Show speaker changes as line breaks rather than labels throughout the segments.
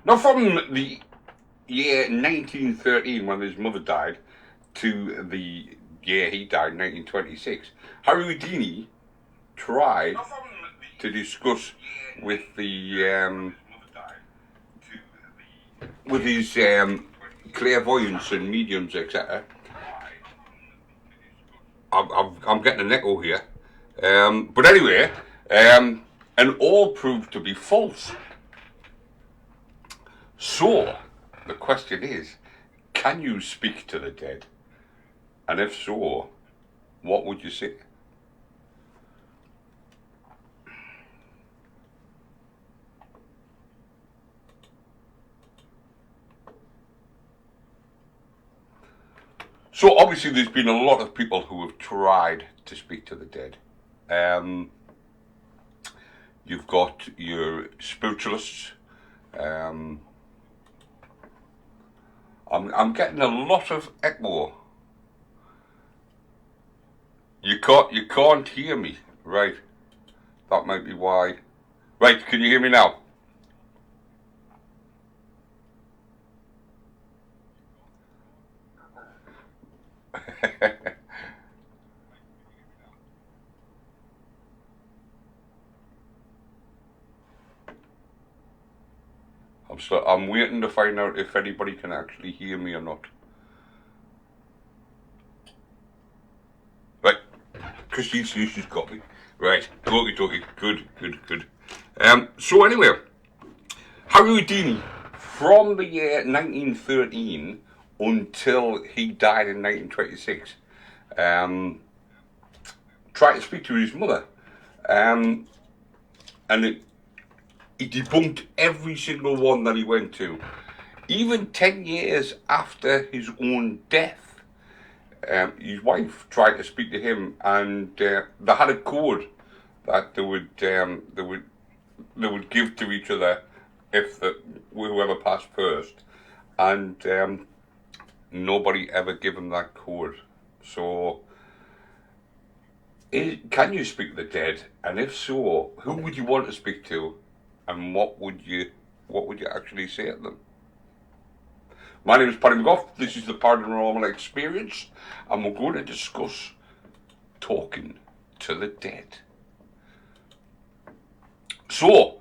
Now, from the year 1913, when his mother died, to the year he died, 1926, Harry Houdini tried to discuss with with his clairvoyance and mediums, etc. I'm getting an echo here. But anyway, and all proved to be false. So, the question is, can you speak to the dead? And if so, what would you say? So obviously there's been a lot of people who have tried to speak to the dead. You've got your spiritualists. I'm getting a lot of echo. You can't hear me, right? That might be why. Right, can you hear me now? I'm waiting to find out if anybody can actually hear me or not. Right, Christine Solutions got me. Right, talkie, good. So anyway, Harry Houdini, from the year 1913 until he died in 1926, tried to speak to his mother, and he debunked every single one that he went to. Even 10 years after his own death, his wife tried to speak to him, and they had a code that they would give to each other if whoever passed first, and nobody ever gave him that code. So, can you speak to the dead? And if so, who would you want to speak to, and what would you actually say to them? My name is Paddy. This is the Paranormal Experience, and we're going to discuss talking to the dead. So,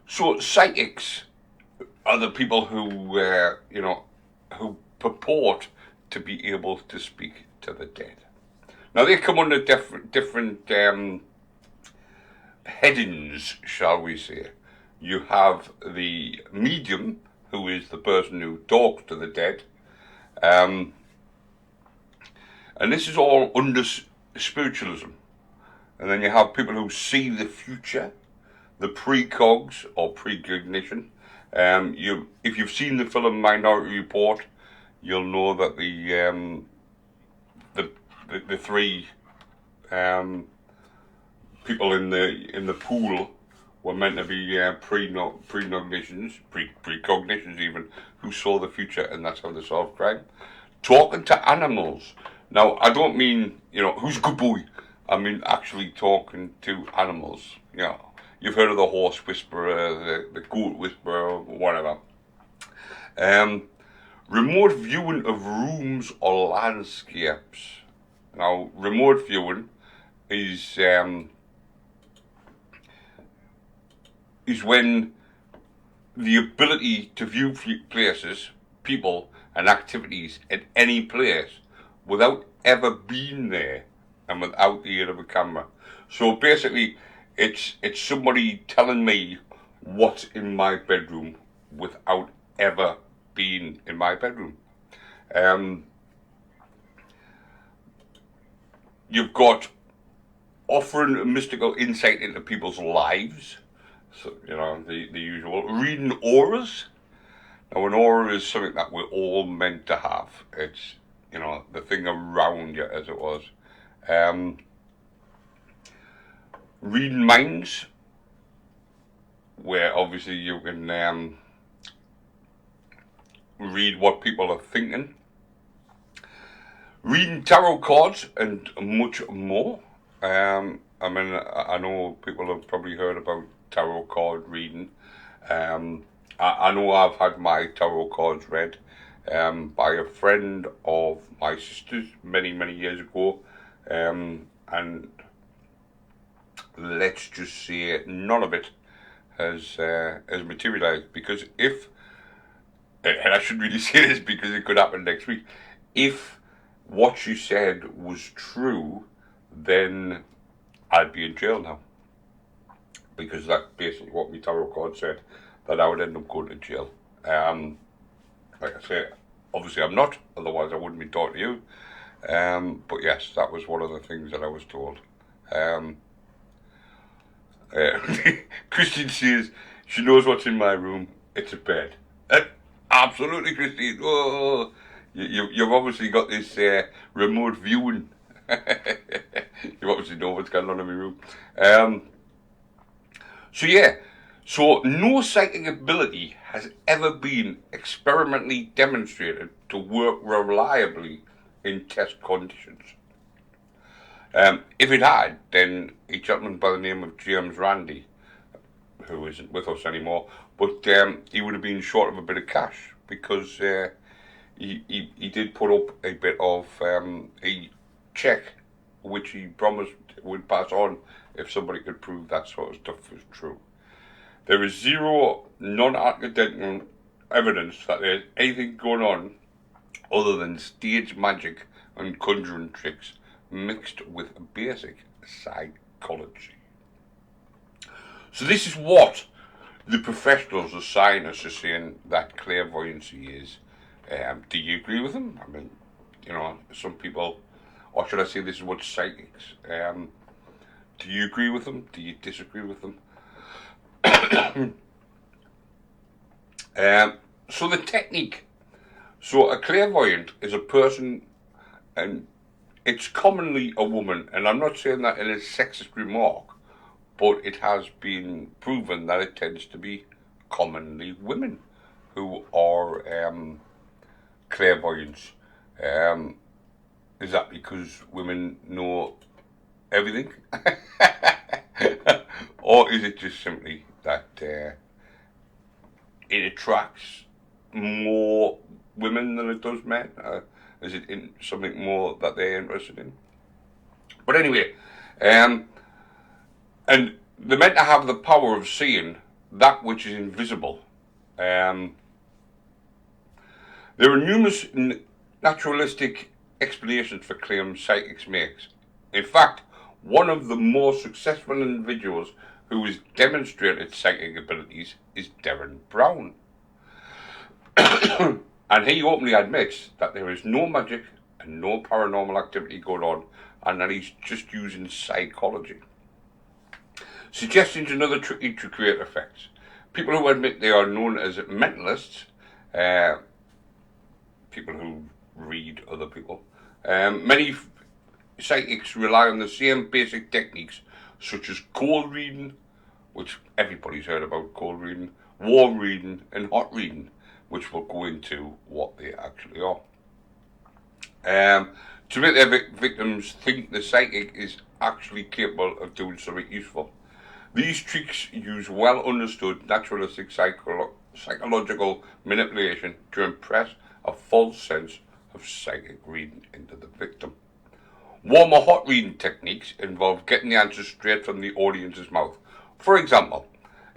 so psychics are the people who who purport to be able to speak to the dead. Now they come under different headings, shall we say. You have the medium, who is the person who talks to the dead, and this is all under spiritualism. And then you have people who see the future, the precogs or precognition. If you've seen the film Minority Report, you'll know that the three people in the pool were meant to be precognitions even, who saw the future, and that's how they solved crime. Talking to animals. Now, I don't mean, who's a good boy. I mean actually talking to animals. You've heard of the horse whisperer, the goat whisperer, whatever. Remote viewing of rooms or landscapes. Now, remote viewing is when the ability to view places, people, and activities at any place without ever being there and without the aid of a camera. So basically, it's somebody telling me what's in my bedroom without ever being in my bedroom. You've got offering mystical insight into people's lives. So, the usual. Reading auras. Now, an aura is something that we're all meant to have. It's, the thing around you, as it was. Reading minds, where obviously you can read what people are thinking. Reading tarot cards and much more. I mean, I know people have probably heard about tarot card reading. I know I've had my tarot cards read by a friend of my sister's many, many years ago. And let's just say none of it has materialized, because if, and I shouldn't really say this because it could happen next week, if what she said was true, then I'd be in jail now, because that's basically what my tarot card said, that I would end up going to jail. Like I say, obviously I'm not, otherwise I wouldn't be talking to you. But yes, that was one of the things that I was told. Uh, Christine says she knows what's in my room. It's a bed. Absolutely, Christine. Oh, you've obviously got this remote viewing. You obviously know what's going on in my room. So yeah, so no psychic ability has ever been experimentally demonstrated to work reliably in test conditions. If it had, then a gentleman by the name of James Randi, who isn't with us anymore, but he would have been short of a bit of cash, because he did put up a bit of a check which he promised would pass on if somebody could prove that sort of stuff was true. There is zero non-accidental evidence that there's anything going on other than stage magic and conjuring tricks mixed with basic psychology. So this is what the professionals, the scientists, are saying that clairvoyancy is. Do you agree with them? I mean, some people, or should I say this is what psychics, do you agree with them? Do you disagree with them? So the technique. So a clairvoyant is a person, and it's commonly a woman, and I'm not saying that in a sexist remark, but it has been proven that it tends to be commonly women who are clairvoyants. Is that because women know everything? Or is it just simply that it attracts more women than it does men? Is it something more that they're interested in? But anyway, and they're meant to have the power of seeing that which is invisible. There are numerous naturalistic explanations for claims psychics makes. In fact, one of the more successful individuals who has demonstrated psychic abilities is Derren Brown. And he openly admits that there is no magic and no paranormal activity going on, and that he's just using psychology. Suggestions and other tricky to create effects. People who admit they are known as mentalists, people who read other people. Many psychics rely on the same basic techniques, such as cold reading, which everybody's heard about cold reading, warm reading, and hot reading, which will go into what they actually are. To make their victims think the psychic is actually capable of doing something useful. These tricks use well understood naturalistic psychological manipulation to impress a false sense of psychic reading into the victim. Warm or hot reading techniques involve getting the answers straight from the audience's mouth. For example,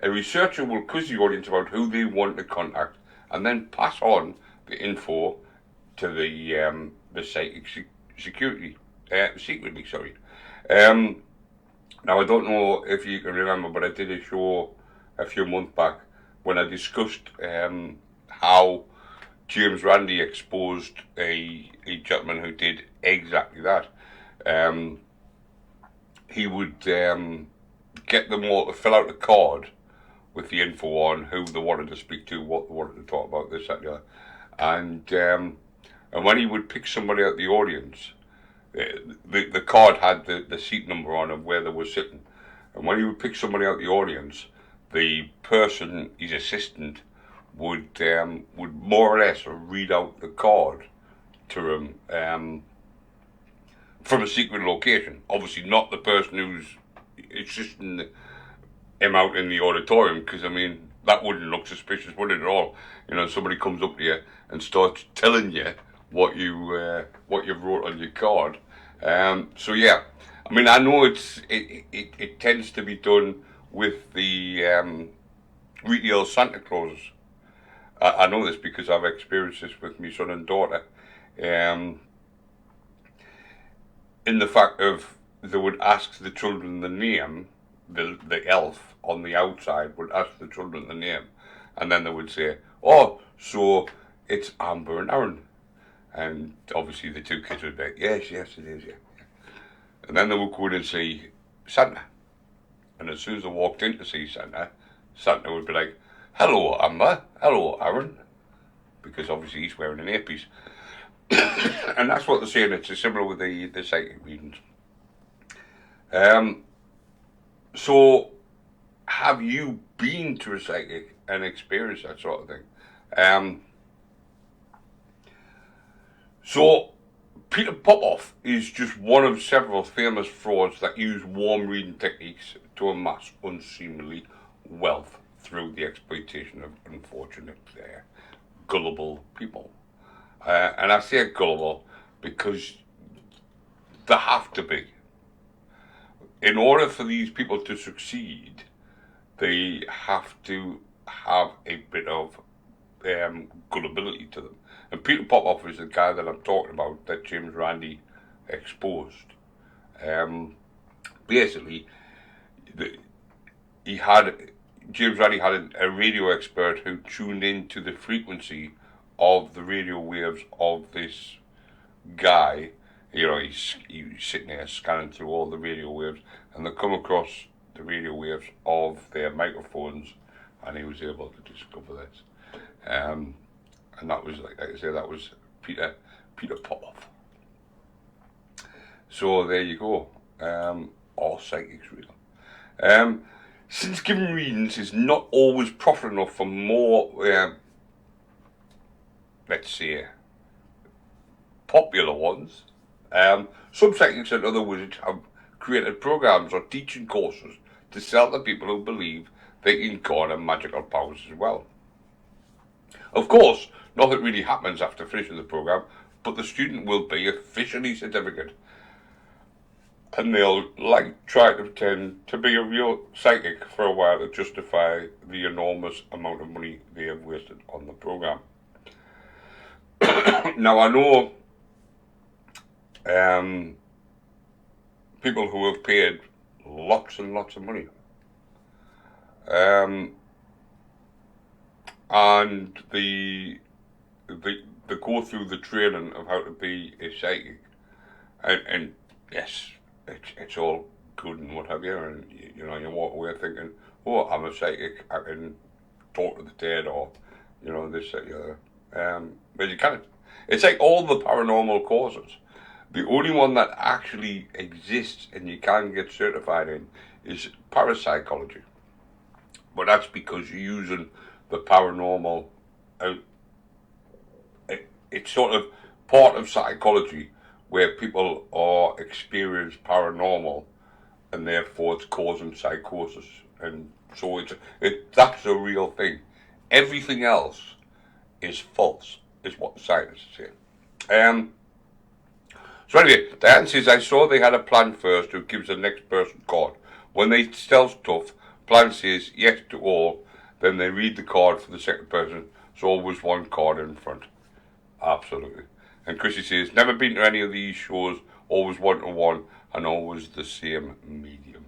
a researcher will quiz the audience about who they want to contact, and then pass on the info to the psychic secretly. Now, I don't know if you can remember, but I did a show a few months back when I discussed how James Randi exposed a gentleman who did exactly that. He would get them all to fill out a card with the info on who they wanted to speak to, what they wanted to talk about, this, that, and the other. And when he would pick somebody out of the audience, the card had the seat number on of where they were sitting. And when he would pick somebody out of the audience, the person, his assistant, would more or less read out the card to him from a secret location. Obviously, not the person who's insisting him out in the auditorium, because I mean that wouldn't look suspicious, would it at all? You know, somebody comes up to you and starts telling you what you wrote on your card. So yeah, I mean I know it tends to be done with the retail Santa Clauses. I know this because I've experienced this with my son and daughter. In the fact of they would ask the children the name, the elf on the outside would ask the children the name, and then they would say, "Oh, so it's Amber and Aaron," and obviously the two kids would be like, "Yes, yes, it is, yeah." And then they would go in and see Santa, and as soon as they walked in to see Santa, Santa would be like, "Hello, Amber. Hello, Aaron," because obviously he's wearing an earpiece. And that's what they're saying. It's similar with the psychic readings. So, have you been to a psychic and experienced that sort of thing? So, Peter Popoff is just one of several famous frauds that use warm reading techniques to amass unseemly wealth through the exploitation of unfortunate, gullible people. And I say gullible because they have to be. In order for these people to succeed, they have to have a bit of gullibility to them. And Peter Popoff is the guy that I'm talking about that James Randi exposed. Basically, James Randi had a radio expert who tuned into the frequency of the radio waves of this guy. You know, he's sitting there scanning through all the radio waves, and they come across the radio waves of their microphones, and he was able to discover this. And that was, like I say, that was Peter Popoff. So there you go. All psychics real. Since giving readings is not always profitable enough for more, let's say, popular ones, some psychics and other wizards have created programs or teaching courses to sell to people who believe they can garner magical powers as well. Of course, nothing really happens after finishing the program, but the student will be officially certificate, and they'll try to pretend to be a real psychic for a while to justify the enormous amount of money they have wasted on the program. Now I know people who have paid lots and lots of money, and they go through the training of how to be a psychic, and yes, it's all good and what have you, and you know, you walk away thinking, oh, I'm a psychic, I can talk to the dead, or you know, this, that, the other. But you can't. It's like all the paranormal courses. The only one that actually exists and you can get certified in is parapsychology. But that's because you're using the paranormal. It's sort of part of psychology where people are experienced paranormal, and therefore it's causing psychosis. And so that's a real thing. Everything else is false, is what the scientists say. So anyway, the answer is I saw they had a plan first who gives the next person card. When they tell stuff, plan says yes to all, then they read the card for the second person. There's always one card in front. Absolutely. And Chrissy says, never been to any of these shows, always one-to-one, and always the same medium.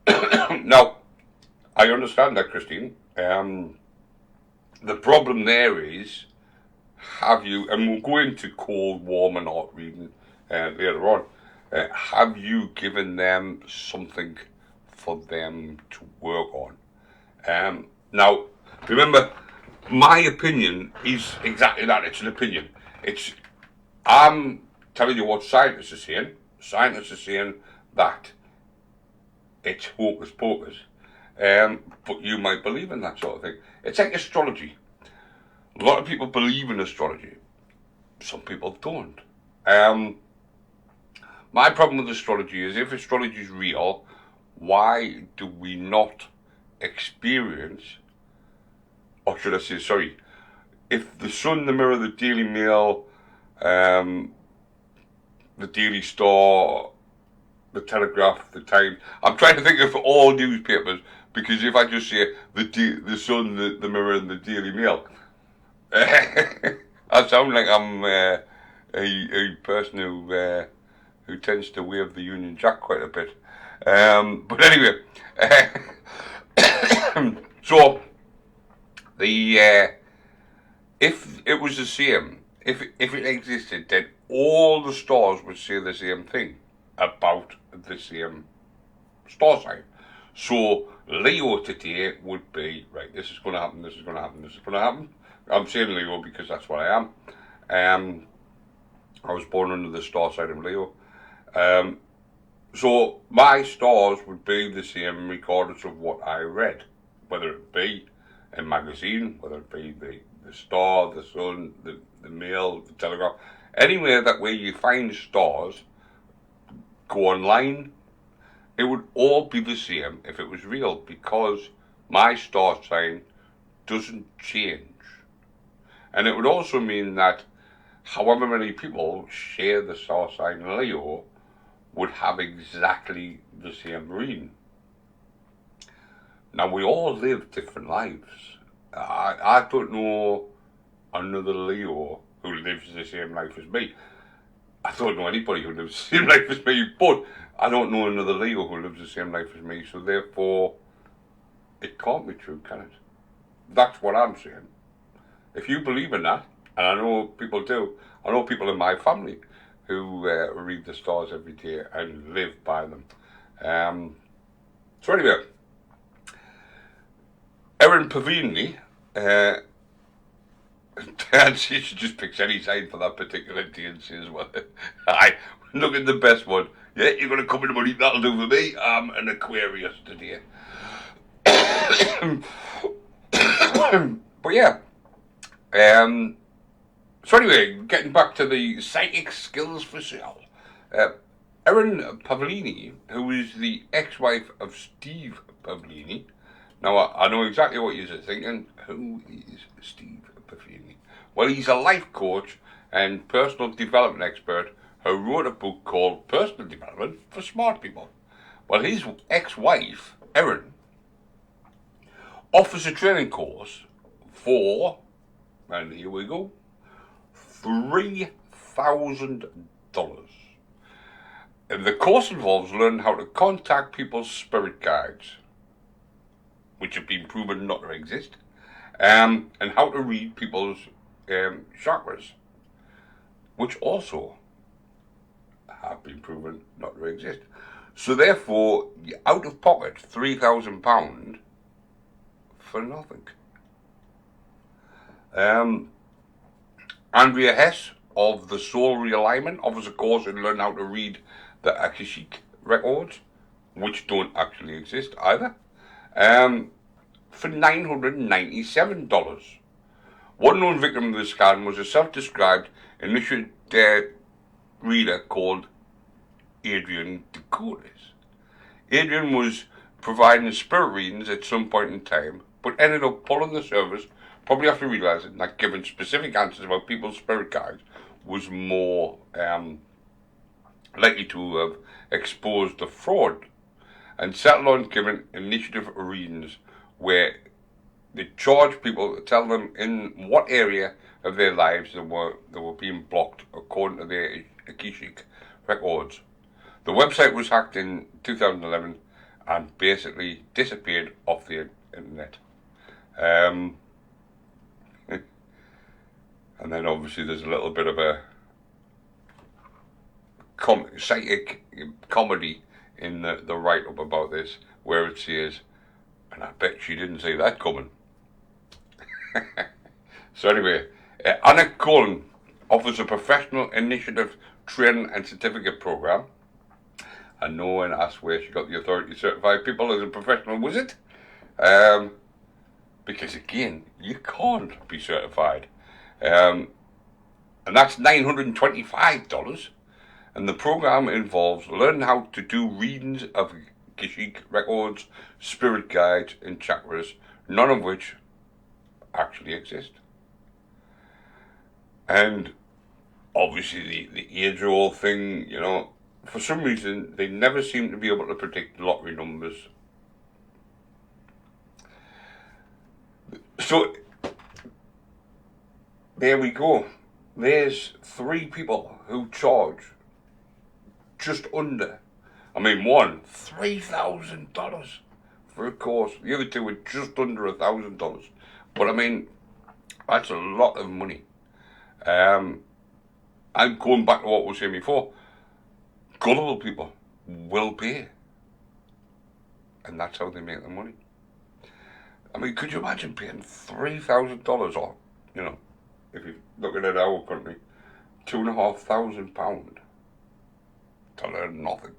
Now, I understand that, Christine. The problem there is, have you, and we'll go into cold, warm, and hot reading later on, have you given them something for them to work on? Now, remember, my opinion is exactly that. It's an opinion. I'm telling you what scientists are saying. Scientists are saying that it's hocus pocus. But you might believe in that sort of thing. It's like astrology. A lot of people believe in astrology. Some people don't. My problem with astrology is, if astrology is real, why do we not experience, or should I say, sorry, if the Sun, the Mirror, the Daily Mail, the Daily Star, the Telegraph, the Times, I'm trying to think of all newspapers, because if I just say the Sun, the Mirror, and the Daily Mail, I sound like I'm a person who tends to wave the Union Jack quite a bit. But anyway, so if it was the same, if it existed, then all the stars would say the same thing about the same star sign. So Leo today would be, right, this is going to happen, this is going to happen, this is going to happen. I'm saying Leo because that's what I am. I was born under the star sign of Leo. So my stars would be the same regardless of what I read, whether it be a magazine, whether it be the Star, the Sun, the Mail, the Telegraph, anywhere that where you find stars, go online, it would all be the same if it was real, because my star sign doesn't change. And it would also mean that however many people share the star sign Leo would have exactly the same reading. Now, we all live different lives. I don't know another Leo who lives the same life as me. I don't know anybody who lives the same life as me, but I don't know another Leo who lives the same life as me, so therefore it can't be true, can it? That's what I'm saying. If you believe in that, and I know people do, I know people in my family who read the stars every day and live by them. So anyway, Erin Pavini, and she just picks any sign for that particular day and says, well, look at the best one. Yeah, you're going to come in the money, that'll do for me. I'm an Aquarius today. But yeah, so anyway, getting back to the psychic skills for sale. Erin Pavlini, who is the ex-wife of Steve Pavlini. Now, I know exactly what you're thinking. Who is Steve Pavlini? Well, he's a life coach and personal development expert who wrote a book called Personal Development for Smart People. Well, his ex-wife, Erin, offers a training course for, and here we go, $3,000. The course involves learning how to contact people's spirit guides, which have been proven not to exist, and how to read people's chakras, which also have been proven not to exist. So therefore, you're out of pocket £3,000 for nothing. Andrea Hess of the Soul Realignment offers a course in learning how to read the Akashic records, which don't actually exist either, for $997. One known victim of the scam was a self-described initiate reader called Adrian DeCoulis. Adrian was providing spirit readings at some point in time, but ended up pulling the service, probably after realising that giving specific answers about people's spirit guides was more likely to have exposed the fraud, and settled on giving initiative readings where they charge people to tell them in what area of their lives they were being blocked according to their Akashic records. The website was hacked in 2011 and basically disappeared off the internet. And then obviously there's a little bit of a psychic comedy in the write-up about this, where it says, and I bet she didn't see that coming. So anyway, Anna Cullen offers a professional initiative training and certificate program. And no one asked where she got the authority to certify people as a professional wizard. Because again, you can't be certified. And that's $925. and the program involves learning how to do readings of Geshik records, spirit guides, and chakras, none of which actually exist. And obviously the age-old thing, you know, for some reason they never seem to be able to predict lottery numbers. So there we go. There's 3 people who charge just under, one $3,000 for a course. The other 2 were just under $1,000. But that's a lot of money. I'm going back to what we were saying before. Gullible people will pay, and that's how they make their money. Could you imagine paying $3,000, or, you know, if you're looking at our country, £2,500 to learn nothing?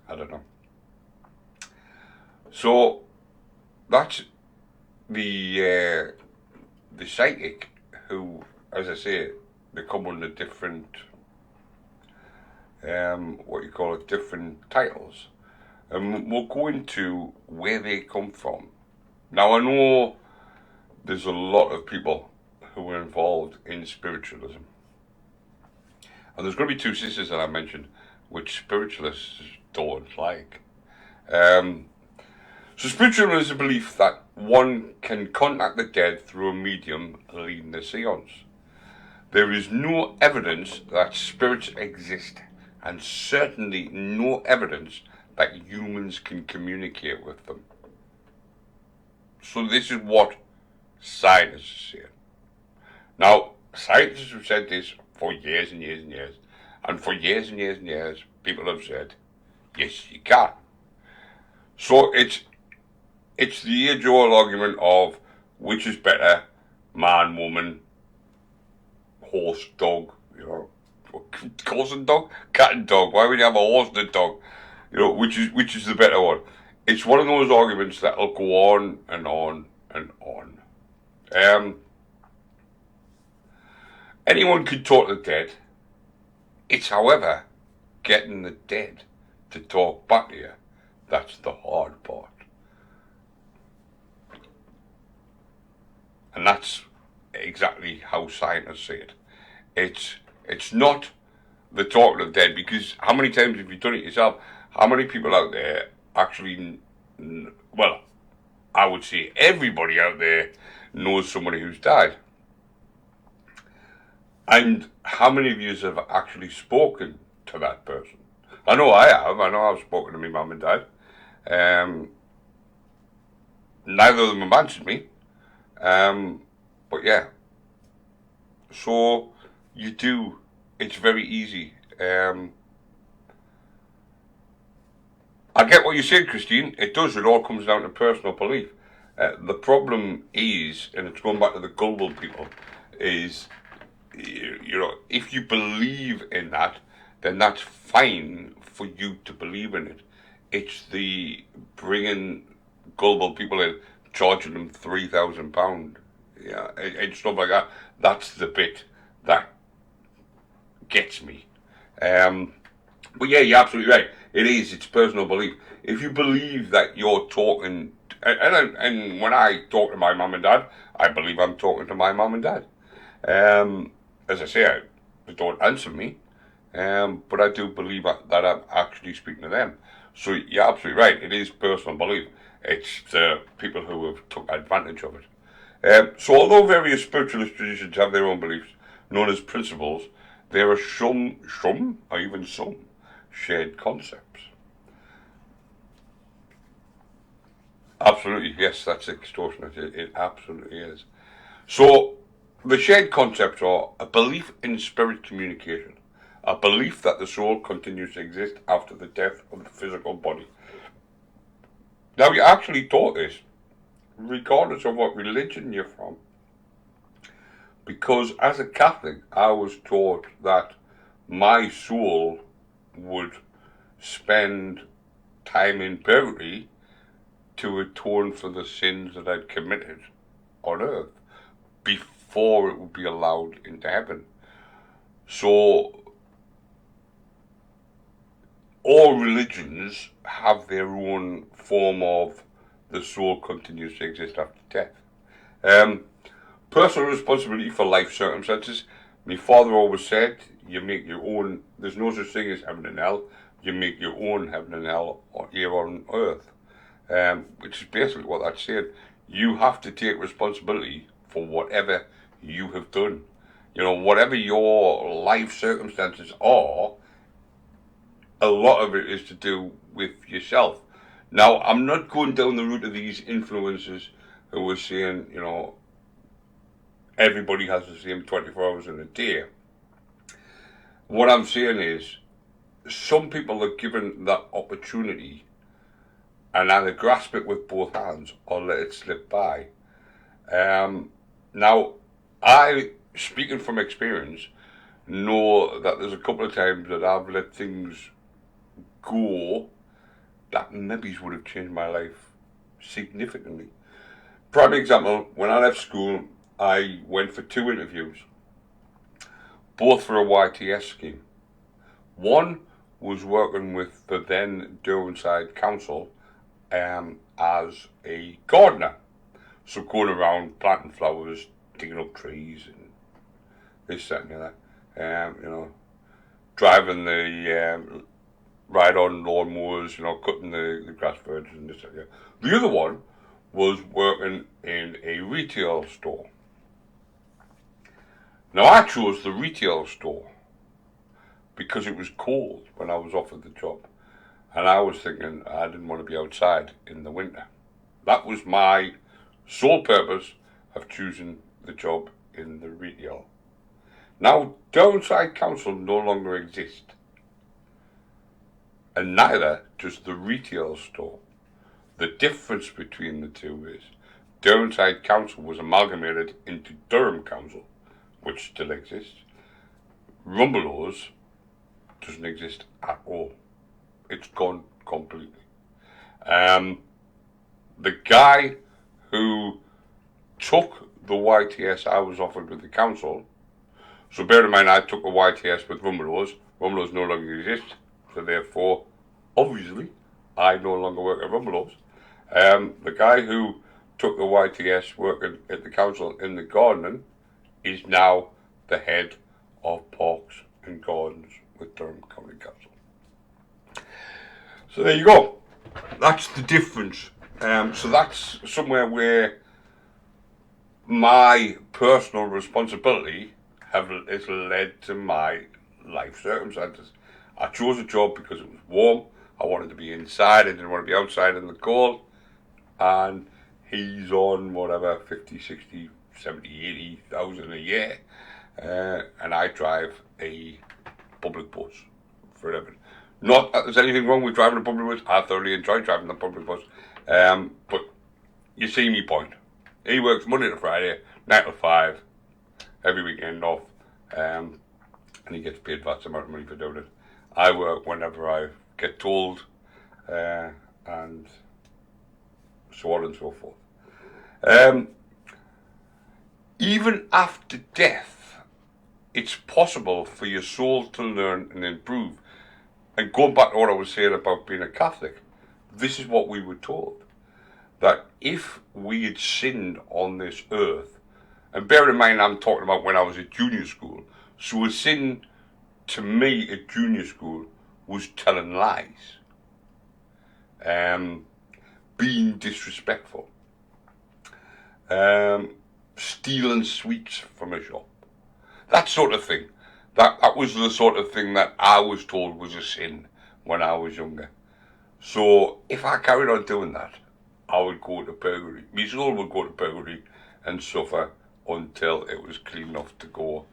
I don't know. So that's the psychic who, as I say, they come under different different titles. And we'll go into where they come from. Now, I know there's a lot of people who are involved in spiritualism. And there's going to be 2 sisters that I mentioned, which spiritualists don't like. So spiritualism is a belief that one can contact the dead through a medium leading a seance. There is no evidence that spirits exist, and certainly no evidence that humans can communicate with them. So this is what scientists say. Now, scientists have said this for years and years and years, and for years and years and years, people have said, yes, you can. So it's the age-old argument of which is better, man, woman, horse, dog, you know, horse and dog, cat and dog. Why would you have a horse and a dog? You know, which is the better one? It's one of those arguments that'll go on and on and on. Anyone could talk to the dead. It's, however, getting the dead to talk back to you that's the hard part. And that's exactly how scientists say it. It's not the talking of dead, because how many times have you done it yourself? How many people out there actually, well, I would say everybody out there knows somebody who's died. And how many of you have actually spoken to that person? I know I have. I know I've spoken to my mum and dad. Neither of them have answered me. But yeah. So you do. It's very easy. I get what you said, Christine. It does. It all comes down to personal belief. The problem is, and it's going back to the gullible people, is, you know, if you believe in that, then that's fine for you to believe in it. It's the bringing gullible people in, charging them £3,000, yeah, and stuff like that. That's the bit that gets me. But yeah, you're absolutely right. It is. It's personal belief. If you believe that you're talking, and when I talk to my mum and dad, I believe I'm talking to my mum and dad. As I say, they don't answer me, but I do believe that I'm actually speaking to them. So you're absolutely right. It is personal belief. It's the people who have took advantage of it. So although various spiritualist traditions have their own beliefs, known as principles, there are some shared concepts. Absolutely, yes, that's extortionate. It absolutely is. So the shared concepts are a belief in spirit communication, a belief that the soul continues to exist after the death of the physical body. Now, you're actually taught this, regardless of what religion you're from. Because as a Catholic, I was taught that my soul would spend time in purgatory to atone for the sins that I'd committed on earth before it would be allowed into heaven. So all religions have their own form of the soul continues to exist after death. Personal responsibility for life circumstances. My father always said, you make your own, there's no such thing as heaven and hell, you make your own heaven and hell here on earth. Which is basically what that's saying. You have to take responsibility for whatever you have done. You know, whatever your life circumstances are, a lot of it is to do with yourself. Now, I'm not going down the route of these influencers who are saying, you know, everybody has the same 24 hours in a day. What I'm saying is, some people are given that opportunity and either grasp it with both hands or let it slip by. Now, I, speaking from experience, know that there's a couple of times that I've let things go that maybe would have changed my life significantly. Prime example, when I left school, I went for 2 interviews, both for a YTS scheme. One was working with the then Derwenside Council as a gardener. So going around planting flowers, digging up trees and this, that and the other. You know, driving the ride-on lawnmowers, you know, cutting the grass verges and this, that and the other. The other one was working in a retail store. Now I chose the retail store because it was cold when I was offered the job. And I was thinking I didn't want to be outside in the winter. That was my sole purpose of choosing the job in the retail. Now, Derwenside Council no longer exists. And neither does the retail store. The difference between the two is Derwenside Council was amalgamated into Durham Council, which still exists. Rumbelows doesn't exist at all. It's gone completely. The guy who took the YTS I was offered with the council, so bear in mind I took a YTS with Rumbelows. Rumbelows no longer exists, so therefore, obviously, I no longer work at Rumbelows. The guy who took the YTS working at the council in the gardening is now the head of Parks and Gardens with Durham County Council. So there you go. That's the difference. So that's somewhere where my personal responsibility has led to my life circumstances. I chose a job because it was warm. I wanted to be inside. I didn't want to be outside in the cold. And he's on whatever, 50, 60, 70, 80,000 a year. And I drive a public bus for a living. Not that there's anything wrong with driving a public bus. I thoroughly enjoy driving the public bus. But you see me point. He works Monday to Friday, 9 to 5, every weekend off. And he gets paid vast amount of money for doing it. I work whenever I get told, and so on and so forth. Even after death, it's possible for your soul to learn and improve. And going back to what I was saying about being a Catholic, this is what we were told. That if we had sinned on this earth, and bear in mind I'm talking about when I was at junior school, so a sin to me at junior school was telling lies, being disrespectful, stealing sweets from a shop, that sort of thing. That was the sort of thing that I was told was a sin when I was younger. So if I carried on doing that, I would go to purgatory. My soul would go to purgatory and suffer until it was clean enough to go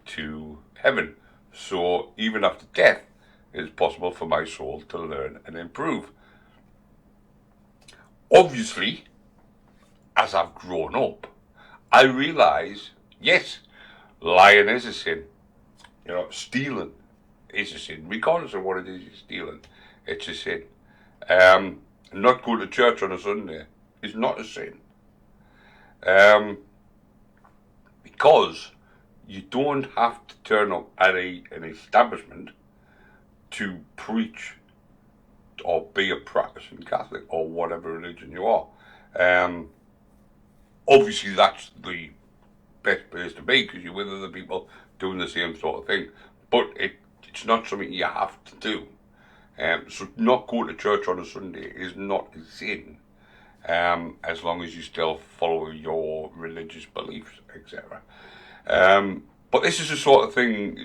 to heaven. So even after death, it's possible for my soul to learn and improve. Obviously, as I've grown up, I realise, yes, lying is a sin. You know, stealing is a sin. Regardless of what it is you're stealing, it's a sin. Not going to church on a Sunday is not a sin. Because You don't have to turn up at an establishment to preach or be a practicing Catholic or whatever religion you are. Obviously, that's the best place to be because you're with other people doing the same sort of thing. But it's not something you have to do. So not going to church on a Sunday is not a sin, as long as you still follow your religious beliefs, etc. But this is the sort of thing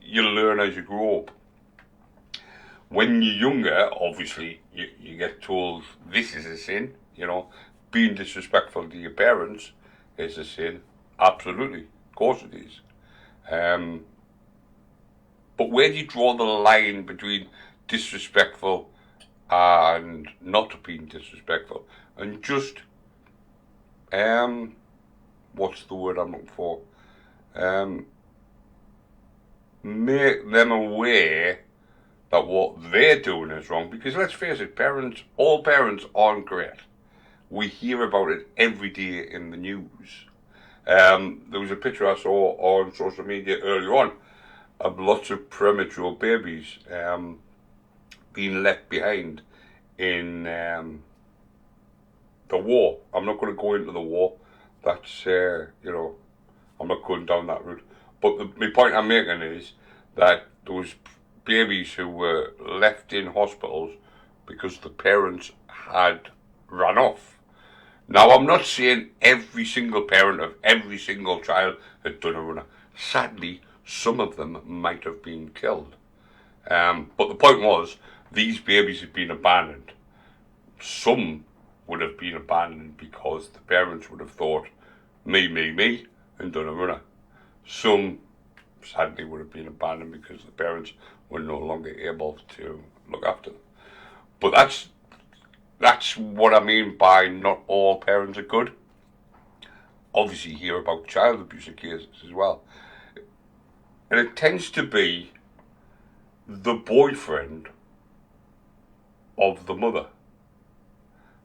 you learn as you grow up. When you're younger, obviously, you get told this is a sin, being disrespectful to your parents is a sin. Absolutely, of course it is. But where do you draw the line between disrespectful and not being disrespectful? And just, what's the word I'm looking for? Make them aware that what they're doing is wrong. Because let's face it, all parents aren't great. We hear about it every day in the news. There was a picture I saw on social media earlier on of lots of premature babies being left behind in the war. I'm not going to go into the war. That's, I'm not going down that route. But my point I'm making is that there was babies who were left in hospitals because the parents had run off. Now, I'm not saying every single parent of every single child had done a runner. Sadly, some of them might have been killed. But the point was, these babies had been abandoned. Some would have been abandoned because the parents would have thought, me, and done a runner. Some, sadly, would have been abandoned because the parents were no longer able to look after them. But that's what I mean by not all parents are good. Obviously, you hear about child abuse cases as well. And it tends to be the boyfriend of the mother.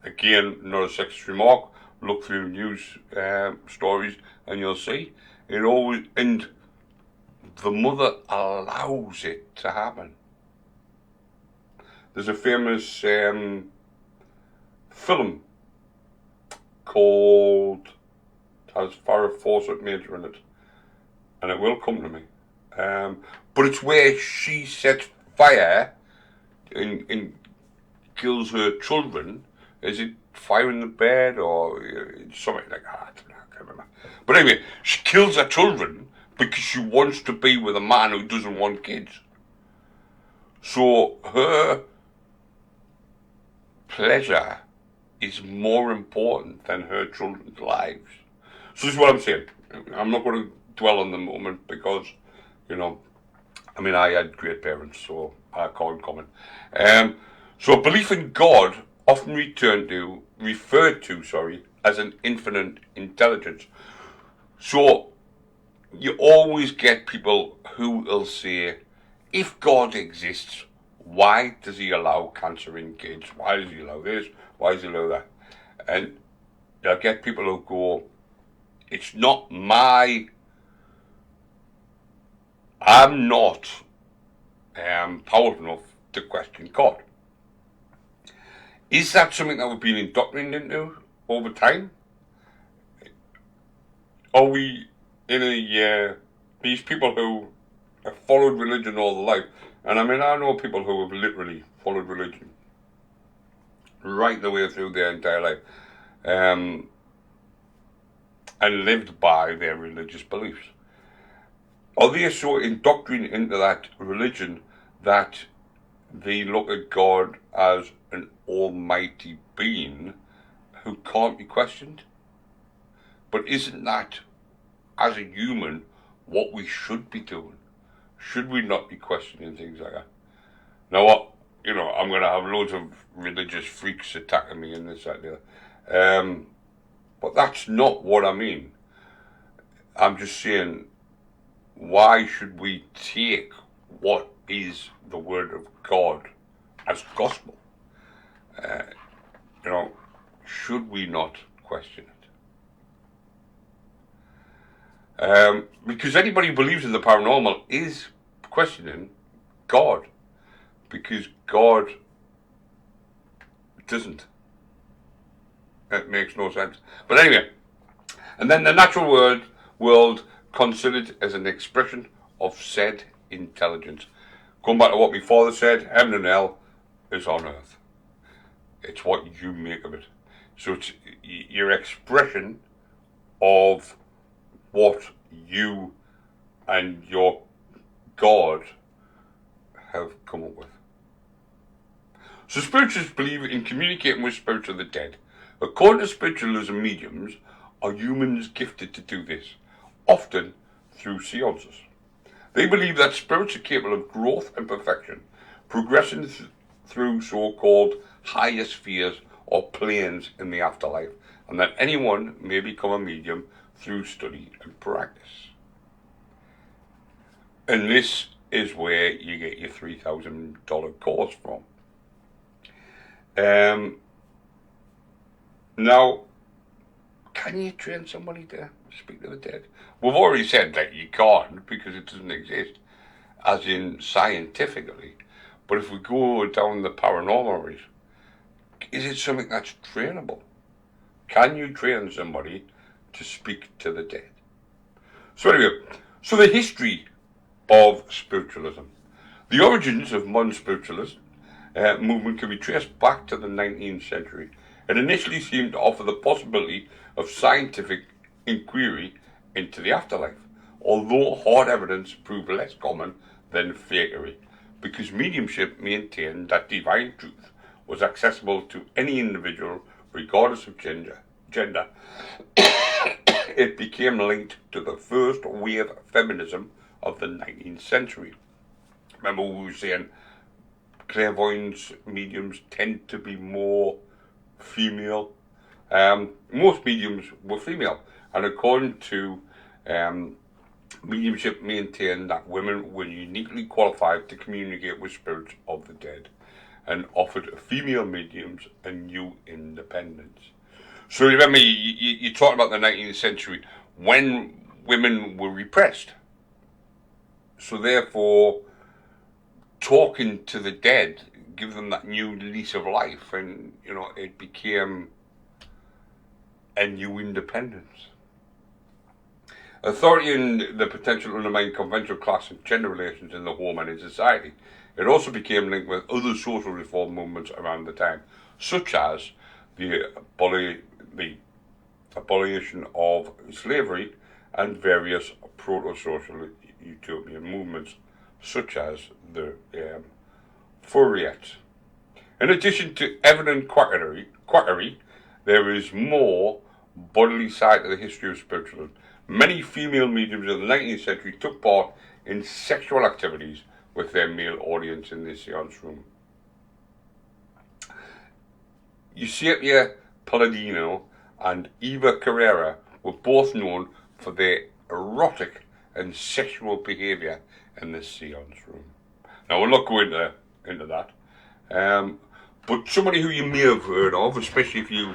Again, not a sexist remark. Look through news stories and you'll see it always, and the mother allows it to happen. There's a famous film called, has Farrah Fawcett Major in it, and it will come to me. But it's where she sets fire and kills her children. Is it fire in the bed or something like that? I can't remember. But anyway, she kills her children because she wants to be with a man who doesn't want kids. So her pleasure is more important than her children's lives. So this is what I'm saying. I'm not going to dwell on the moment because, I had great parents, so I can't comment. So belief in God often referred to as an infinite intelligence. So you always get people who will say, if God exists, why does he allow cancer in kids? Why does he allow this? Why does he allow that? And you'll get people who go, it's not I'm not powerful enough to question God. Is that something that we've been indoctrinated into over time? Are we in these people who have followed religion all their life? And I know people who have literally followed religion right the way through their entire life and lived by their religious beliefs. Are they so indoctrinated into that religion that they look at God as an almighty being who can't be questioned? But isn't that, as a human, what we should be doing? Should we not be questioning things like that? Now, I'm going to have loads of religious freaks attacking me in this, that, and the other. But that's not what I mean. I'm just saying, why should we take what is the word of God as gospel? Should we not question it? Because anybody who believes in the paranormal is questioning God, because God doesn't. It makes no sense. But anyway, and then the natural world considered as an expression of said intelligence. Going back to what my father said, heaven and hell is on earth. It's what you make of it. So it's your expression of what you and your God have come up with. So spiritualists believe in communicating with spirits of the dead. According to spiritualists and mediums, are humans gifted to do this, often through seances. They believe that spirits are capable of growth and perfection, progressing through so-called higher spheres or planes in the afterlife, and that anyone may become a medium through study and practice. And this is where you get your $3,000 course from. Now, can you train somebody to speak to the dead? We've already said that you can't because it doesn't exist, as in scientifically. But if we go down the paranormal route, is it something that's trainable? Can you train somebody to speak to the dead? So anyway, so the history of spiritualism. The origins of modern spiritualist movement can be traced back to the 19th century. It initially seemed to offer the possibility of scientific inquiry into the afterlife, although hard evidence proved less common than fakery, because mediumship maintained that divine truth was accessible to any individual regardless of gender. It became linked to the first wave feminism of the 19th century. Remember we were saying clairvoyants, mediums tend to be more female. Most mediums were female, and according to mediumship maintained that women were uniquely qualified to communicate with spirits of the dead, and offered female mediums a new independence. So remember, you talked about the 19th century when women were repressed. So therefore, talking to the dead give them that new lease of life, and it became a new independence. Authority and the potential to undermine conventional class and gender relations in the home and in society. It also became linked with other social reform movements around the time, such as the abolition of slavery and various proto-social utopian movements, such as the Fouriettes. In addition to evident quackery, there is more bodily side to the history of spiritualism. Many female mediums of the 19th century took part in sexual activities with their male audience in the seance room. Eusebia Palladino and Eva Carrera were both known for their erotic and sexual behaviour in the seance room. Now we'll not go into that, but somebody who you may have heard of, especially if you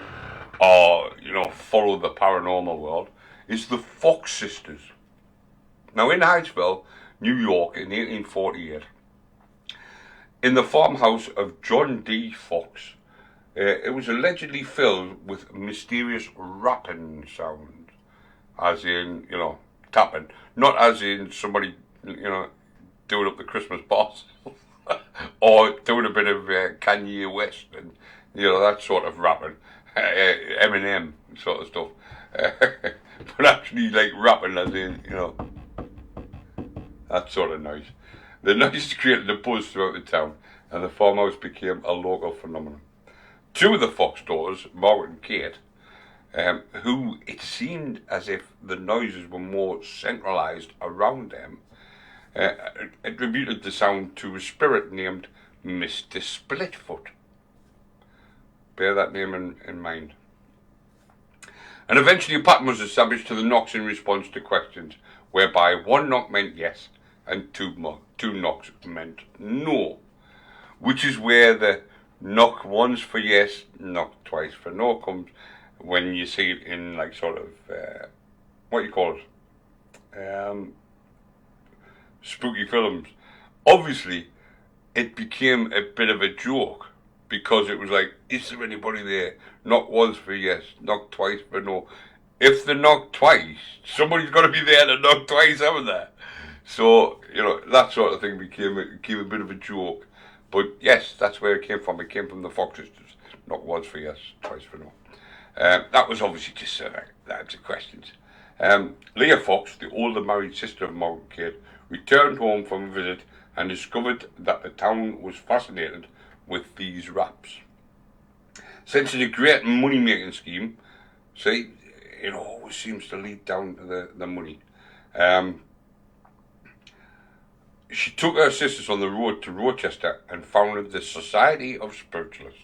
follow the paranormal world, is the Fox sisters. Now in Hydesville, New York, in 1848, in the farmhouse of John D. Fox, it was allegedly filled with mysterious rapping sound, as in, tapping, not as in somebody, doing up the Christmas bars, or doing a bit of Kanye West and, that sort of rapping, Eminem sort of stuff, but actually like rapping as in, that sort of noise. The noise created a buzz throughout the town, and the farmhouse became a local phenomenon. Two of the Fox daughters, Margaret and Kate, who it seemed as if the noises were more centralised around them, attributed the sound to a spirit named Mr. Splitfoot. Bear that name in mind. And eventually a pattern was established to the knocks in response to questions, whereby one knock meant yes and two knocks meant no, which is where the knock once for yes, knock twice for no comes when you see it in like sort of, what you call it, um, spooky films. Obviously, it became a bit of a joke because it was like, is there anybody there? Knock once for yes, knock twice for no. If they knock twice, somebody's got to be there to knock twice, haven't they? So, that sort of thing became a bit of a joke. But yes, that's where it came from. It came from the Fox sisters. Knock once for yes, twice for no. That was obviously just answer questions. Leah Fox, the older married sister of Margaret Kate, returned home from a visit and discovered that the town was fascinated with these raps. Since it's a great money-making scheme, see, it always seems to lead down to the money. She took her sisters on the road to Rochester and founded the Society of Spiritualists.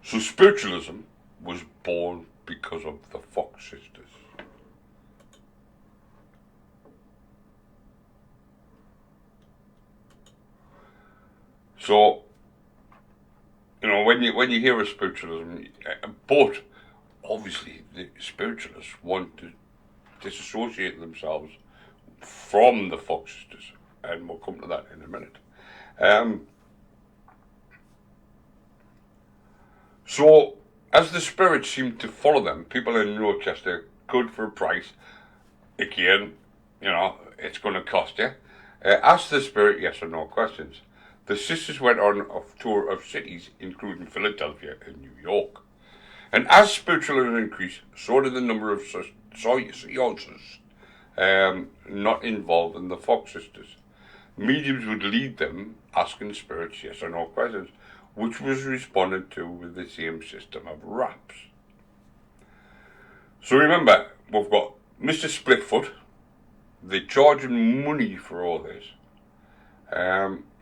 So spiritualism was born because of the Fox sisters. So, when you hear of spiritualism, but obviously the spiritualists want to disassociate themselves from the Fox sisters, and we'll come to that in a minute. So, as the spirits seemed to follow them, people in Rochester could, for a price, again, it's going to cost you, ask the spirit yes or no questions. The sisters went on a tour of cities, including Philadelphia and New York. And as spiritualism increased, so did the number of seances not involved in the Fox sisters. Mediums would lead them, asking spirits yes or no questions, which was responded to with the same system of raps. So remember, we've got Mr. Splitfoot. They charge him money for all this.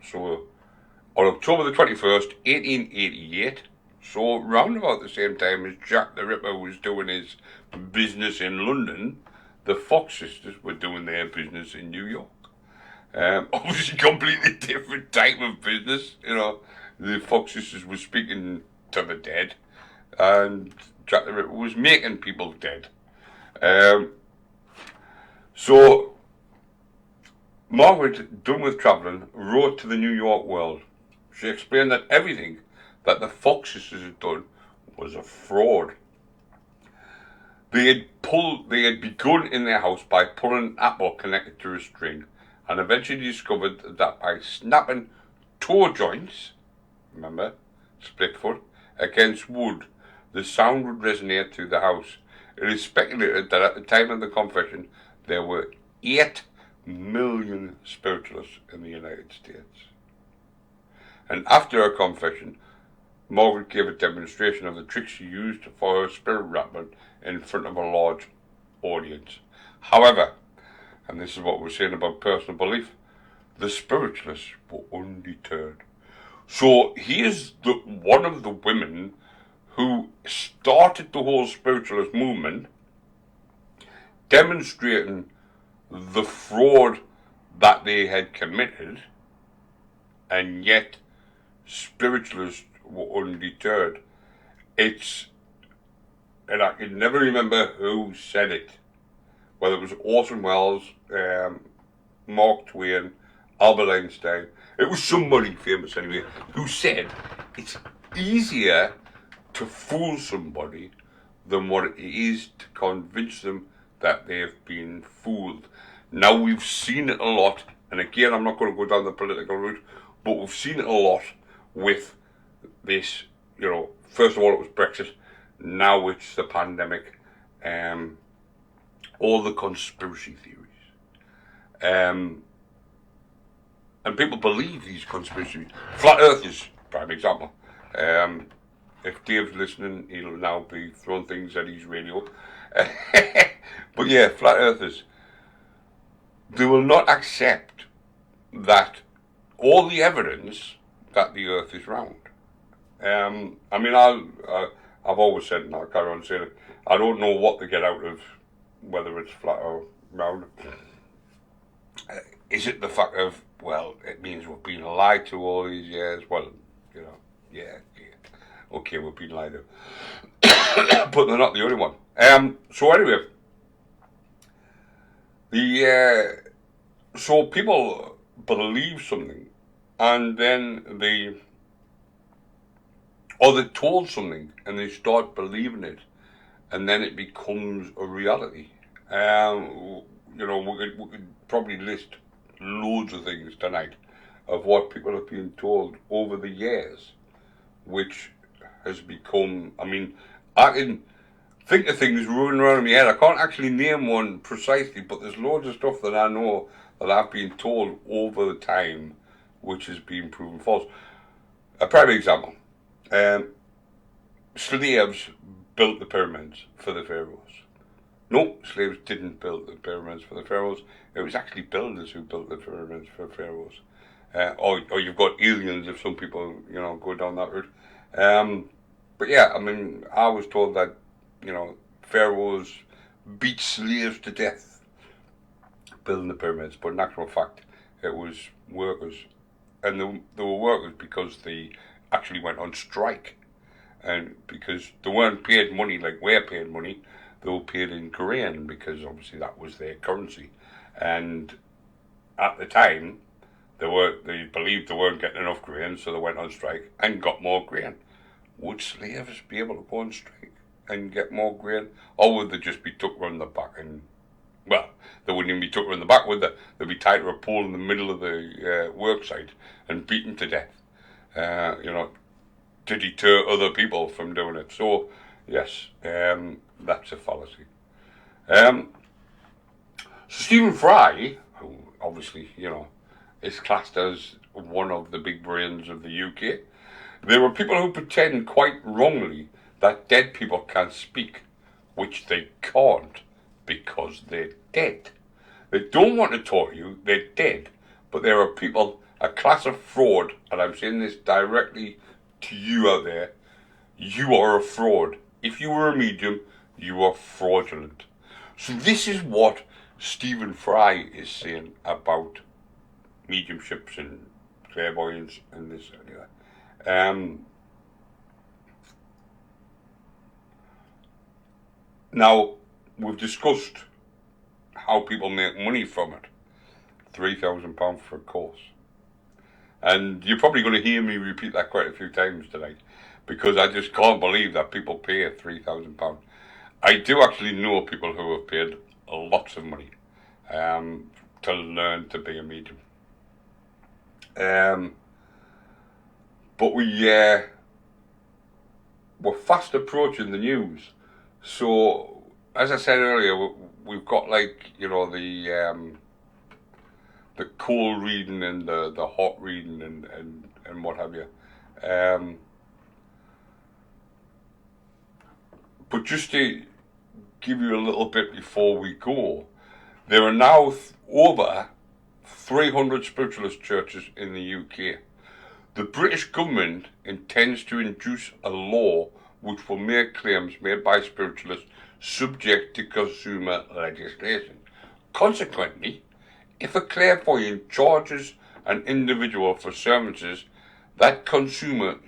So on October the 21st, 1888, so round about the same time as Jack the Ripper was doing his business in London, the Fox sisters were doing their business in New York. Obviously completely different type of business, The Fox sisters were speaking to the dead, and Jack the Ripper was making people dead. So Margaret, done with travelling, wrote to the New York World. She explained that everything that the Fox sisters had done was a fraud. They had begun in their house by pulling an apple connected to a string, and eventually discovered that by snapping toe joints, remember, Splitfoot, against wood, the sound would resonate through the house. It is speculated that at the time of the confession, there were 8 million spiritualists in the United States. And after her confession, Margaret gave a demonstration of the tricks she used for her spirit rapping in front of a large audience. However, and this is what we're saying about personal belief, the spiritualists were undeterred. So here's one of the women who started the whole spiritualist movement, demonstrating the fraud that they had committed, and yet spiritualists were undeterred. And I can never remember who said it, whether it was Orson Welles, Mark Twain, Albert Einstein. It was somebody famous anyway, who said it's easier to fool somebody than what it is to convince them that they've been fooled. Now we've seen it a lot, and again I'm not going to go down the political route, but we've seen it a lot with this, first of all it was Brexit, now it's the pandemic, all the conspiracy theories. And people believe these conspiracies. Flat Earthers, prime example. If Dave's listening, he'll now be throwing things at his radio. But yeah, Flat Earthers, they will not accept that all the evidence that the Earth is round. I've always said, and I'll carry on saying it, I don't know what they get out of whether it's flat or round. Is it the fact of, well, it means we've been lied to all these years? Well, yeah. Okay, we've been lied to. But they're not the only one. So anyway, So people believe something, and then they're told something, and they start believing it, and then it becomes a reality. We could probably list loads of things tonight of what people have been told over the years, which has become, I can think of things running around in my head. I can't actually name one precisely, but there's loads of stuff that I know that I've been told over the time, which has been proven false. A prime example. Slaves built the pyramids for the pharaohs. No, slaves didn't build the pyramids for the pharaohs. It was actually builders who built the pyramids for pharaohs. Or you've got aliens if some people, go down that route. But yeah, I was told that, pharaohs beat slaves to death building the pyramids, but in actual fact, it was workers. And they were workers because they actually went on strike. And because they weren't paid money like we're paid money, they were paid in grain because obviously that was their currency. And at the time, they believed they weren't getting enough grain, so they went on strike and got more grain. Would slaves be able to go on strike and get more grain, or would they just be took round the back and, well, they wouldn't even be took round the back, would they? They'd be tied to a pole in the middle of the work site and beaten to death, to deter other people from doing it. So, yes, that's a fallacy. So Stephen Fry, who obviously, is classed as one of the big brains of the UK, there are people who pretend quite wrongly that dead people can speak, which they can't because they're dead. They don't want to talk to you, they're dead. But there are people, a class of fraud, and I'm saying this directly to you out there, you are a fraud. If you were a medium, you are fraudulent. So this is what Stephen Fry is saying about mediumships and clairvoyance and this and that. Now, we've discussed how people make money from it. £3,000 for a course. And you're probably going to hear me repeat that quite a few times tonight, because I just can't believe that people pay £3,000. I do actually know people who have paid lots of money to learn to be a medium. But we're fast approaching the news. So, as I said earlier, we've got the cold reading and the hot reading and what have you. But just to give you a little bit before we go, there are now over 300 spiritualist churches in the UK. The British government intends to introduce a law which will make claims made by spiritualists subject to consumer legislation. Consequently, if a clairvoyant charges an individual for services, that consumer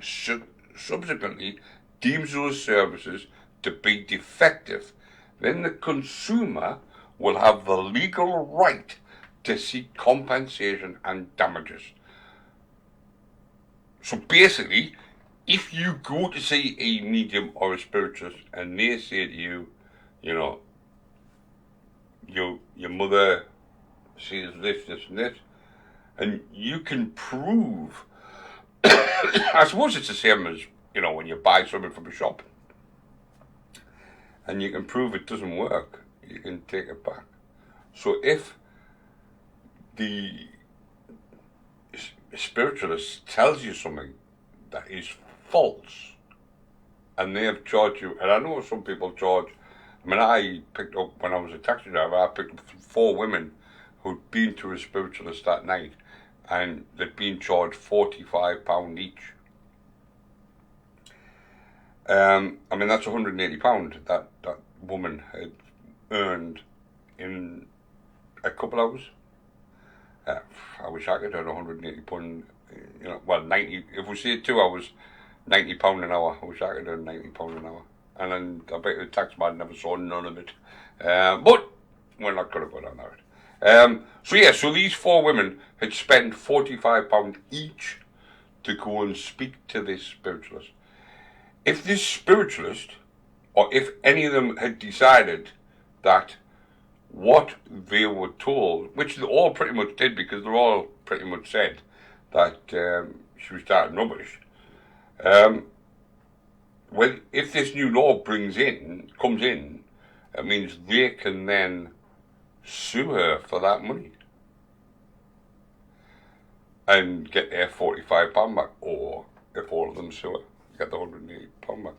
subsequently deems those services to be defective, then the consumer will have the legal right to seek compensation and damages. So basically, if you go to see a medium or a spiritualist and they say to you, your mother sees this, and this, and you can prove, I suppose it's the same as, when you buy something from a shop, and you can prove it doesn't work, you can take it back. So if the spiritualist tells you something that is false, and they have charged you, and I know some people charge, I picked up, when I was a taxi driver, I picked up 4 women who'd been to a spiritualist that night, and they'd been charged £45 each. That's £180 that woman had earned in a couple hours. I wish I could earn £180, 90, if we say 2 hours, £90 an hour. I wish I could earn £90 an hour. And then I bet the taxman never saw none of it. But we're not going to go down that route. So these four women had spent £45 each to go and speak to this spiritualist. If this spiritualist, or if any of them had decided that what they were told, which they all pretty much did, because they all pretty much said that she was starting rubbish. Well, if this new law comes in, it means they can then sue her for that money and get their £45 back, or if all of them sue her, get the £180 back.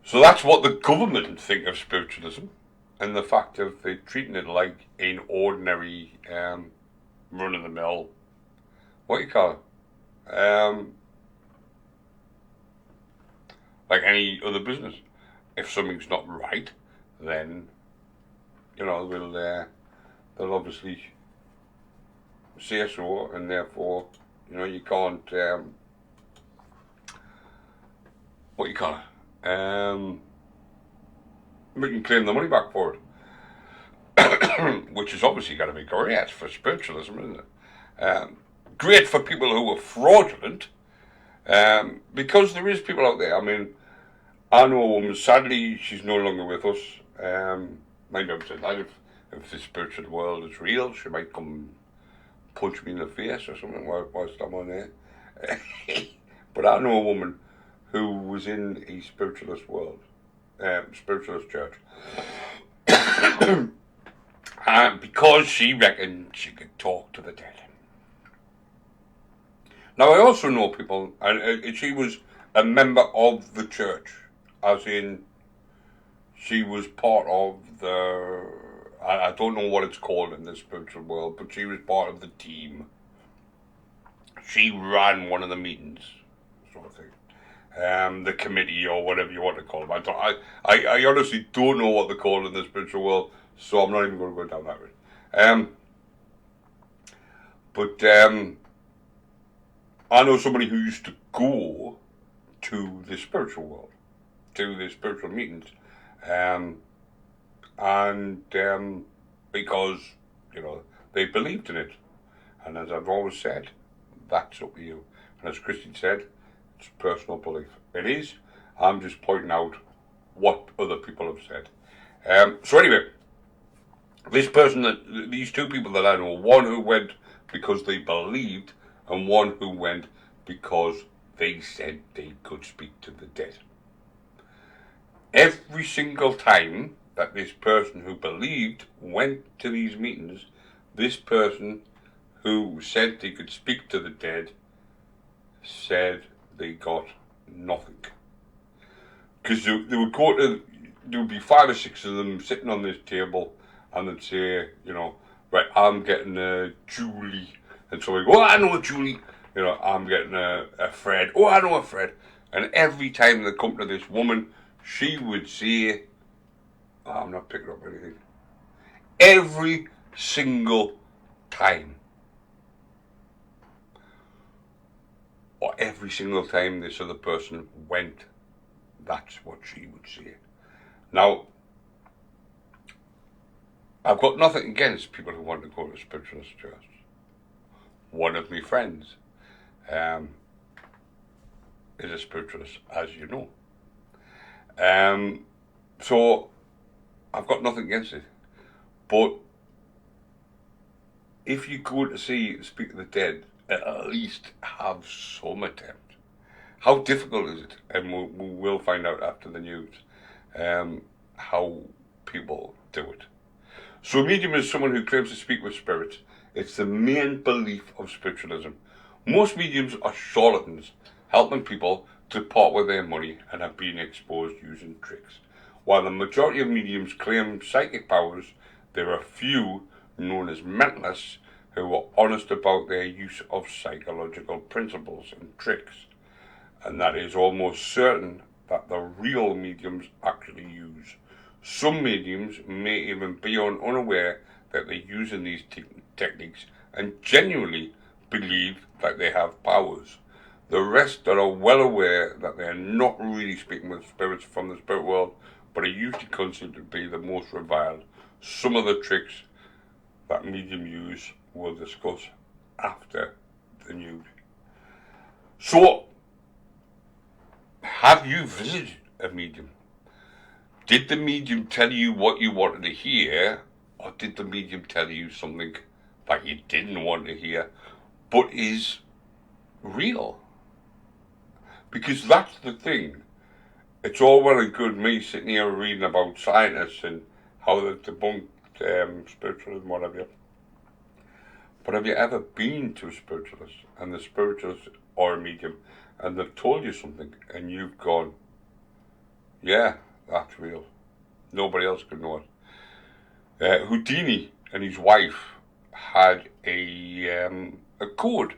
So that's what the government think of spiritualism, and the fact of they treating it like an ordinary run-of-the-mill, what do you call it? Like any other business. If something's not right, then they'll obviously say so, and therefore you can't what you call it. We can claim the money back for it, which is obviously going to be great for spiritualism, isn't it? Great for people who are fraudulent, because there is people out there. I mean, I know a woman, sadly, she's no longer with us. Mind you, if the spiritual world is real, she might come punch me in the face or something whilst I'm on there. But I know a woman who was in a spiritualist world, spiritualist church, because she reckoned she could talk to the dead. Now, I also know people, and she was a member of the church, as in she was part of I don't know what it's called in the spiritual world, but she was part of the team. She ran one of the meetings, sort of thing. The committee, or whatever you want to call them. I honestly don't know what they're called in the spiritual world, so I'm not even going to go down that route. But I know somebody who used to go to the spiritual world, to the spiritual meetings, because they believed in it, and as I've always said, that's up to you. And as Christine said, it's personal belief. It is. I'm just pointing out what other people have said. So anyway, these two people that I know, one who went because they believed, and one who went because they said they could speak to the dead. Every single time that this person who believed went to these meetings, this person who said they could speak to the dead said they got nothing. Because they would go to, there would be 5 or 6 of them sitting on this table, and they'd say, right, I'm getting a Julie. And so we go, oh, I know a Julie. I'm getting a Fred. Oh, I know a Fred. And every time they come to this woman, she would say, oh, I'm not picking up anything. Every single time. Or every single time this other person went, that's what she would say. Now, I've got nothing against people who want to go to spiritualist church. One of my friends is a spiritualist, as you know. So I've got nothing against it. But if you go to speak to the dead, at least have some attempt. How difficult is it? And we will find out after the news how people do it. So a medium is someone who claims to speak with spirits. It's the main belief of spiritualism. Most mediums are charlatans, helping people to part with their money and have been exposed using tricks. While the majority of mediums claim psychic powers, there are few, known as mentalists, who are honest about their use of psychological principles and tricks. And that is almost certain that the real mediums actually use. Some mediums may even be unaware that they're using these techniques and genuinely believe that they have powers. The rest are well aware that they are not really speaking with spirits from the spirit world, but are usually considered to be the most reviled, Some of the tricks that medium use we'll discuss after the news. So, have you visited a medium? Did the medium tell you what you wanted to hear, or did the medium tell you something that you didn't want to hear, but is real? Because that's the thing. It's all well and good me sitting here reading about scientists and how they've debunked spiritualism, whatever. But have you ever been to a spiritualist and the spiritualist or a medium and they've told you something and you've gone, yeah, that's real. Nobody else could know it. Houdini and his wife had a code.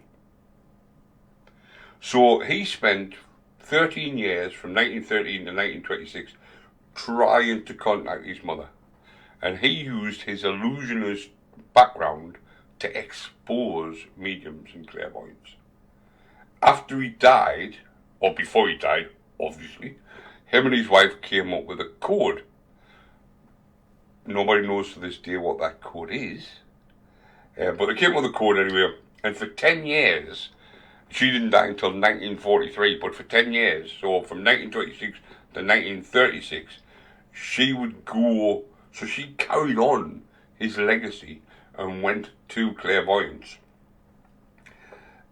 So he spent 13 years from 1913 to 1926 trying to contact his mother. And he used his illusionist background to expose mediums and clairvoyants. After he died, or before he died, obviously, him and his wife came up with a code. Nobody knows to this day what that code is. But they came up with a code anyway. And for 10 years, she didn't die until 1943, but for 10 years, so from 1926 to 1936, she would go, so she carried on his legacy and went to clairvoyance.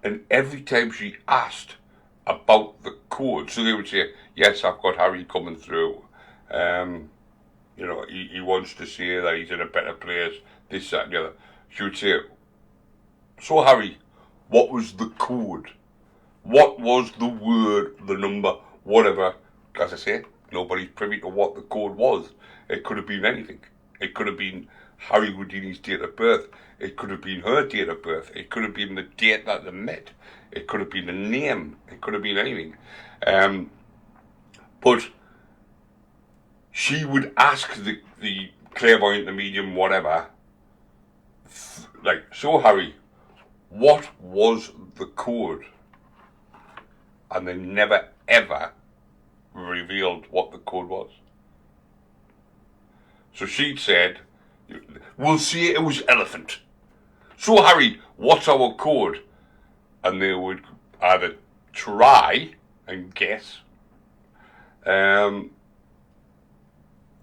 And every time she asked about the code, so they would say, yes, I've got Harry coming through. You know, he wants to say that he's in a better place, this, that, and the other. She would say, so Harry, what was the code? What was the word, the number, whatever? As I say, nobody's privy to what the code was. It could have been anything. It could have been Harry Houdini's date of birth. It could have been her date of birth. It could have been the date that they met. It could have been a name. It could have been anything. But she would ask the clairvoyant, the medium, whatever, like, so Harry, what was the code? And they never ever revealed what the code was. So she'd said, we'll say it was elephant. So Harry, what's our code? And they would either try and guess, and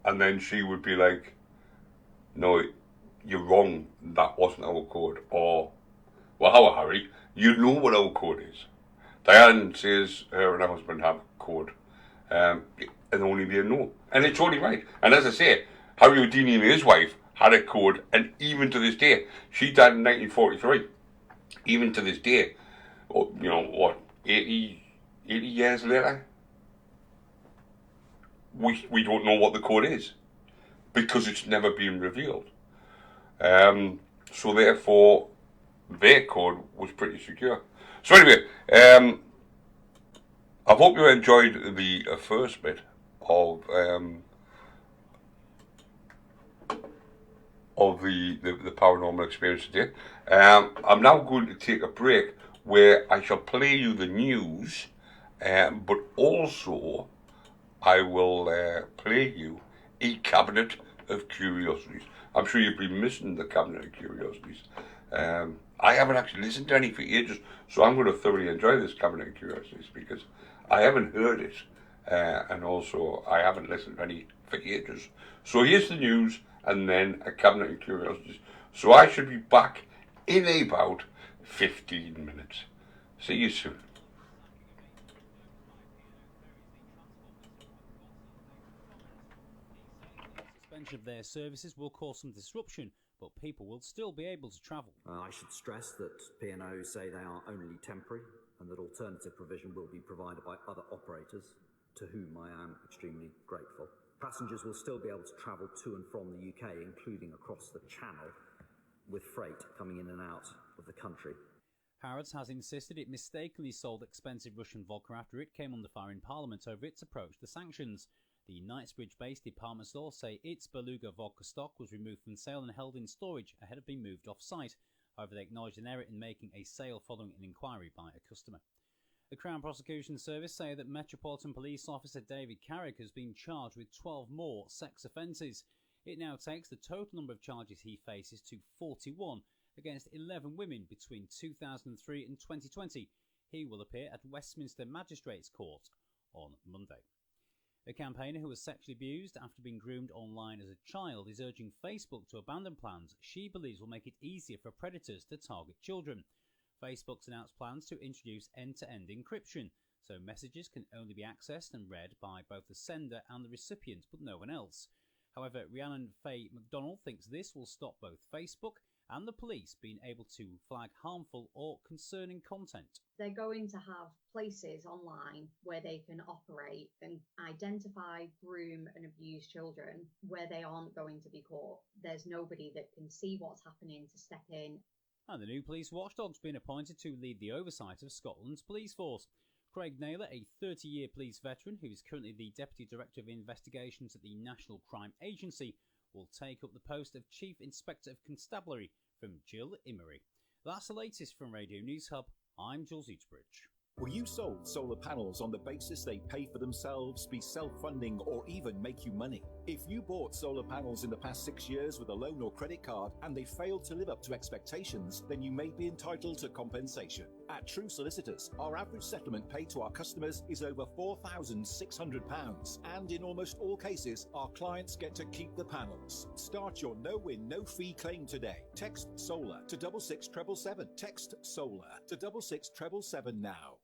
then she would be like, no, you're wrong, that wasn't our code. Or, well, how, Harry, you know what our code is. Diane says her and her husband have a code, and only they know. And it's only right. And as I say, Harry Houdini and his wife had a code, and even to this day, she died in 1943. Even to this day, you know, what, 80 years later, we don't know what the code is, because it's never been revealed. So therefore, their code was pretty secure. So anyway, I hope you enjoyed the first bit of the paranormal experience today. I'm now going to take a break where I shall play you the news, but also I will play you a cabinet of curiosities. I'm sure you've been missing the cabinet of curiosities. I haven't actually listened to any for ages, so I'm going to thoroughly enjoy this cabinet of curiosities because I haven't heard it, and also I haven't listened to any for ages. So here's the news, and then a cabinet of curiosities. So I should be back in about 15 minutes. See you soon.
Suspension of their services will cause some disruption, but people will still be able to travel.
I should stress that P&O say they are only temporary and that alternative provision will be provided by other operators, to whom I am extremely grateful. Passengers will still be able to travel to and from the UK, including across the Channel, with freight coming in and out of the country.
Harrods has insisted it mistakenly sold expensive Russian vodka after it came under fire in Parliament over its approach to sanctions. The Knightsbridge-based department store say its Beluga vodka stock was removed from sale and held in storage ahead of being moved off-site. However, they acknowledged an error in making a sale following an inquiry by a customer. The Crown Prosecution Service say that Metropolitan Police Officer David Carrick has been charged with 12 more sex offences. It now takes the total number of charges he faces to 41 against 11 women between 2003 and 2020. He will appear at Westminster Magistrates Court on Monday. A campaigner who was sexually abused after being groomed online as a child is urging Facebook to abandon plans she believes will make it easier for predators to target children. Facebook's announced plans to introduce end-to-end encryption, so messages can only be accessed and read by both the sender and the recipient, but no one else. However, Rhiannon Faye McDonald thinks this will stop both Facebook and the police being able to flag harmful or concerning content.
They're going to have places online where they can operate and identify, groom and abuse children where they aren't going to be caught. There's nobody that can see what's happening to step in.
And the new police watchdog's been appointed to lead the oversight of Scotland's police force. Craig Naylor, a 30-year police veteran who is currently the Deputy Director of Investigations at the National Crime Agency, will take up the post of Chief Inspector of Constabulary from Jill Immery. That's the latest from Radio News Hub. I'm Jules Eachbridge.
Were you sold solar panels on the basis they pay for themselves, be self-funding, or even make you money? If you bought solar panels in the past 6 years with a loan or credit card and they failed to live up to expectations, then you may be entitled to compensation. At True Solicitors, our average settlement paid to our customers is over £4,600, and in almost all cases, our clients get to keep the panels. Start your no-win, no-fee claim today. Text SOLAR to 66777. Text SOLAR to 66777 now.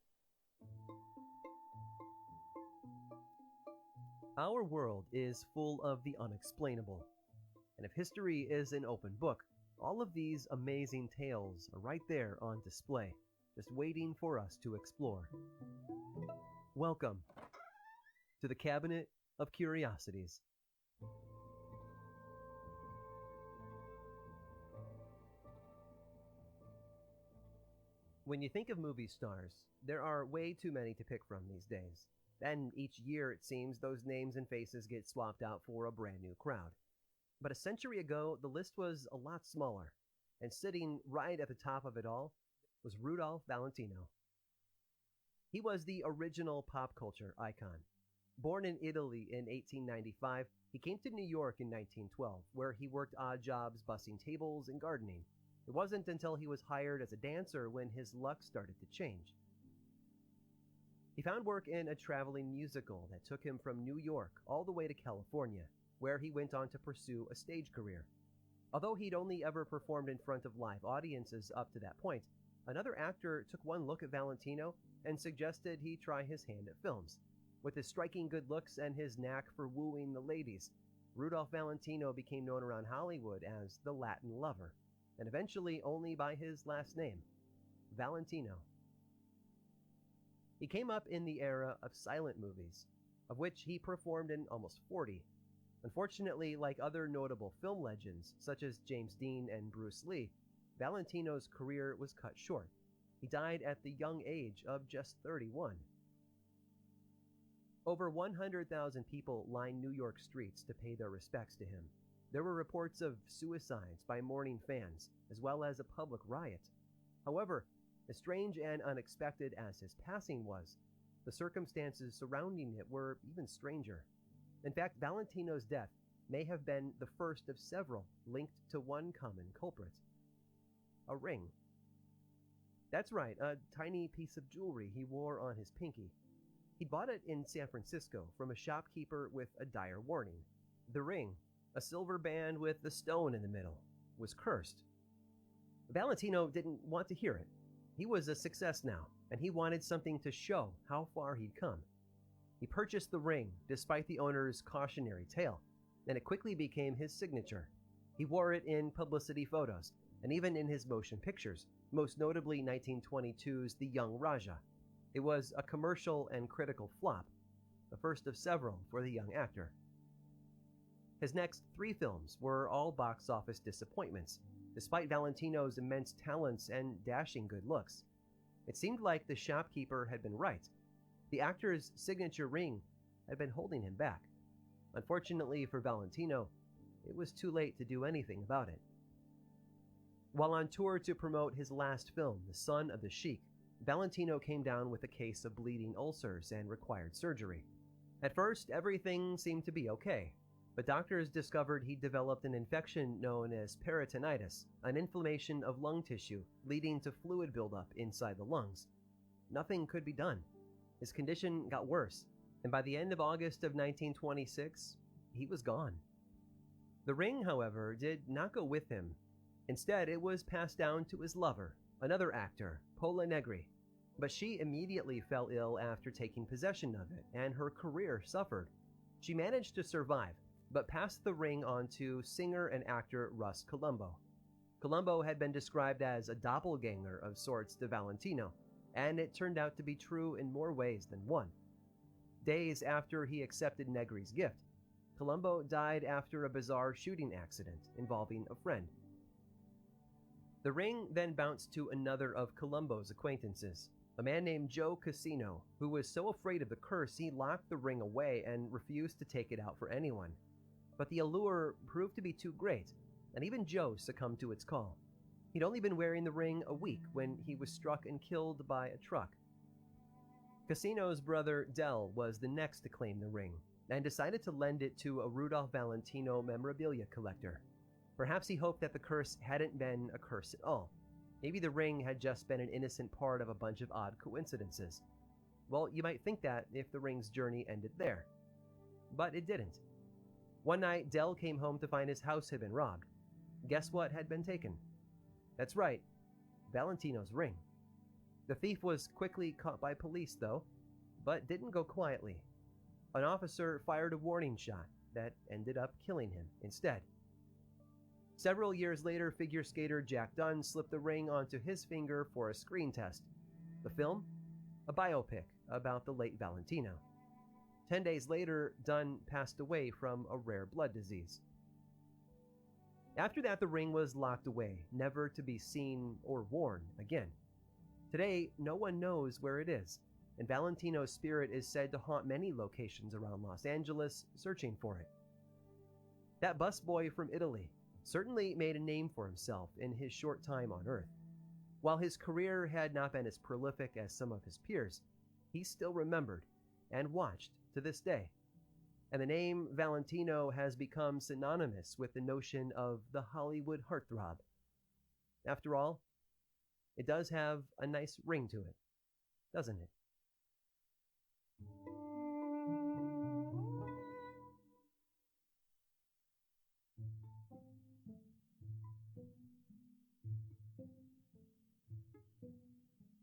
Our world is full of the unexplainable. And if history is an open book, all of these amazing tales are right there on display, just waiting for us to explore. Welcome to the Cabinet of Curiosities. When you think of movie stars, there are way too many to pick from these days. Then each year, it seems, those names and faces get swapped out for a brand new crowd. But a century ago, the list was a lot smaller, and sitting right at the top of it all was Rudolph Valentino. He was the original pop culture icon. Born in Italy in 1895, he came to New York in 1912, where he worked odd jobs bussing tables and gardening. It wasn't until he was hired as a dancer when his luck started to change. He found work in a traveling musical that took him from New York all the way to California, where he went on to pursue a stage career. Although he'd only ever performed in front of live audiences up to that point, another actor took one look at Valentino and suggested he try his hand at films. With his striking good looks and his knack for wooing the ladies, Rudolph Valentino became known around Hollywood as the Latin Lover, and eventually only by his last name, Valentino. He came up in the era of silent movies, of which he performed in almost 40. Unfortunately, like other notable film legends, such as James Dean and Bruce Lee, Valentino's career was cut short. He died at the young age of just 31. Over 100,000 people lined New York streets to pay their respects to him. There were reports of suicides by mourning fans, as well as a public riot. However, as strange and unexpected as his passing was, the circumstances surrounding it were even stranger. In fact, Valentino's death may have been the first of several linked to one common culprit: a ring. That's right, a tiny piece of jewelry he wore on his pinky. He bought it in San Francisco from a shopkeeper with a dire warning. The ring, a silver band with the stone in the middle, was cursed. Valentino didn't want to hear it. He was a success now, and he wanted something to show how far he'd come. He purchased the ring, despite the owner's cautionary tale, and it quickly became his signature. He wore it in publicity photos, and even in his motion pictures, most notably 1922's The Young Raja. It was a commercial and critical flop, the first of several for the young actor. His next 3 films were all box office disappointments, despite Valentino's immense talents and dashing good looks. It seemed like the shopkeeper had been right. The actor's signature ring had been holding him back. Unfortunately for Valentino, it was too late to do anything about it. While on tour to promote his last film, The Son of the Sheik, Valentino came down with a case of bleeding ulcers and required surgery. At first, everything seemed to be okay. but doctors discovered he developed an infection known as peritonitis, an inflammation of lung tissue leading to fluid buildup inside the lungs. Nothing could be done. His condition got worse, and by the end of August of 1926, he was gone. The ring, however, did not go with him. Instead, it was passed down to his lover, another actor, Pola Negri, but she immediately fell ill after taking possession of it, and her career suffered. She managed to survive, but passed the ring on to singer and actor Russ Columbo. Columbo had been described as a doppelganger of sorts to Valentino, and it turned out to be true in more ways than one. Days after he accepted Negri's gift, Columbo died after a bizarre shooting accident involving a friend. The ring then bounced to another of Columbo's acquaintances, a man named Joe Casino, who was so afraid of the curse he locked the ring away and refused to take it out for anyone. But the allure proved to be too great, and even Joe succumbed to its call. He'd only been wearing the ring a week when he was struck and killed by a truck. Casino's brother Del was the next to claim the ring, and decided to lend it to a Rudolph Valentino memorabilia collector. Perhaps he hoped that the curse hadn't been a curse at all. Maybe the ring had just been an innocent part of a bunch of odd coincidences. Well, you might think that if the ring's journey ended there. But it didn't. One night, Del came home to find his house had been robbed. Guess what had been taken? That's right, Valentino's ring. The thief was quickly caught by police, though, but didn't go quietly. An officer fired a warning shot that ended up killing him instead. Several years later, figure skater Jack Dunn slipped the ring onto his finger for a screen test. The film? A biopic about the late Valentino. 10 days later, Dunn passed away from a rare blood disease. After that, the ring was locked away, never to be seen or worn again. Today, no one knows where it is, and Valentino's spirit is said to haunt many locations around Los Angeles, searching for it. That busboy from Italy certainly made a name for himself in his short time on Earth. While his career had not been as prolific as some of his peers, he still remembered and watched to this day. And the name Valentino has become synonymous with the notion of the Hollywood heartthrob. After all, it does have a nice ring to it, doesn't it?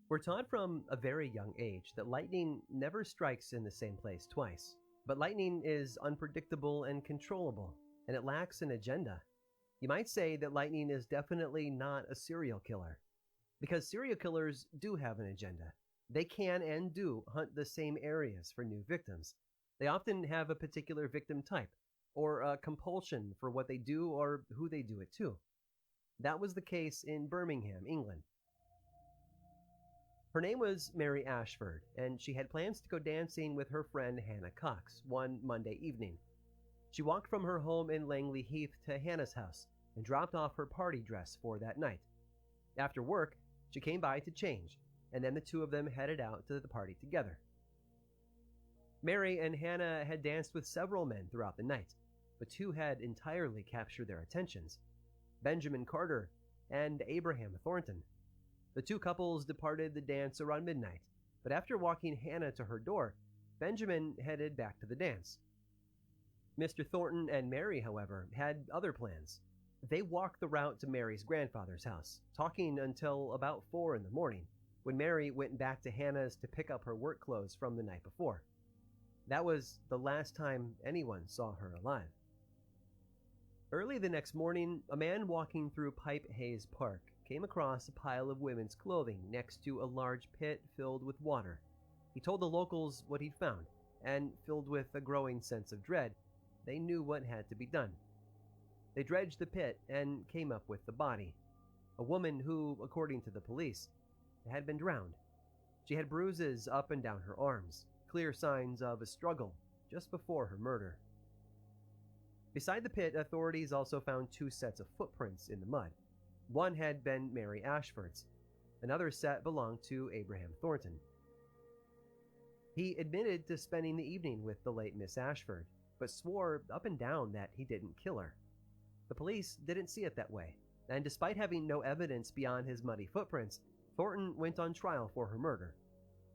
We're taught from a very young age that lightning never strikes in the same place twice. But lightning is unpredictable and controllable, and it lacks an agenda. You might say that lightning is definitely not a serial killer, because serial killers do have an agenda. They can and do hunt the same areas for new victims. They often have a particular victim type, or a compulsion for what they do or who they do it to. That was the case in Birmingham, England. Her name was Mary Ashford, and she had plans to go dancing with her friend Hannah Cox one Monday evening. She walked from her home in Langley Heath to Hannah's house and dropped off her party dress for that night. After work, she came by to change, and then the two of them headed out to the party together. Mary and Hannah had danced with several men throughout the night, but two had entirely captured their attentions: Benjamin Carter and Abraham Thornton. The two couples departed the dance around midnight, but after walking Hannah to her door, Benjamin headed back to the dance. Mr. Thornton and Mary, however, had other plans. They walked the route to Mary's grandfather's house, talking until about 4 in the morning, when Mary went back to Hannah's to pick up her work clothes from the night before. That was the last time anyone saw her alive. Early the next morning, a man walking through Pipe Hayes Park came across a pile of women's clothing next to a large pit filled with water. He told the locals what he'd found, and filled with a growing sense of dread, they knew what had to be done. They dredged the pit and came up with the body, a woman who, according to the police, had been drowned. She had bruises up and down her arms, clear signs of a struggle just before her murder. Beside the pit, authorities also found 2 sets of footprints in the mud. One had been Mary Ashford's. Another set belonged to Abraham Thornton. He admitted to spending the evening with the late Miss Ashford, but swore up and down that he didn't kill her. The police didn't see it that way, and despite having no evidence beyond his muddy footprints, Thornton went on trial for her murder.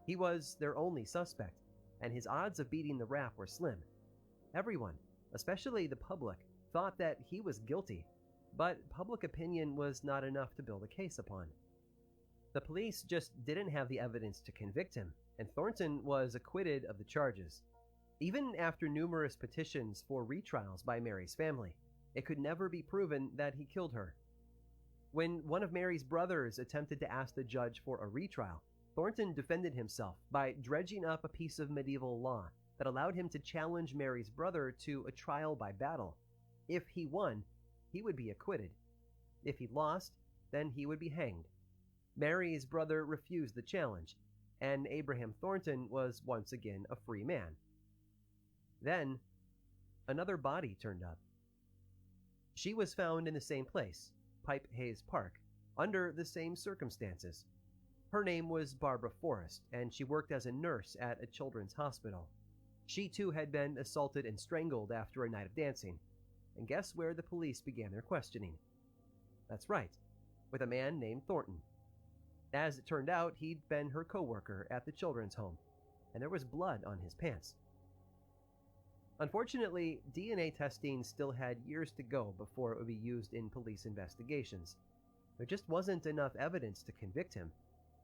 He was their only suspect, and his odds of beating the rap were slim. Everyone, especially the public, thought that he was guilty, but public opinion was not enough to build a case upon. The police just didn't have the evidence to convict him, and Thornton was acquitted of the charges. Even after numerous petitions for retrials by Mary's family, it could never be proven that he killed her. When one of Mary's brothers attempted to ask the judge for a retrial, Thornton defended himself by dredging up a piece of medieval law that allowed him to challenge Mary's brother to a trial by battle. If he won, he would be acquitted. If he lost, then he would be hanged. Mary's brother refused the challenge, and Abraham Thornton was once again a free man. Then, another body turned up. She was found in the same place, Pipe Hayes Park, under the same circumstances. Her name was Barbara Forrest, and she worked as a nurse at a children's hospital. She too had been assaulted and strangled after a night of dancing. And guess where the police began their questioning? That's right, with a man named Thornton. As it turned out, he'd been her co-worker at the children's home, and there was blood on his pants. Unfortunately, DNA testing still had years to go before it would be used in police investigations. There just wasn't enough evidence to convict him,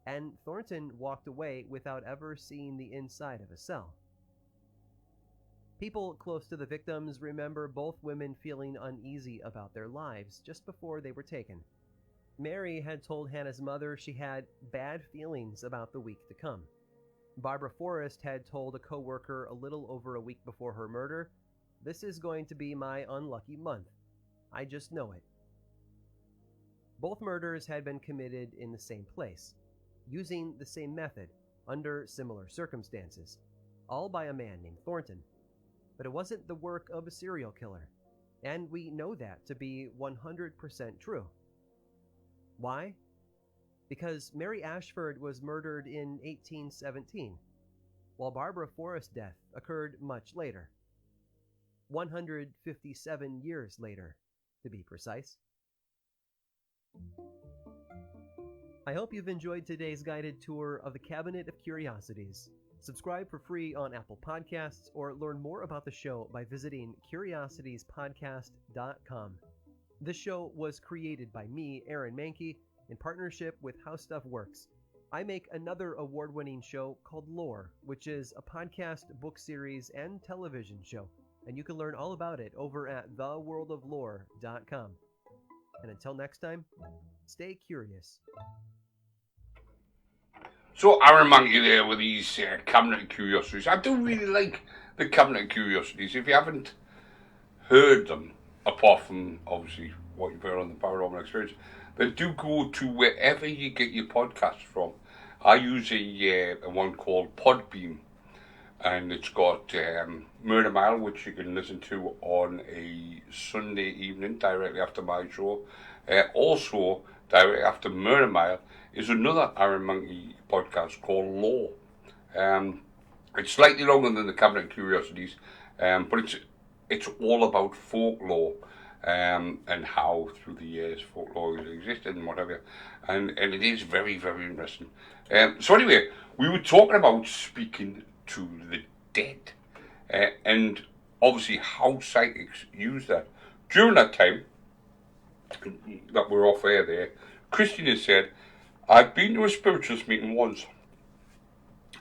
and Thornton walked away without ever seeing the inside of a cell. People close to the victims remember both women feeling uneasy about their lives just before they were taken. Mary had told Hannah's mother she had bad feelings about the week to come. Barbara Forrest had told a co-worker a little over a week before her murder, "This is going to be my unlucky month. I just know it." Both murders had been committed in the same place, using the same method, under similar circumstances, all by a man named Thornton. But it wasn't the work of a serial killer, and we know that to be 100% true. Why? Because Mary Ashford was murdered in 1817, while Barbara Forrest's death occurred much later. 157 years later, to be precise. I hope you've enjoyed today's guided tour of the Cabinet of Curiosities. Subscribe for free on Apple Podcasts or learn more about the show by visiting curiositiespodcast.com. This show was created by me, Aaron Mankey, in partnership with How Stuff Works. I make another award-winning show called Lore, which is a podcast, book series, and television show, and you can learn all about it over at theworldoflore.com. And until next time, stay curious.
So Aaron Mankey there with these Cabinet of Curiosities. I do really like the Cabinet of Curiosities. If you haven't heard them, apart from obviously what you've heard on the Paranormal Experience, then do go to wherever you get your podcasts from. I use a one called Podbeam, and it's got Murder Mile, which you can listen to on a Sunday evening directly after my show. Also, directly after Murder Mile is another Aaron Mankey podcast called Lore. It's slightly longer than the Cabinet of Curiosities, but it's all about folklore and how through the years folklore has existed and whatever, and it is very, very interesting. So anyway, we were talking about speaking to the dead, and obviously how psychics use that. During that time that we're off air there, Christina said, "I've been to a spiritualist meeting once.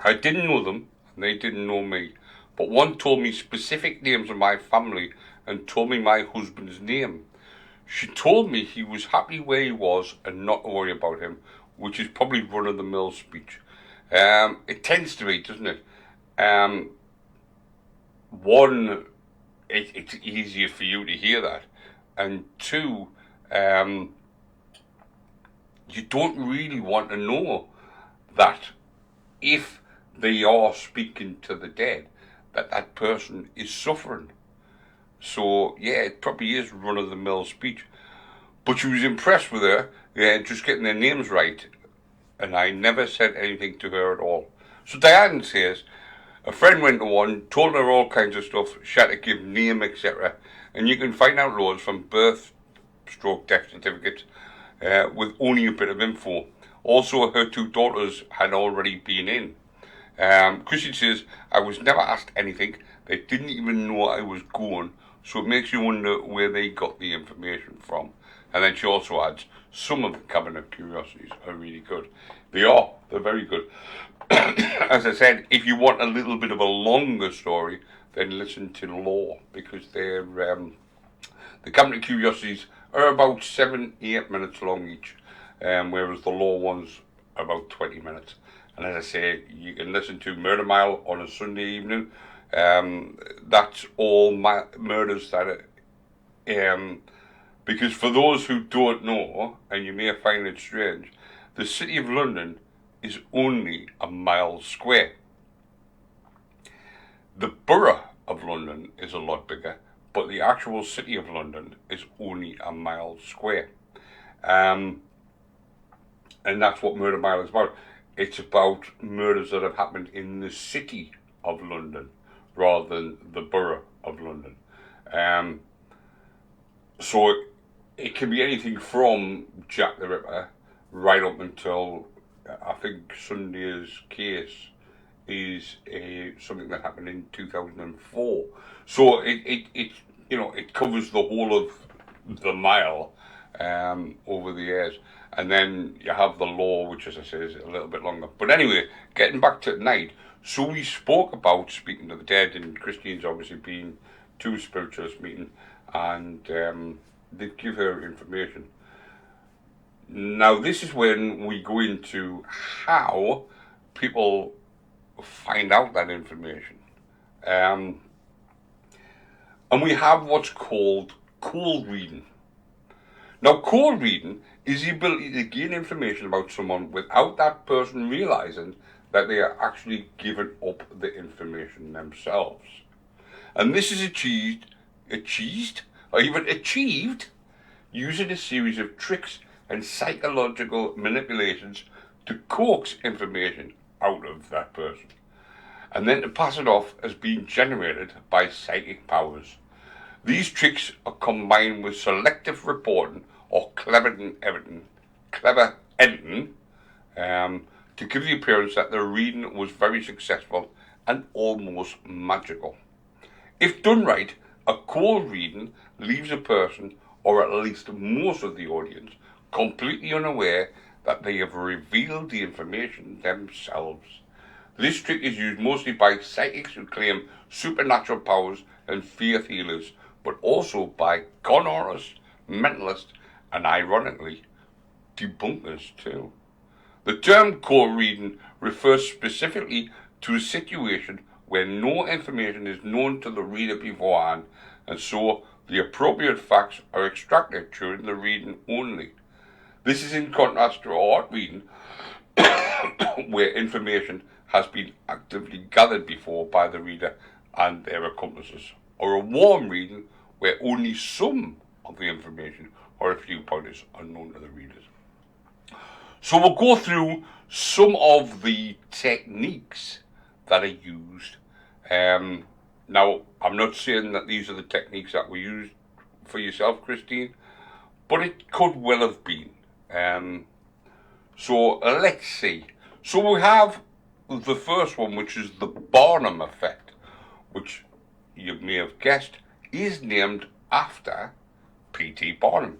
I didn't know them, and they didn't know me. But one told me specific names of my family and told me my husband's name. She told me he was happy where he was and not to worry about him, which is probably run-of-the-mill speech." It tends to be, doesn't it? One, it's easier for you to hear that. And two, you don't really want to know that if they are speaking to the dead, that person is suffering. So, yeah, it probably is run-of-the-mill speech. But she was impressed with her, just getting their names right. And I never said anything to her at all. So Diane says, A friend went to one, told her all kinds of stuff, she had to give name, etc. And you can find out loads from birth stroke death certificates with only a bit of info. Also, her 2 daughters had already been in. Christian says, I was never asked anything. They didn't even know I was going. So it makes you wonder where they got the information from. And then she also adds, some of the Cabinet Curiosities are really good. They are. They're very good. As I said, if you want a little bit of a longer story, then listen to Law, because they're the Cabinet Curiosities are about 7-8 minutes long each, whereas the Law ones are about 20 minutes. And as I say, you can listen to Murder Mile on a Sunday evening. That's all murders that are, because for those who don't know, and you may find it strange, the City of London is only a mile square. The Borough of London is a lot bigger, but the actual City of London is only a mile square. And that's what Murder Mile is about. It's about murders that have happened in the City of London rather than the Borough of London. So it can be anything from Jack the Ripper right up until, I think Sunday's case is something that happened in 2004. So it covers the whole of the mile over the years. And then you have the Law, which, as I say, is a little bit longer. But anyway, getting back to tonight, so we spoke about speaking to the dead, and Christine's obviously been to a spiritualist meeting, and they give her information. Now, this is when we go into how people find out that information. And we have what's called cold reading. Now, cold reading is the ability to gain information about someone without that person realizing that they are actually giving up the information themselves. And this is achieved using a series of tricks and psychological manipulations to coax information out of that person, and then to pass it off as being generated by psychic powers. These tricks are combined with selective reporting or clever editing to give the appearance that the reading was very successful and almost magical. If done right, a cold reading leaves a person, or at least most of the audience, completely unaware that they have revealed the information themselves. This trick is used mostly by psychics who claim supernatural powers and faith healers, but also by con artists, mentalists, and ironically, debunkers too. The term cold reading refers specifically to a situation where no information is known to the reader beforehand, and so the appropriate facts are extracted during the reading only. This is in contrast to a hot reading, where information has been actively gathered before by the reader and their accomplices, or a warm reading where only some of the information or a few pointers are known to the readers. So we'll go through some of the techniques that are used. Now, I'm not saying that these are the techniques that were used for yourself, Christine, but it could well have been. So let's see. So we have the first one, which is the Barnum effect, which you may have guessed is named after P.T. Barnum.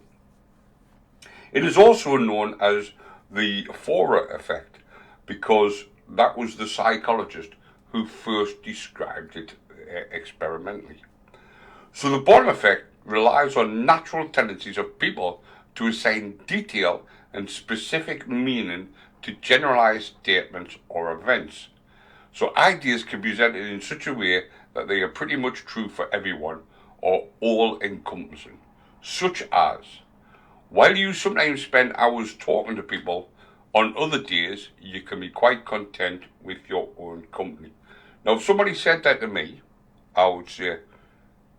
It is also known as the Forer effect because that was the psychologist who first described it experimentally. So the Barnum effect relies on natural tendencies of people to assign detail and specific meaning to generalized statements or events. So ideas can be presented in such a way that they are pretty much true for everyone or all-encompassing, such as, while you sometimes spend hours talking to people, on other days you can be quite content with your own company. Now, if somebody said that to me, I would say,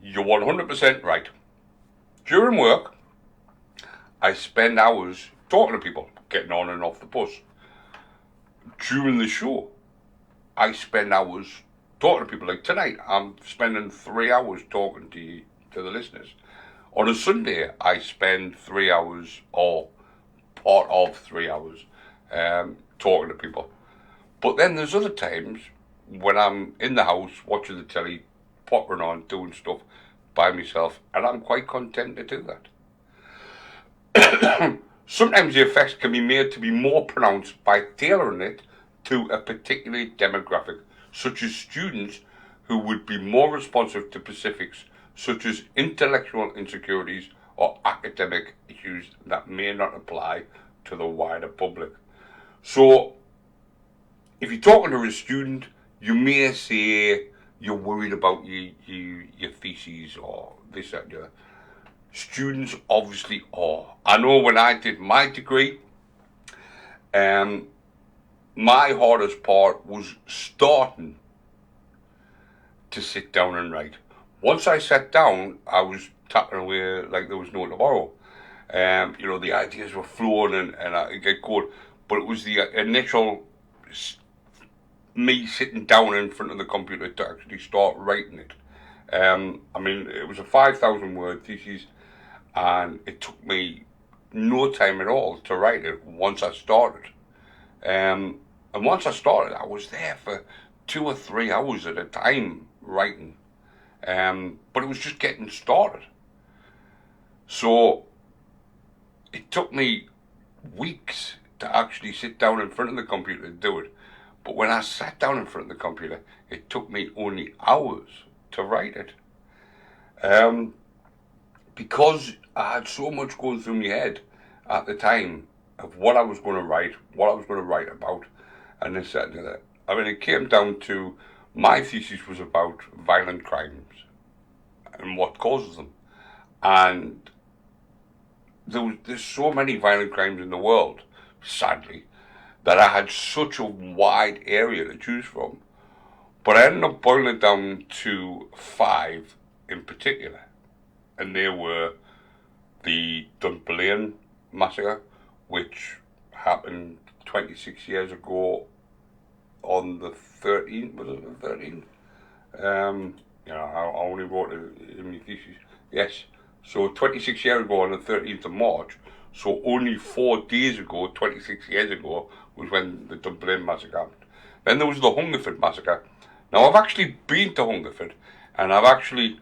you're 100% right. During work, I spend hours talking to people, getting on and off the bus. During the show, I spend hours talking to people. Like tonight, I'm spending 3 hours talking to you, to the listeners. On a Sunday, I spend 3 hours, or part of 3 hours, talking to people. But then there's other times when I'm in the house watching the telly, pottering on, doing stuff by myself, and I'm quite content to do that. Sometimes the effects can be made to be more pronounced by tailoring it to a particular demographic, such as students who would be more responsive to specifics such as intellectual insecurities or academic issues that may not apply to the wider public. So, if you're talking to a student, you may say you're worried about your theses or this, that, and the other. Students obviously are. I know when I did my degree, my hardest part was starting to sit down and write. Once I sat down, I was tapping away like there was no tomorrow. The ideas were flowing and I get going, but it was the initial me sitting down in front of the computer to actually start writing it. It was a 5,000 word thesis, and it took me no time at all to write it once I started. And once I started, I was there for 2 or 3 hours at a time writing. But it was just getting started. So it took me weeks to actually sit down in front of the computer to do it. But when I sat down in front of the computer, it took me only hours to write it. Because I had so much going through my head at the time of what I was going to write, what I was going to write about, and this, that, and the other. It came down to, my thesis was about violent crimes and what causes them. And there's so many violent crimes in the world, sadly, that I had such a wide area to choose from. But I ended up boiling it down to 5 in particular. And they were the Dunblane massacre, which happened 26 years ago on the 13th, was it the 13th? I only wrote it in my thesis. Yes, so 26 years ago on the 13th of March, so only 4 days ago, 26 years ago, was when the Dunblane massacre happened. Then there was the Hungerford massacre. Now, I've actually been to Hungerford, and I've actually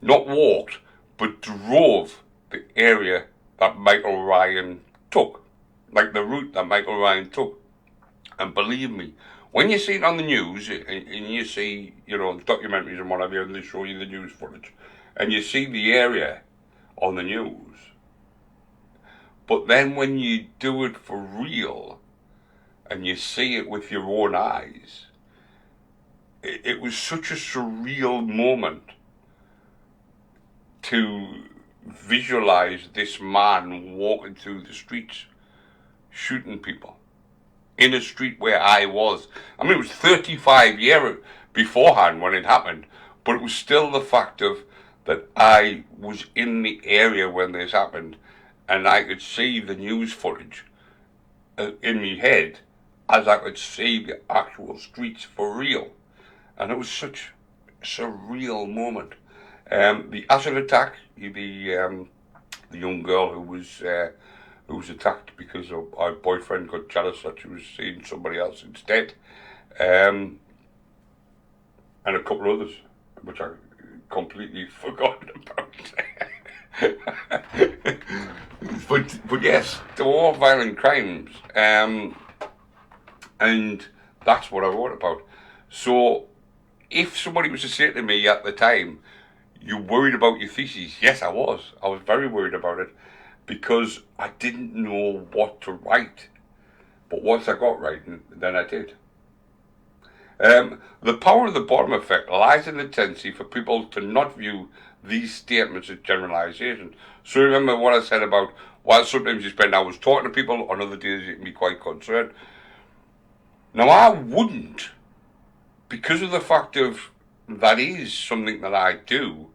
not walked, but drove the area that Michael Ryan took, like the route that Michael Ryan took. And believe me, when you see it on the news, and you see, documentaries and whatever, and they show you the news footage, and you see the area on the news, but then when you do it for real, and you see it with your own eyes, it was such a surreal moment to visualize this man walking through the streets, shooting people, in a street where I was. It was 35 years beforehand when it happened, but it was still the fact of that I was in the area when this happened, and I could see the news footage in my head as I could see the actual streets for real. And it was such a surreal moment. The acid attack, the young girl who was attacked because her boyfriend got jealous that she was seeing somebody else instead, and a couple others, which I completely forgotten about. but yes, they were all violent crimes, and that's what I wrote about. So, if somebody was to say to me at the time, "You worried about your thesis?" Yes, I was. I was very worried about it because I didn't know what to write. But once I got writing, then I did. The power of the bottom effect lies in the tendency for people to not view these statements as generalizations. So remember what I said about, while sometimes you spend hours talking to people, on other days you can be quite concerned. Now, I wouldn't, because of the fact of that is something that I do,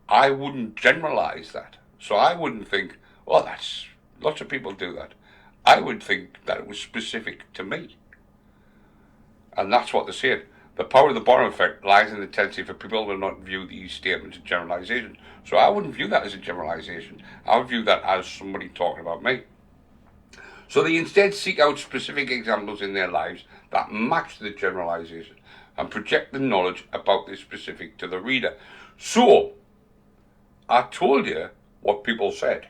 I wouldn't generalize that. So I wouldn't think, well, that's, lots of people do that. I would think that it was specific to me. And that's what they're saying. The power of the bottom effect lies in the tendency for people to not view these statements as generalizations. So I wouldn't view that as a generalization. I would view that as somebody talking about me. So they instead seek out specific examples in their lives that match the generalization and project the knowledge about this specific to the reader. So, I told you what people said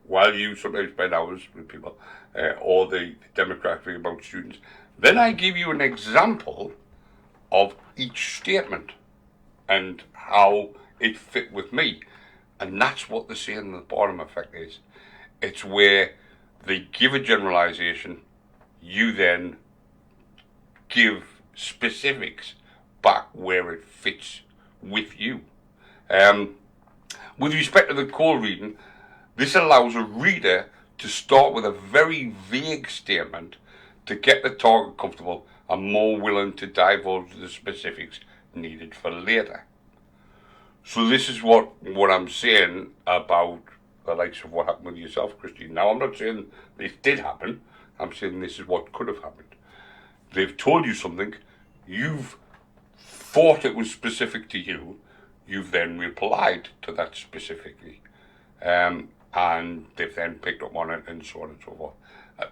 while you sometimes spend hours with people, or the demographic about students. Then I give you an example of each statement and how it fit with me. And that's what the saying the bottom effect is. It's where they give a generalization, you then give specifics back where it fits with you. With respect to the cold reading, this allows a reader to start with a very vague statement to get the target comfortable and more willing to divulge the specifics needed for later. So this is what I'm saying about the likes of what happened with yourself, Christine. Now, I'm not saying this did happen. I'm saying this is what could have happened. They've told you something. You've thought it was specific to you. You've then replied to that specifically. And they've then picked up on it and so on and so forth.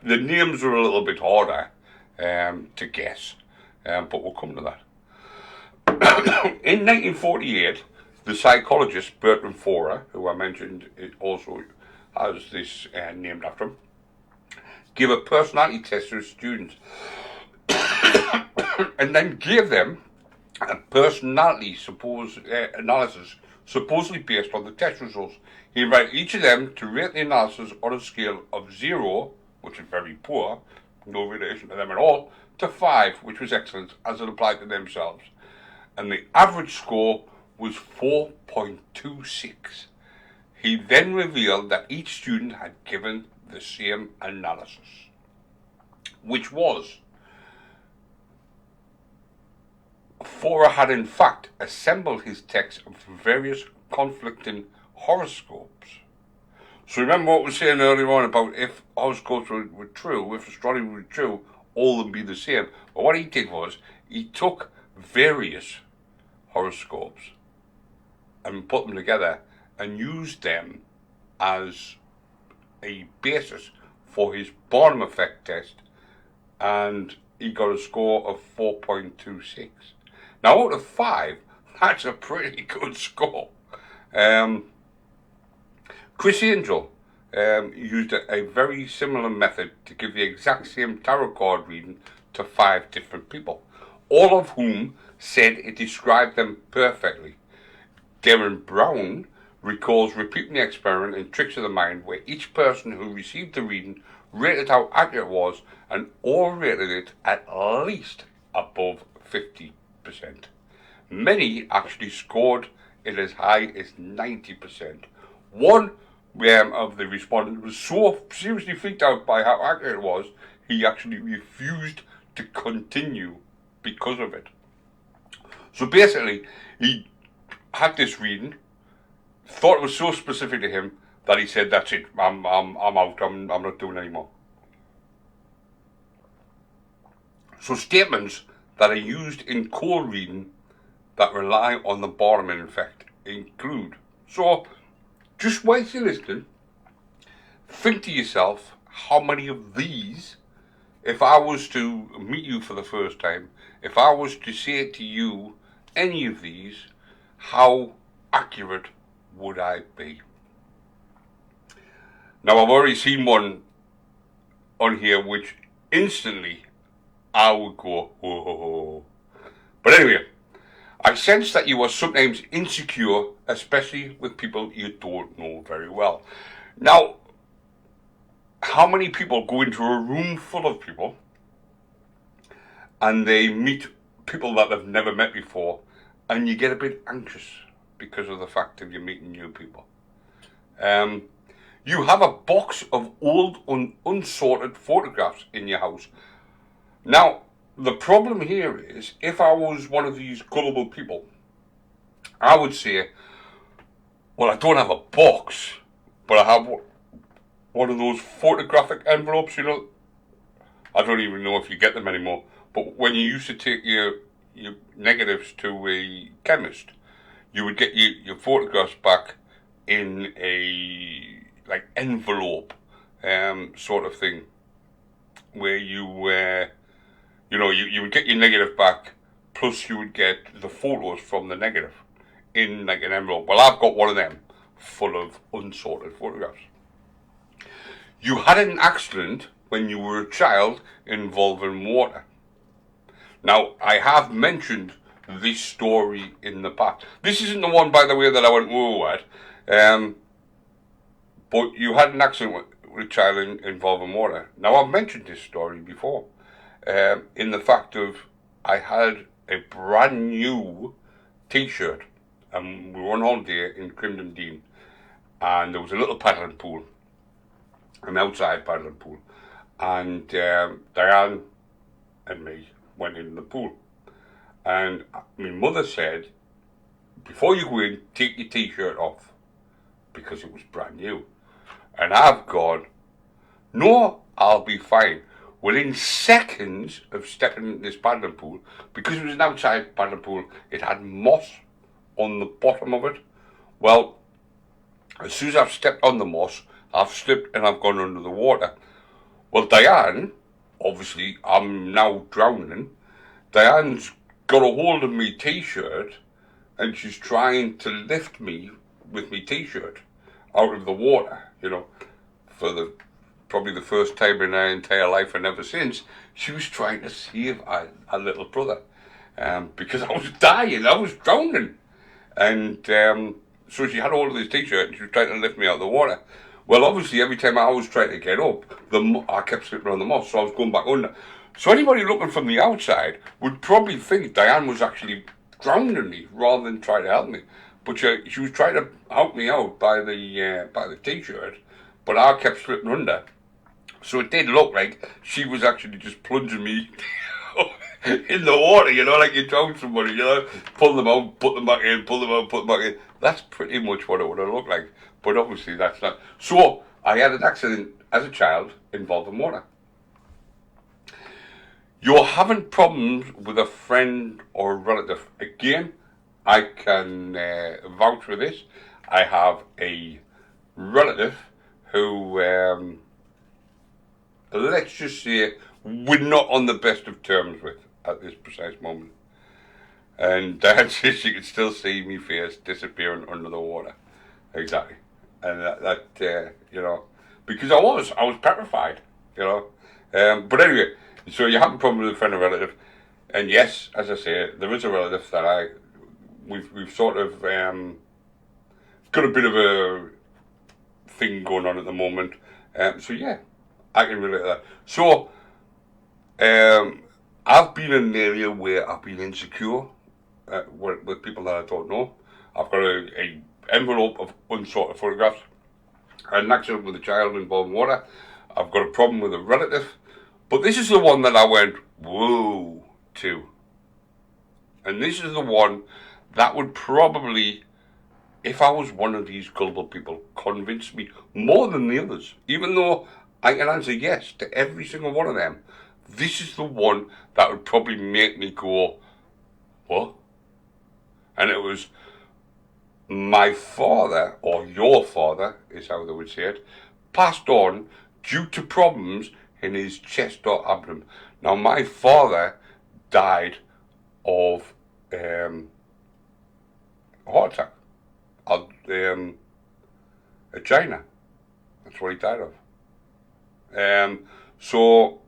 The names are a little bit harder to guess, but we'll come to that. In 1948, the psychologist Bertram Forer, who I mentioned also has this named after him, gave a personality test to his students and then gave them a personality analysis supposedly based on the test results. He invited each of them to rate the analysis on a scale of 0, which is very poor, no relation to them at all, to 5, which was excellent as it applied to themselves. And the average score was 4.26. He then revealed that each student had given the same analysis, which was Forer had in fact assembled his text of various conflicting horoscopes. So remember what we were saying earlier on about if horoscopes were true, if astrology were true, all of them be the same. But what he did was he took various horoscopes and put them together and used them as a basis for his Barnum effect test, and he got a score of 4.26. Now out of 5, that's a pretty good score. Chris Angel used a very similar method to give the exact same tarot card reading to 5 different people, all of whom said it described them perfectly. Darren Brown recalls repeating the experiment in Tricks of the Mind, where each person who received the reading rated how accurate it was, and all rated it at least above 50%. Many actually scored it as high as 90%. One of the respondents was so seriously freaked out by how accurate it was, he actually refused to continue because of it. So basically, he had this reading, thought it was so specific to him that he said, "That's it. I'm out. I'm not doing anymore." So statements that are used in cold reading that rely on the Barnum effect include. So, just whilst you're listening, think to yourself how many of these, if I was to meet you for the first time, if I was to say to you any of these, how accurate would I be? Now, I've already seen one on here which instantly I would go, oh. But anyway, I sense that you are sometimes insecure, especially with people you don't know very well. Now, how many people go into a room full of people and they meet people that they've never met before, and you get a bit anxious because of the fact that you're meeting new people? You have a box of old, unsorted photographs in your house. Now, the problem here is, if I was one of these gullible people, I would say, well, I don't have a box, but I have one of those photographic envelopes, you know. I don't even know if you get them anymore. But when you used to take your your negatives to a chemist, you would get your photographs back in a like envelope sort of thing, where you would get your negative back, plus you would get the photos from the negative in like an envelope. Well, I've got one of them full of unsorted photographs. You had an accident when you were a child involving water. Now, I have mentioned this story in the past. This isn't the one, by the way, that I went whoa at. But you had an accident with a child involving water. Now, I've mentioned this story before. In the fact of, I had a brand new t-shirt, and we were on holiday in Crimson Dean, and there was a little paddling pool, an outside paddling pool, and Diane and me went in the pool, and my mother said, before you go in, take your t-shirt off, because it was brand new. And I've gone, no, I'll be fine. Within seconds of stepping into this paddling pool, because it was an outside paddling pool, it had moss on the bottom of it. Well, as soon as I've stepped on the moss, I've slipped and I've gone under the water. Well, Diane, obviously, I'm now drowning. Diane's got a hold of my t-shirt and she's trying to lift me with my t-shirt out of the water, for probably the first time in her entire life, and ever since, she was trying to save our little brother, because I was dying, I was drowning, and so she had hold of this t-shirt and she was trying to lift me out of the water. Well, obviously, every time I was trying to get up, I kept slipping on the moss, so I was going back under. So anybody looking from the outside would probably think Diane was actually drowning me rather than trying to help me. But she was trying to help me out by the t-shirt, but I kept slipping under. So it did look like she was actually just plunging me in the water, like you drown somebody, pull them out, put them back in, pull them out, put them back in. That's pretty much what it would have looked like. But obviously that's not. So I had an accident as a child involving water. You're having problems with a friend or a relative. Again, I can vouch for this. I have a relative who, let's just say, we're not on the best of terms with at this precise moment. And Dad says she could still see me face disappearing under the water. Exactly. And that because I was petrified, But anyway, so you have a problem with a friend or relative. And yes, as I say, there is a relative that we've sort of got a bit of a thing going on at the moment. So yeah, I can relate to that. So I've been in an area where I've been insecure with people that I don't know. I've got a envelope of unsorted photographs. I had an accident with a child involved in water. I've got a problem with a relative. But this is the one that I went, whoa, to. And this is the one that would probably, if I was one of these gullible people, convince me more than the others. Even though I can answer yes to every single one of them, this is the one that would probably make me go, what? And it was my father, or your father, is how they would say it, passed on due to problems in his chest or abdomen. Now, my father died of a heart attack, angina. That's what he died of. So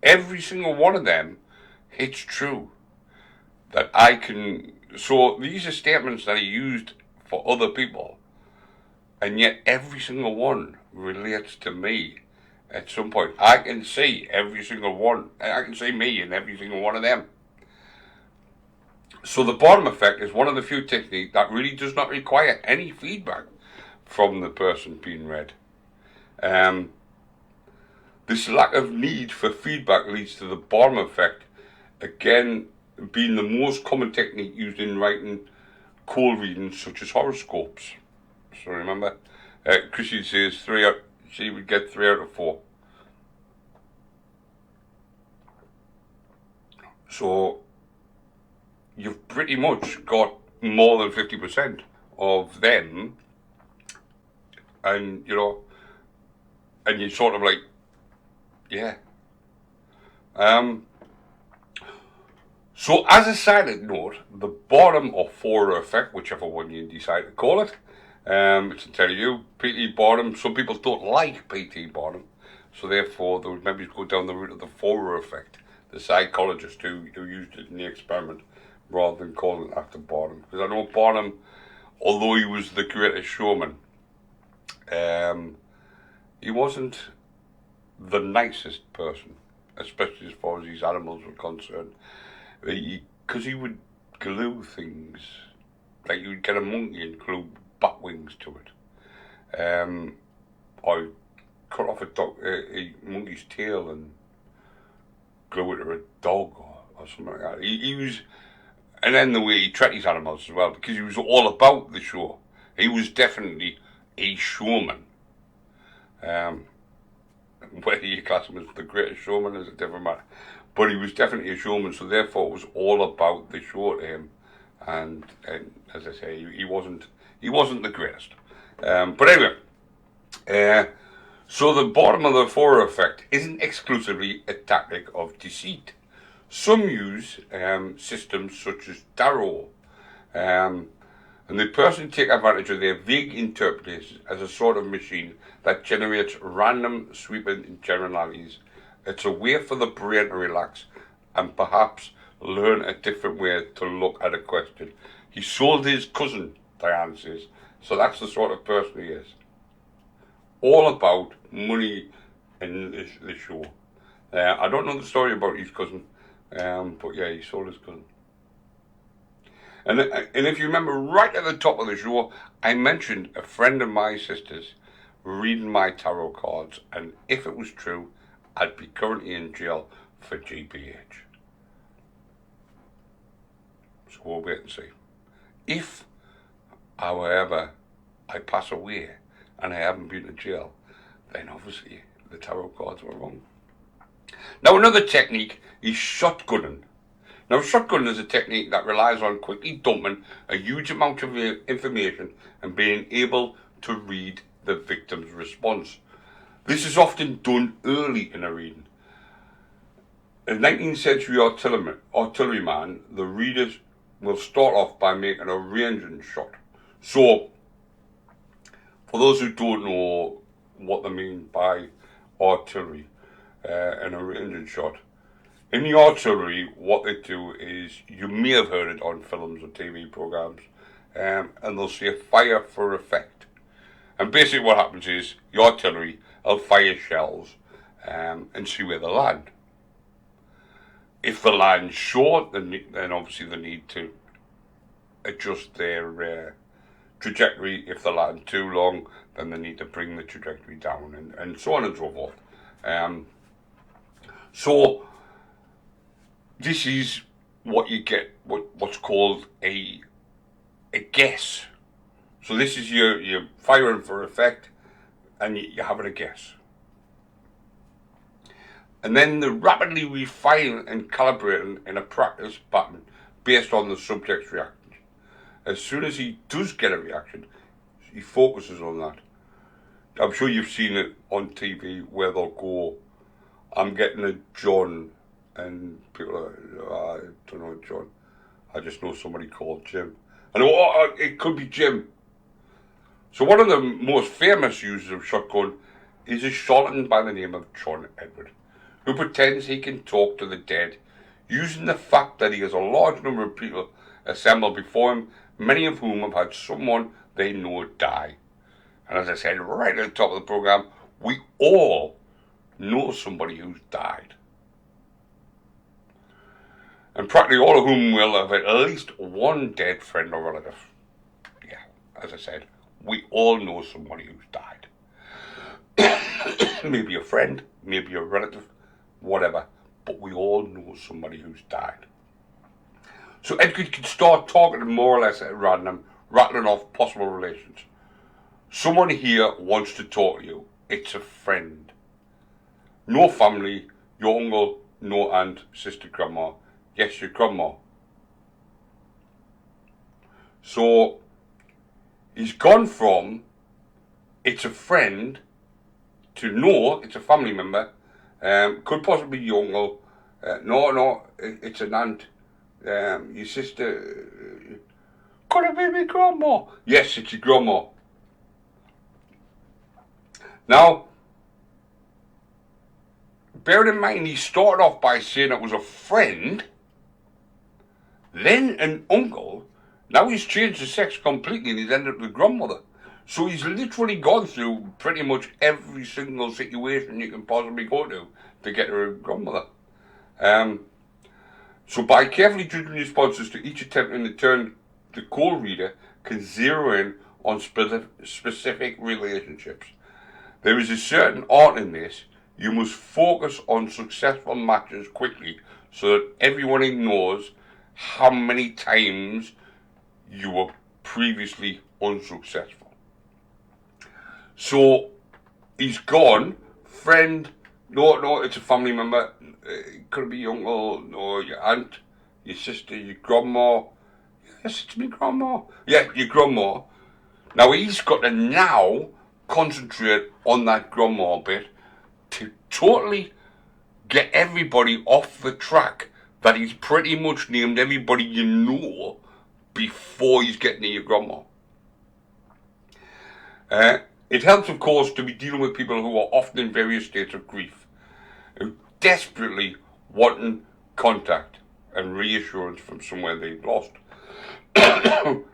every single one of them, it's true that I can. So these are statements that are used for other people, and yet every single one relates to me at some point. I can see every single one. I can see me in every single one of them. So the bottom effect is one of the few techniques that really does not require any feedback from the person being read. This lack of need for feedback leads to the bottom effect, again being the most common technique used in writing cold readings such as horoscopes. So remember, Chrissy says she would get 3 out of 4. So you've pretty much got more than 50% of them, and you know, and you're sort of like, yeah. So as a side note, the bottom or Forer effect, whichever one you decide to call it, it's entirely you. PT bottom. Some people don't like PT bottom, so therefore they would maybe go down the route of the Forer effect, the psychologist who used it in the experiment, rather than calling it after Bottom. Because I know Bottom, although he was the greatest showman, he wasn't the nicest person, especially as far as these animals were concerned. Because he would glue things, like you would get a monkey and glue bat wings to it, or cut off a monkey's tail and glue it to a dog or something like that. He was, and then the way he treated his animals as well, because he was all about the show. He was definitely a showman. Whether you class him as the greatest showman is a different matter. But he was definitely a showman, so therefore it was all about the show to him. And as I say, he wasn't the greatest. But anyway, so the bottom of the Forer effect isn't exclusively a tactic of deceit. Some use systems such as tarot, and the person take advantage of their vague interpretations as a sort of machine that generates random sweeping generalities. It's a way for the brain to relax and perhaps learn a different way to look at a question. He sold his cousin, Diane says, so that's the sort of person he is. All about money in the show. I don't know the story about his cousin, but yeah, he sold his cousin. And if you remember right at the top of the show, I mentioned a friend of my sister's reading my tarot cards, and if it was true, I'd be currently in jail for GBH. So we'll wait and see. If, however, I pass away and I haven't been to jail, then obviously the tarot cards were wrong. Now another technique is shotgunning. Now shotgunning is a technique that relies on quickly dumping a huge amount of information and being able to read the victim's response. This is often done early in a reading. A 19th century artilleryman, the readers will start off by making a ranging shot. So, for those who don't know what they mean by artillery and a ranging shot, in the artillery, what they do is, you may have heard it on films or TV programs, and they'll say fire for effect. And basically what happens is, the artillery will fire shells and see where they land. If the land's short, then obviously they need to adjust their trajectory. If they land too long, then they need to bring the trajectory down, and so on and so forth. So this is what you get, what's called a guess. So this is you're firing for effect, and you're having a guess. And then they're rapidly refining and calibrating in a practice pattern based on the subject's reaction. As soon as he does get a reaction, he focuses on that. I'm sure you've seen it on TV where they'll go, I'm getting a John, and people are, I don't know John, I just know somebody called Jim. And it could be Jim. So one of the most famous users of shotgun is a charlatan by the name of John Edward, who pretends he can talk to the dead, using the fact that he has a large number of people assembled before him, many of whom have had someone they know die. And as I said right at the top of the program, we all know somebody who's died. And practically all of whom will have at least one dead friend or relative. Yeah, as I said, we all know somebody who's died. Maybe a friend, maybe a relative, whatever, but we all know somebody who's died. So Edgar can start talking more or less at random, rattling off possible relations. Someone here wants to talk to you. It's a friend. No family, your uncle, no aunt, sister, grandma. Yes, your grandma. So he's gone from it's a friend to no, it's a family member. Could possibly be your uncle. No, it's an aunt. Your sister. Could it be my grandma? Yes, it's your grandma. Now, bear in mind, he started off by saying it was a friend, then an uncle. Now he's changed the sex completely and he's ended up with grandmother. So he's literally gone through pretty much every single situation you can possibly go to get to a grandmother. So by carefully judging responses to each attempt in turn, the cold reader can zero in on specific relationships. There is a certain art in this. You must focus on successful matches quickly so that everyone knows how many times you were previously unsuccessful. So he's gone, friend, no, it's a family member. It could be your uncle, no, your aunt, your sister, your grandma. Yes, it's my grandma. Yeah, your grandma. Now he's got to now concentrate on that grandma bit to totally get everybody off the track that he's pretty much named everybody you know before he's getting to your grandma. It helps, of course, to be dealing with people who are often in various states of grief, who desperately want contact and reassurance from somewhere they've lost. A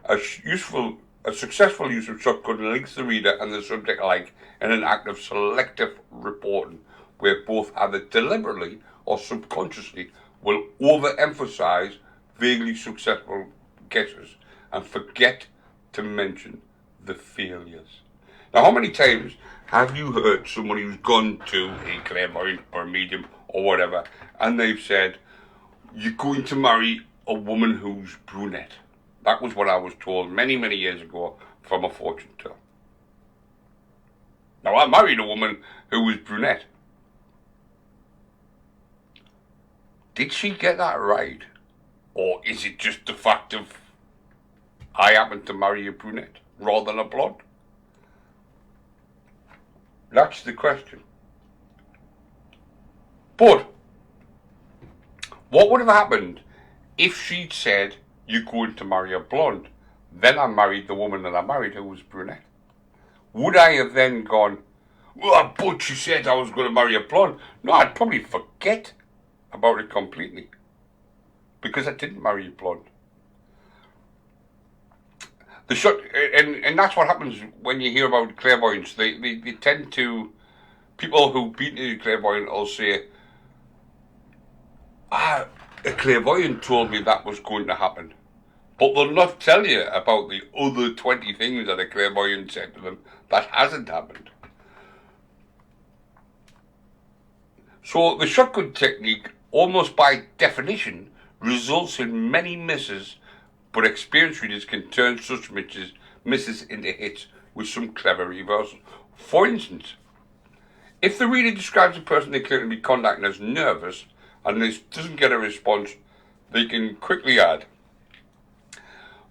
successful use of shotgun links the reader and the subject alike in an act of selective reporting, where both either deliberately or subconsciously will overemphasize vaguely successful guesses and forget to mention the failures. Now, how many times have you heard somebody who's gone to a clairvoyant or a medium or whatever, and they've said, you're going to marry a woman who's brunette? That was what I was told many, many years ago from a fortune teller. Now, I married a woman who was brunette. Did she get that right? Or is it just the fact of I happen to marry a brunette rather than a blonde? That's the question. But what would have happened if she'd said, you're going to marry a blonde, then I married the woman that I married who was brunette? Would I have then gone, well, but she said I was going to marry a blonde? No, I'd probably forget about it completely, because I didn't marry a blonde. And that's what happens when you hear about clairvoyants. They tend to, people who've been to a clairvoyant will say, a clairvoyant told me that was going to happen. But they'll not tell you about the other 20 things that a clairvoyant said to them that hasn't happened. So the shotgun technique, almost by definition, results in many misses, but experienced readers can turn such misses into hits with some clever reversals. For instance, if the reader describes a person they claim to be contacting as nervous and this doesn't get a response, they can quickly add,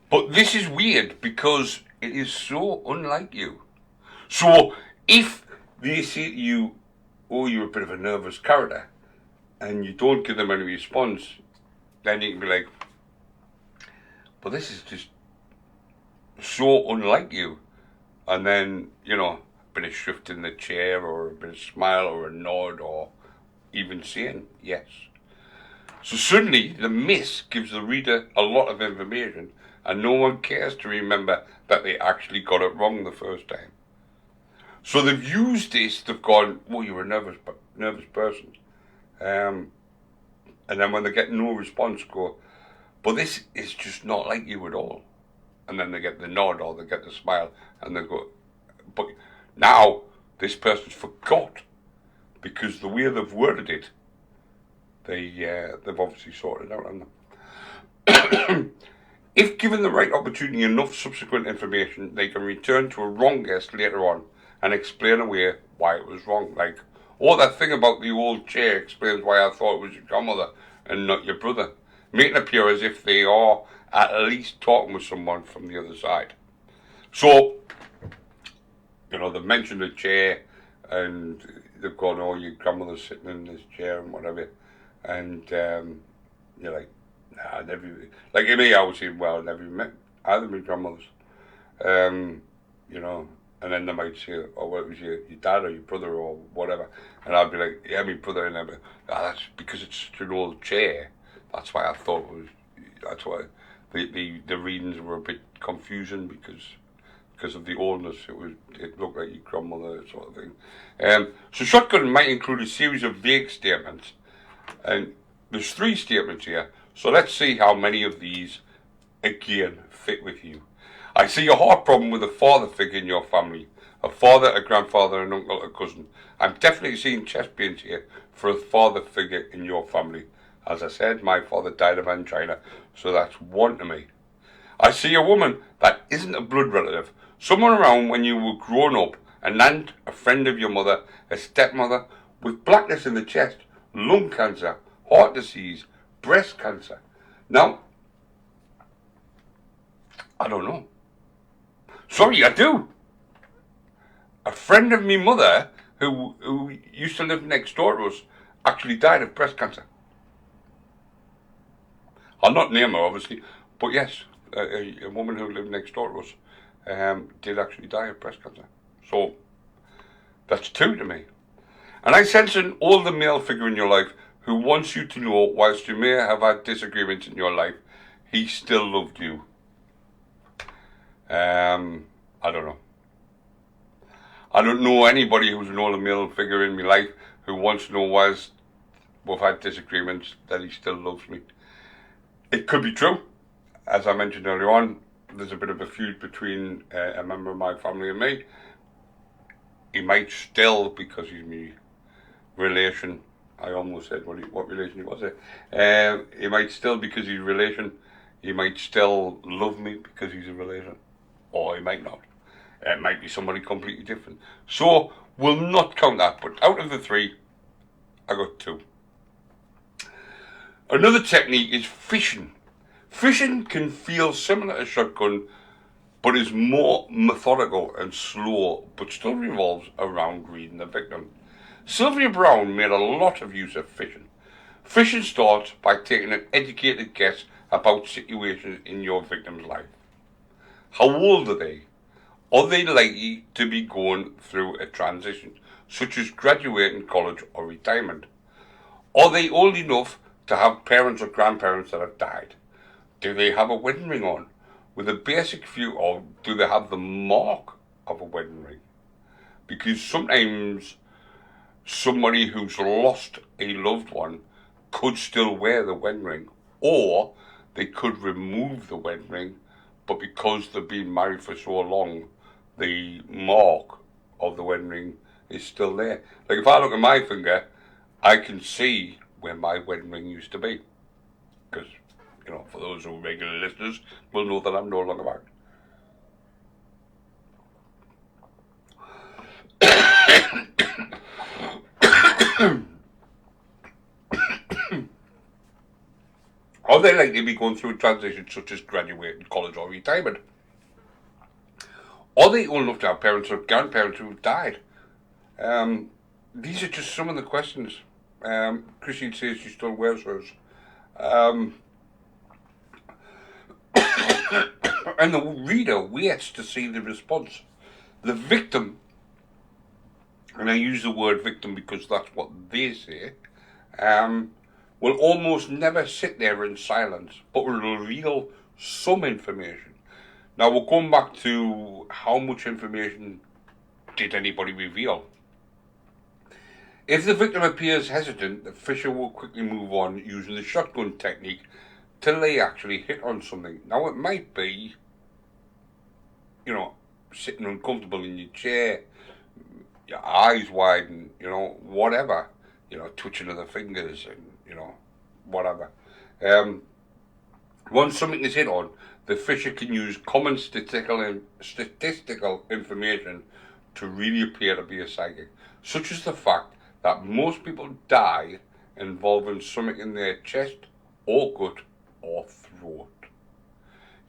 but this is weird because it is so unlike you. So if they say to you, oh, you're a bit of a nervous character, and you don't give them any response, then you can be like, but this is just so unlike you. And then, a bit of shift in the chair, or a bit of smile, or a nod, or even saying yes. So suddenly, the miss gives the reader a lot of information, and no one cares to remember that they actually got it wrong the first time. So they've used this, they've gone, oh, you're a nervous person. And then when they get no response, go, but this is just not like you at all. And then they get the nod or they get the smile and they go, but now this person's forgot because the way they've worded it, they've obviously sorted it out, haven't they? If given the right opportunity and enough subsequent information, they can return to a wrong guess later on and explain away why it was wrong. Like, oh, that thing about the old chair explains why I thought it was your grandmother and not your brother. Make it appear as if they are at least talking with someone from the other side. So, you know, they've mentioned a chair, and they've gone, oh, your grandmother's sitting in this chair and whatever, and you're like, nah, I never, like in me, I would say, well, I never met either of my grandmothers, you know, and then they might say, oh, well, it was your dad or your brother or whatever, and I'd be like, yeah, my brother, and they'd be, that's because it's such an old chair, that's why I thought it was, that's why the readings were a bit confusing, because of the oldness, it looked like your grandmother, sort of thing. So shotgun might include a series of vague statements, and there's 3 statements here, so let's see how many of these, again, fit with you. I see a heart problem with a father figure in your family, a father, a grandfather, an uncle, a cousin. I'm definitely seeing chest pains here for a father figure in your family. As I said, my father died of angina, so that's 1 to me. I see a woman that isn't a blood relative, someone around when you were grown up, an aunt, a friend of your mother, a stepmother, with blackness in the chest, lung cancer, heart disease, breast cancer. Now, I don't know. Sorry, I do. A friend of my mother who used to live next door to us actually died of breast cancer. I'll not name her, obviously, but yes, a woman who lived next door to us did actually die of breast cancer. So, that's 2 to me. And I sense an older male figure in your life who wants you to know, whilst you may have had disagreements in your life, he still loved you. I don't know. I don't know anybody who's an older male figure in my life who wants to know, whilst we've had disagreements, that he still loves me. It could be true. As I mentioned earlier on, there's a bit of a feud between a member of my family and me. He might still, because he's my relation, I almost said what relation he was. He might still, because he's a relation, he might still love me because he's a relation. Or he might not. It might be somebody completely different. So, we'll not count that, but out of the 3, I got 2. Another technique is fishing. Fishing can feel similar to shotgun, but is more methodical and slow, but still revolves around reading the victim. Sylvia Browne made a lot of use of fishing. Fishing starts by taking an educated guess about situations in your victim's life. How old are they? Are they likely to be going through a transition, such as graduating college or retirement? Are they old enough to have parents or grandparents that have died? Do they have a wedding ring on? With a basic view, or do they have the mark of a wedding ring? Because sometimes somebody who's lost a loved one could still wear the wedding ring, or they could remove the wedding ring, but because they've been married for so long, the mark of the wedding ring is still there. Like if I look at my finger, I can see where my wedding ring used to be. Because, you know, for those who are regular listeners, will know that I'm no longer married. Are they likely to be going through a transition such as graduating college or retirement? Are they old enough to have parents or grandparents who have died? These are just some of the questions. Christine says she still wears hers. And the reader waits to see the response. The victim, and I use the word victim because that's what they say, will almost never sit there in silence, but will reveal some information. Now we'll come back to how much information did anybody reveal. If the victim appears hesitant, the fisher will quickly move on using the shotgun technique till they actually hit on something. Now it might be, you know, sitting uncomfortable in your chair, your eyes widen, you know, whatever, you know, twitching of the fingers and, you know, whatever. Once something is hit on, the fisher can use common statistical information to really appear to be a psychic, such as the fact that most people die involving something in their chest or gut or throat.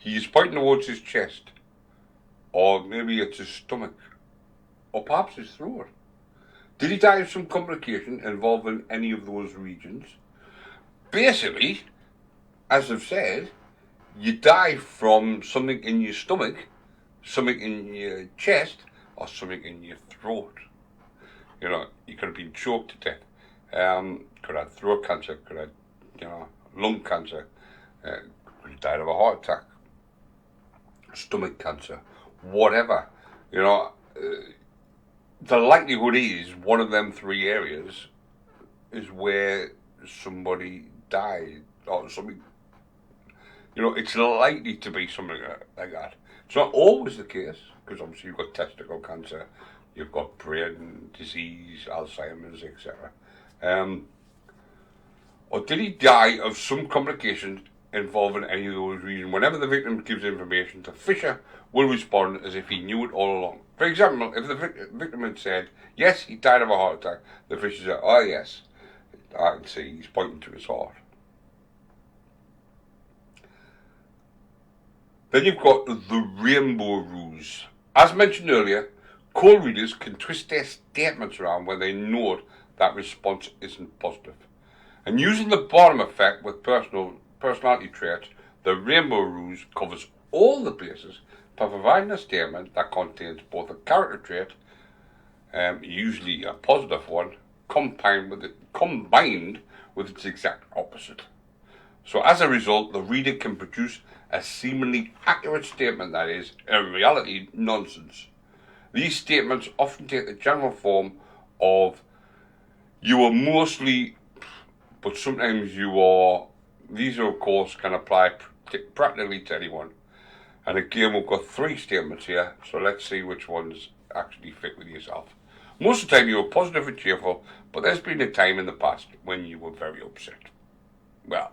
He's pointing towards his chest, or maybe it's his stomach, or perhaps his throat. Did he die of some complication involving any of those regions? Basically, as I've said, you die from something in your stomach, something in your chest, or something in your throat. You know, you could have been choked to death. Could have throat cancer, could have, lung cancer, could have died of a heart attack, stomach cancer, whatever. The likelihood is one of them three areas is where somebody died or something. It's likely to be something like that. It's not always the case, because obviously you've got testicle cancer, you've got brain disease, Alzheimer's, etc. Or did he die of some complications involving any of those reasons? Whenever the victim gives information, the fisher will respond as if he knew it all along. For example, if the victim had said, yes, he died of a heart attack, the fisher said, oh yes, I can see he's pointing to his heart. Then you've got the rainbow ruse. As mentioned earlier, cold readers can twist their statements around when they note that response isn't positive. And using the bottom effect with personality traits, the rainbow ruse covers all the bases by providing a statement that contains both a character trait, usually a positive one, combined with its exact opposite. So as a result, the reader can produce a seemingly accurate statement that is, in reality, nonsense. These statements often take the general form of, you are mostly, but sometimes you are. These, of course, can apply practically to anyone. And again, we've got three statements here, so let's see which ones actually fit with yourself. Most of the time you were positive and cheerful, but there's been a time in the past when you were very upset. Well,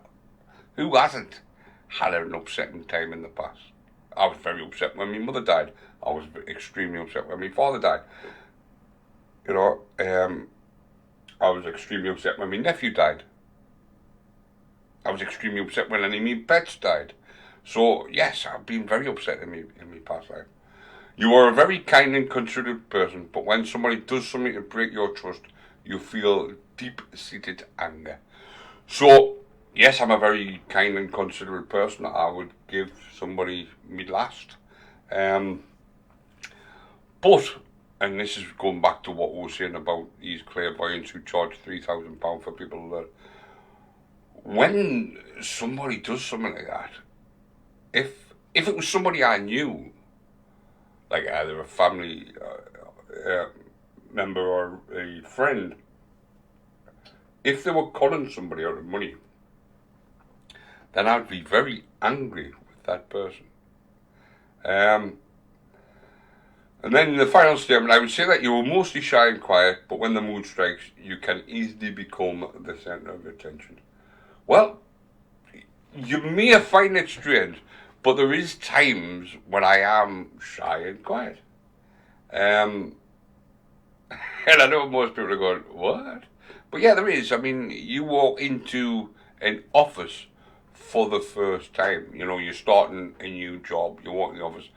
who hasn't had an upsetting time in the past? I was very upset when my mother died. I was extremely upset when my father died. I was extremely upset when my nephew died. I was extremely upset when any of my pets died. So, yes, I've been very upset in my past life. You are a very kind and considerate person, but when somebody does something to break your trust, you feel deep-seated anger. So, yes, I'm a very kind and considerate person. I would give somebody me last. But, and this is going back to what we were saying about these clairvoyants who charge £3,000 for people that, when somebody does something like that, if it was somebody I knew, like either a family member or a friend, if they were calling somebody out of money, then I'd be very angry with that person. And then in the final statement, I would say that you were mostly shy and quiet, but when the mood strikes, you can easily become the centre of attention. Well, you may find it strange, but there is times when I am shy and quiet. And I know most people are going, what? But yeah, there is. I mean, you walk into an office for the first time. You're starting a new job. You walk in the office.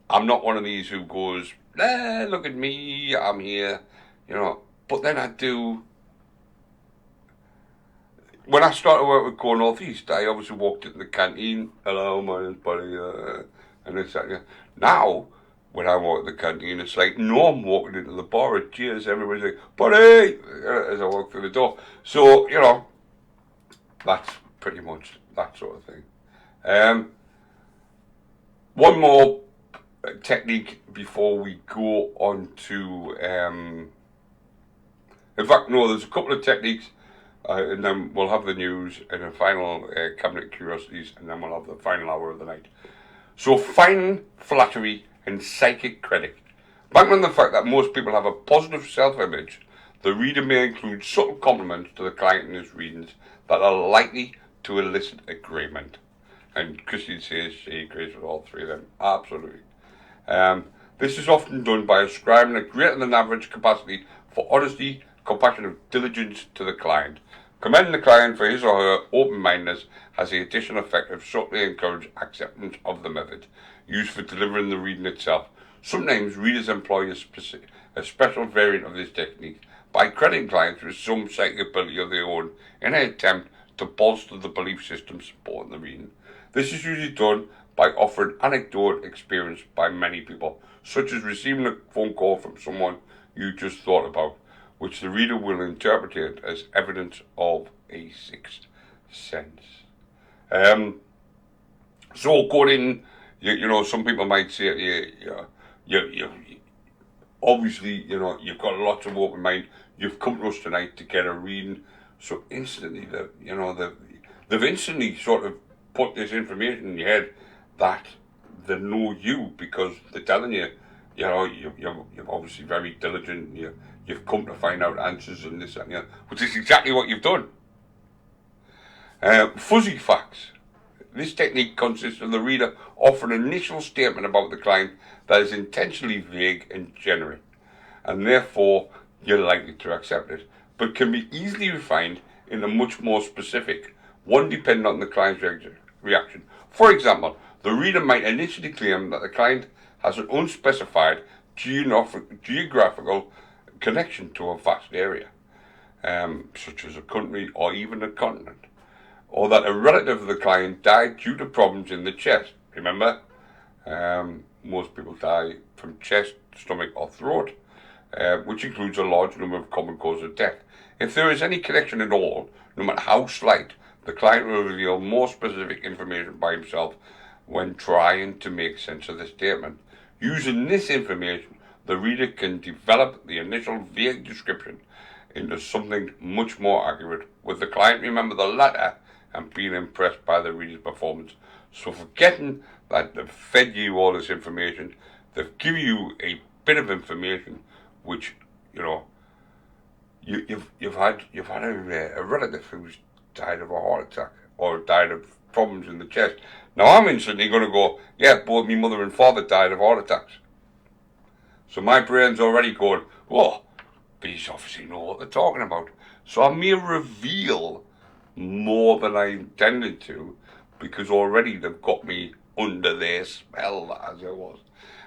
I'm not one of these who goes, look at me, I'm here. But then I do. When I started work with Core North East, I obviously walked into the canteen. Hello, my name's Paddy, and it's like, now, when I walk in the canteen, it's like, no, I'm walking into the bar at Cheers, everybody's like, Paddy, as I walk through the door. So, that's pretty much that sort of thing. One more technique before we go on to, in fact, no, there's a couple of techniques. And then we'll have the news and a final cabinet curiosities, and then we'll have the final hour of the night. So, fine flattery and psychic credit. Banking on the fact that most people have a positive self-image, the reader may include subtle compliments to the client in his readings that are likely to elicit agreement. And Christine says she agrees with all three of them. Absolutely. This is often done by ascribing a greater than average capacity for honesty, compassion, and diligence to the client. Commending the client for his or her open-mindedness has the additional effect of subtly encourage acceptance of the method used for delivering the reading itself. Sometimes readers employ a special variant of this technique by crediting clients with some psychic ability of their own in an attempt to bolster the belief system supporting the reading. This is usually done by offering anecdotal experience by many people, such as receiving a phone call from someone you just thought about, which the reader will interpret as evidence of a sixth sense. So according, some people might say to you, obviously, you've got lots of open mind. You've come to us tonight to get a reading. So instantly, they've instantly sort of put this information in your head that they know you because they're telling you, you're obviously very diligent. You've come to find out answers and this and that, which is exactly what you've done. Fuzzy facts. This technique consists of the reader offering an initial statement about the client that is intentionally vague and generic, and therefore you're likely to accept it, but can be easily refined into much more specific, one depending on the client's reaction. For example, the reader might initially claim that the client has an unspecified geographical connection to a vast area, such as a country or even a continent, or that a relative of the client died due to problems in the chest. Remember, most people die from chest, stomach or throat, which includes a large number of common causes of death. If there is any connection at all, no matter how slight, the client will reveal more specific information by himself when trying to make sense of the statement. Using this information, the reader can develop the initial vague description into something much more accurate, with the client remember the latter and being impressed by the reader's performance. So forgetting that they've fed you all this information, they've given you a bit of information which, you've had a relative who's died of a heart attack or died of problems in the chest. Now I'm instantly going to go, yeah, both my mother and father died of heart attacks. So my brain's already going, whoa, these obviously know what they're talking about. So I may reveal more than I intended to, because already they've got me under their spell, as it was.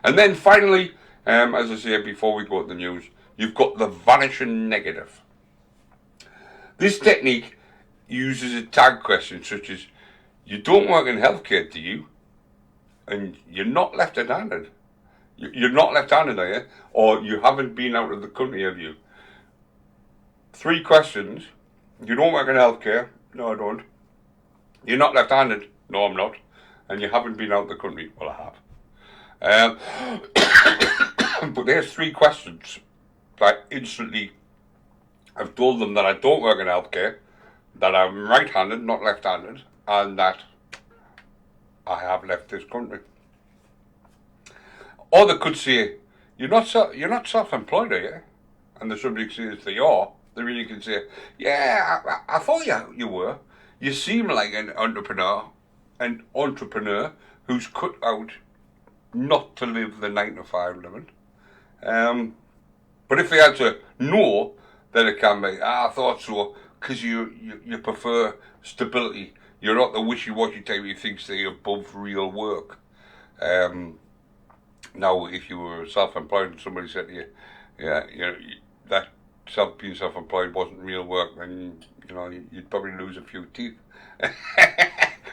And then finally, as I said before we go to the news, you've got the vanishing negative. This technique uses a tag question such as, you don't work in healthcare, do you? And you're not left-handed. You're not left-handed, are you? Or you haven't been out of the country, have you? 3 questions. You don't work in healthcare? No, I don't. You're not left-handed? No, I'm not. And you haven't been out of the country? Well, I have. But there's 3 questions that instantly I've told them that I don't work in healthcare, that I'm right-handed, not left-handed, and that I have left this country. Or they could say, you're not self-employed, are you? And the subject says they are. They really can say, yeah, I thought you were. You seem like an entrepreneur who's cut out not to live the 9-to-5 living. But if they answer no, then it can be, I thought so, because you prefer stability. You're not the wishy-washy type who thinks that you're above real work. Now, if you were self-employed and somebody said to you, that being self-employed wasn't real work, then you'd probably lose a few teeth.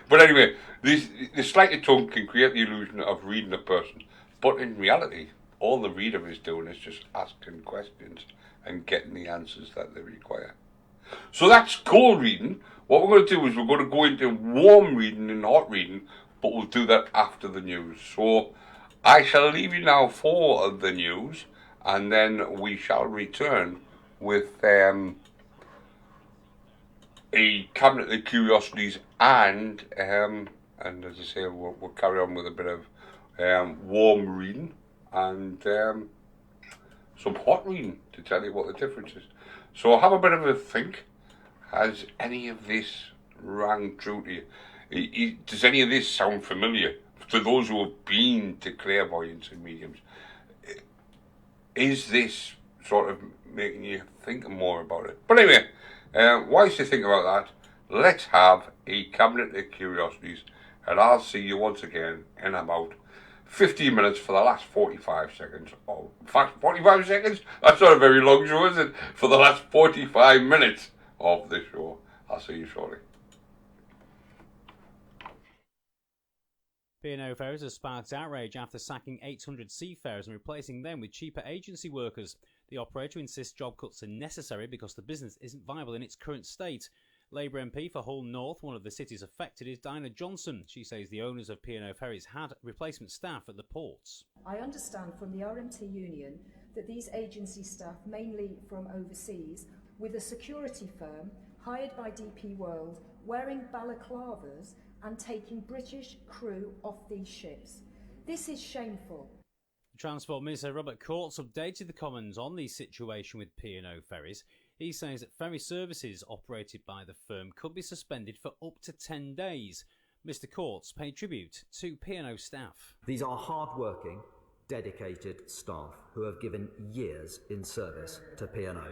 But anyway, the sleight of tongue can create the illusion of reading a person, but in reality, all the reader is doing is just asking questions and getting the answers that they require. So that's cold reading. What we're going to do is we're going to go into warm reading and hot reading, but we'll do that after the news. So I shall leave you now for the news, and then we shall return with a cabinet of curiosities, and as I say, we'll carry on with a bit of warm reading and some hot reading to tell you what the difference is. So have a bit of a think. Has any of this rang true to you? Does any of this sound familiar to those who have been to clairvoyance and mediums? Is this sort of making you think more about it? But anyway, Whilst you think about that, let's have a cabinet of curiosities, and I'll see you once again in about 15 minutes for the last 45 seconds. Oh, in fact, 45 seconds? That's not a very long show, is it? For the last 45 minutes of this show. I'll see you shortly.
P&O Ferries has sparked outrage after sacking 800 seafarers and replacing them with cheaper agency workers. The operator insists job cuts are necessary because the business isn't viable in its current state. Labour MP for Hull North, one of the cities affected, is Dinah Johnson. She says the owners of P&O Ferries had replacement staff at the ports.
I understand from the RMT union that these agency staff, mainly from overseas, with a security firm hired by DP World, wearing balaclavas and taking British crew off these ships. This is shameful.
Transport Minister Robert Courts updated the Commons on the situation with P&O Ferries. He says that ferry services operated by the firm could be suspended for up to 10 days. Mr Courts paid tribute to P&O staff.
These are hard-working, dedicated staff who have given years in service to P&O.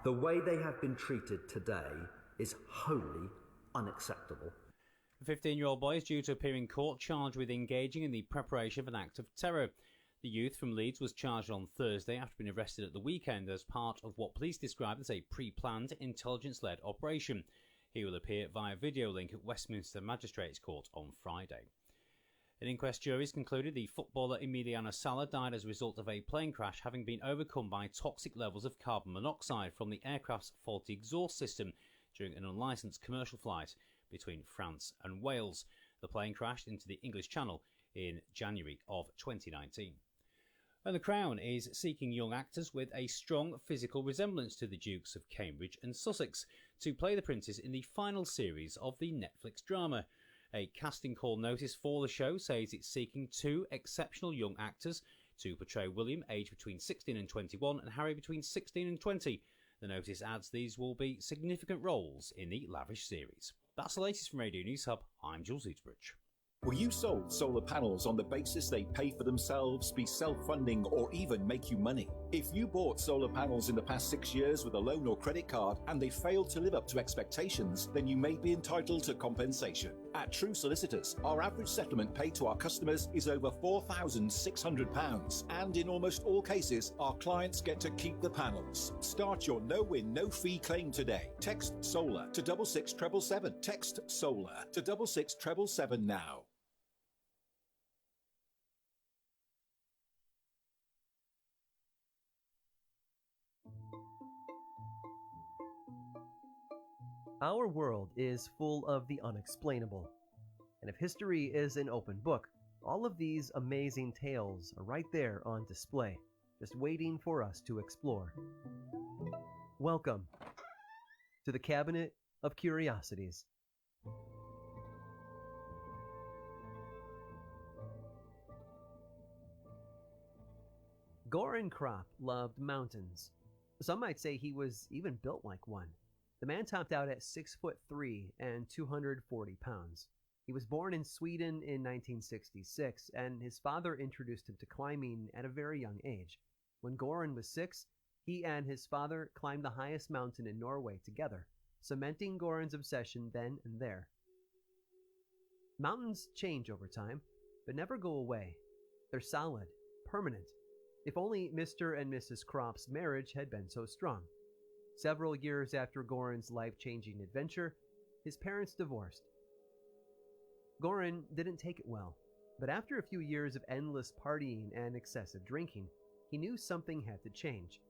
The way they have been treated today is wholly unacceptable.
The 15-year-old boy is due to appear in court charged with engaging in the preparation of an act of terror. The youth from Leeds was charged on Thursday after being arrested at the weekend as part of what police described as a pre-planned, intelligence-led operation. He will appear via video link at Westminster Magistrates Court on Friday. An inquest jury has concluded the footballer Emiliano Sala died as a result of a plane crash having been overcome by toxic levels of carbon monoxide from the aircraft's faulty exhaust system during an unlicensed commercial flight between France and Wales. The plane crashed into the English Channel in January of 2019. And the Crown is seeking young actors with a strong physical resemblance to the Dukes of Cambridge and Sussex to play the princes in the final series of the Netflix drama. A casting call notice for the show says it's seeking two exceptional young actors to portray William, aged between 16 and 21, and Harry between 16 and 20. The notice adds these will be significant roles in the lavish series. That's the latest from Radio News Hub. I'm Jules Eatsbridge.
Were you sold solar panels on the basis they pay for themselves, be self-funding, or even make you money? If you bought solar panels in the past 6 years with a loan or credit card and they failed to live up to expectations, then you may be entitled to compensation. At True Solicitors, our average settlement paid to our customers is over £4,600, and in almost all cases, our clients get to keep the panels. Start your no-win, no-fee claim today. Text SOLAR to 66777. Text SOLAR to 66777 now.
Our world is full of the unexplainable. And if history is an open book, all of these amazing tales are right there on display, just waiting for us to explore. Welcome to the Cabinet of Curiosities. Goran Kropp loved mountains. Some might say he was even built like one. The man topped out at 6'3" and 240 pounds. He was born in Sweden in 1966, and his father introduced him to climbing at a very young age. When Goran was 6, he and his father climbed the highest mountain in Norway together, cementing Goran's obsession then and there. Mountains change over time, but never go away. They're solid, permanent. If only Mr. and Mrs. Kropp's marriage had been so strong. Several years after Goran's life-changing adventure, his parents divorced. Goran didn't take it well, but after a few years of endless partying and excessive drinking, he knew something had to change.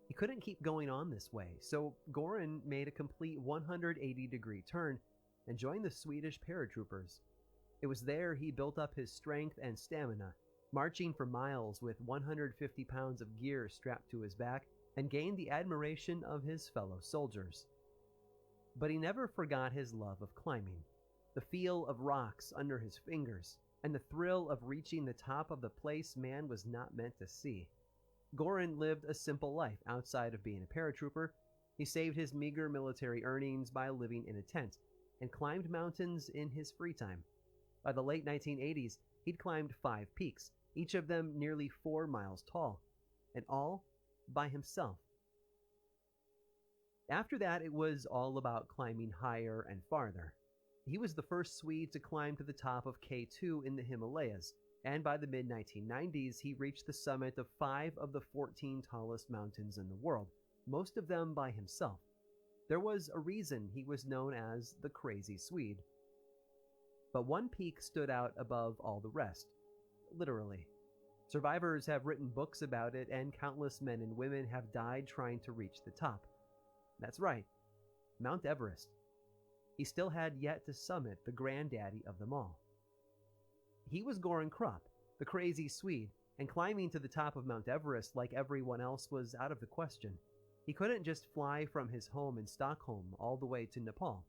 He couldn't keep going on this way, so Goran made a complete 180-degree turn and joined the Swedish paratroopers. It was there he built up his strength and stamina, marching for miles with 150 pounds of gear strapped to his back, and gained the admiration of his fellow soldiers. But he never forgot his love of climbing, the feel of rocks under his fingers, and the thrill of reaching the top of the place man was not meant to see. Goran lived a simple life outside of being a paratrooper. He saved his meager military earnings by living in a tent, and climbed mountains in his free time. By the late 1980s, he'd climbed 5 peaks, each of them nearly 4 miles tall, and all by himself. After that, it was all about climbing higher and farther. He was the first Swede to climb to the top of K2 in the Himalayas, and by the mid-1990s, he reached the summit of 5 of the 14 tallest mountains in the world, most of them by himself. There was a reason he was known as the Crazy Swede. But one peak stood out above all the rest, literally. Survivors have written books about it, and countless men and women have died trying to reach the top. That's right, Mount Everest. He still had yet to summit the granddaddy of them all. He was Goran Krupp, the Crazy Swede, and climbing to the top of Mount Everest like everyone else was out of the question. He couldn't just fly from his home in Stockholm all the way to Nepal.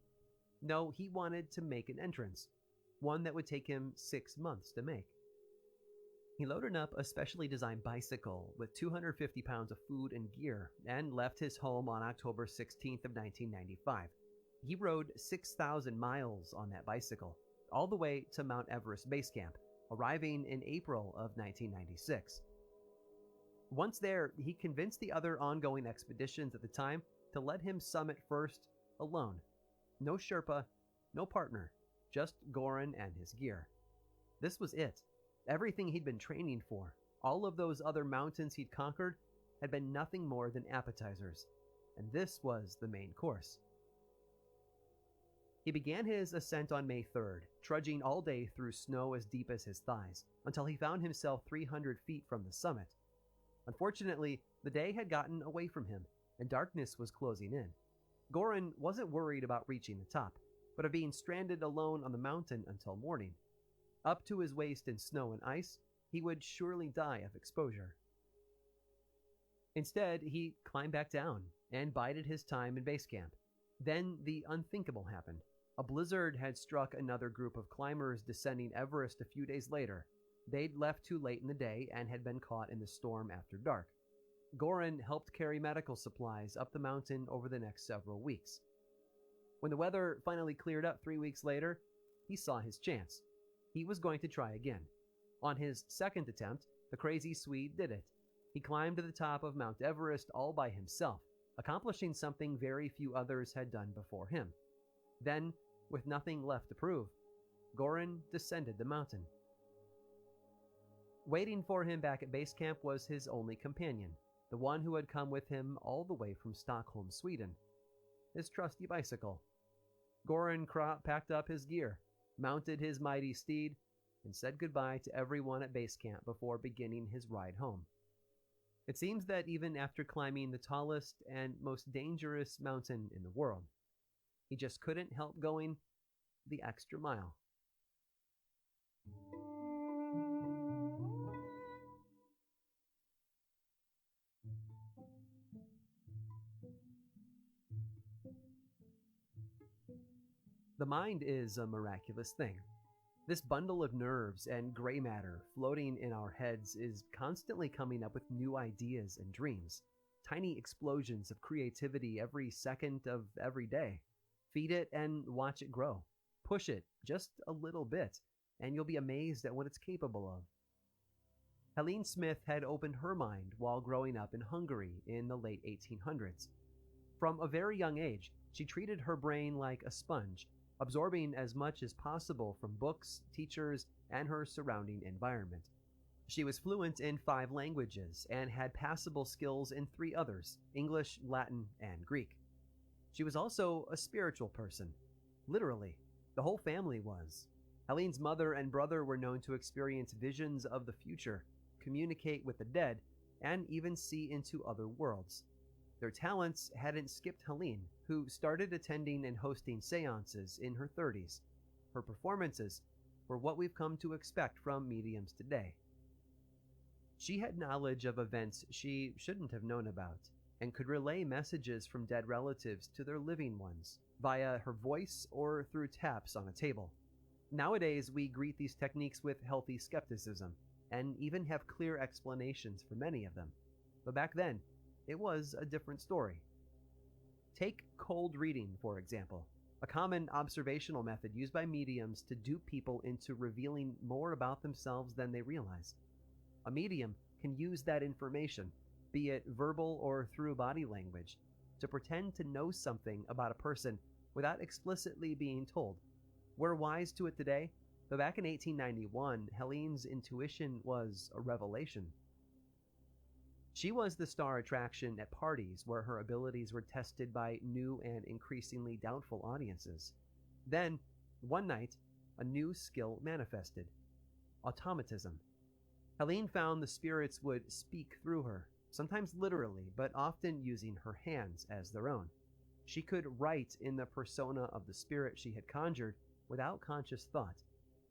No, he wanted to make an entrance, one that would take him 6 months to make. He loaded up a specially designed bicycle with 250 pounds of food and gear and left his home on October 16th of 1995. He rode 6,000 miles on that bicycle, all the way to Mount Everest Base Camp, arriving in April of 1996. Once there, he convinced the other ongoing expeditions at the time to let him summit first alone. No Sherpa, no partner, just Goran and his gear. This was it. Everything he'd been training for, all of those other mountains he'd conquered, had been nothing more than appetizers, and this was the main course. He began his ascent on May 3rd, trudging all day through snow as deep as his thighs, until he found himself 300 feet from the summit. Unfortunately, the day had gotten away from him, and darkness was closing in. Goran wasn't worried about reaching the top, but of being stranded alone on the mountain until morning. Up to his waist in snow and ice, he would surely die of exposure. Instead, he climbed back down and bided his time in base camp. Then the unthinkable happened. A blizzard had struck another group of climbers descending Everest a few days later. They'd left too late in the day and had been caught in the storm after dark. Goran helped carry medical supplies up the mountain over the next several weeks. When the weather finally cleared up 3 weeks later, he saw his chance. He was going to try again. On his second attempt, the Crazy Swede did it. He climbed to the top of Mount Everest all by himself, accomplishing something very few others had done before him. Then, with nothing left to prove, Goran descended the mountain. Waiting for him back at base camp was his only companion, the one who had come with him all the way from Stockholm, Sweden. His trusty bicycle. Goran Krupp packed up his gear, mounted his mighty steed, and said goodbye to everyone at base camp before beginning his ride home. It seems that even after climbing the tallest and most dangerous mountain in the world, he just couldn't help going the extra mile. The mind is a miraculous thing. This bundle of nerves and gray matter floating in our heads is constantly coming up with new ideas and dreams, tiny explosions of creativity every second of every day. Feed it and watch it grow. Push it just a little bit, and you'll be amazed at what it's capable of. Helene Smith had opened her mind while growing up in Hungary in the late 1800s. From a very young age, she treated her brain like a sponge, absorbing as much as possible from books, teachers, and her surrounding environment. She was fluent in 5 languages and had passable skills in 3 others: English, Latin, and Greek. She was also a spiritual person. Literally, the whole family was. Helene's mother and brother were known to experience visions of the future, communicate with the dead, and even see into other worlds. Their talents hadn't skipped Helene, who started attending and hosting seances in her 30s. Her performances were what we've come to expect from mediums today. She had knowledge of events she shouldn't have known about, and could relay messages from dead relatives to their living ones, via her voice or through taps on a table. Nowadays, we greet these techniques with healthy skepticism, and even have clear explanations for many of them. But back then, it was a different story. Take cold reading, for example, a common observational method used by mediums to dupe people into revealing more about themselves than they realize. A medium can use that information, be it verbal or through body language, to pretend to know something about a person without explicitly being told. We're wise to it today, but back in 1891, Helene's intuition was a revelation. She was the star attraction at parties where her abilities were tested by new and increasingly doubtful audiences. Then, one night, a new skill manifested: automatism. Helene found the spirits would speak through her, sometimes literally, but often using her hands as their own. She could write in the persona of the spirit she had conjured without conscious thought.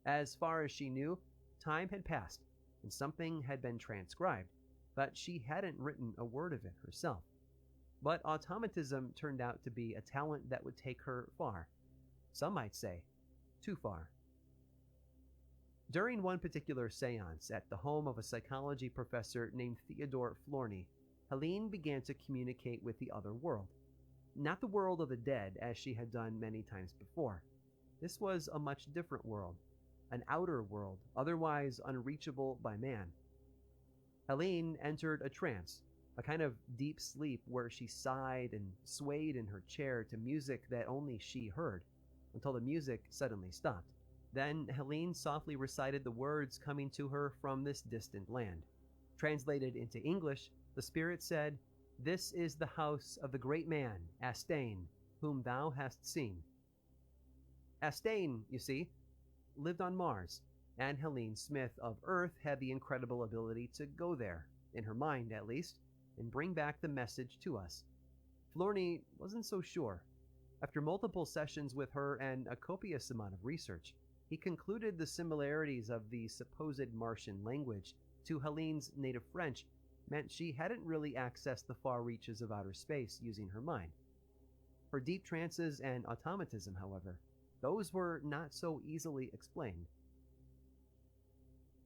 As far as she knew, time had passed, and something had been transcribed, but she hadn't written a word of it herself. But automatism turned out to be a talent that would take her far. Some might say, too far. During one particular seance at the home of a psychology professor named Theodore Florney, Helene began to communicate with the other world. Not the world of the dead, as she had done many times before. This was a much different world, an outer world, otherwise unreachable by man. Helene entered a trance, a kind of deep sleep where she sighed and swayed in her chair to music that only she heard, until the music suddenly stopped. Then Helene softly recited the words coming to her from this distant land. Translated into English, the spirit said, "This is the house of the great man, Astane, whom thou hast seen." Astane, you see, lived on Mars, and Helene Smith of Earth had the incredible ability to go there, in her mind at least, and bring back the message to us. Florney wasn't so sure. After multiple sessions with her and a copious amount of research, he concluded the similarities of the supposed Martian language to Helene's native French meant she hadn't really accessed the far reaches of outer space using her mind. Her deep trances and automatism, however, those were not so easily explained.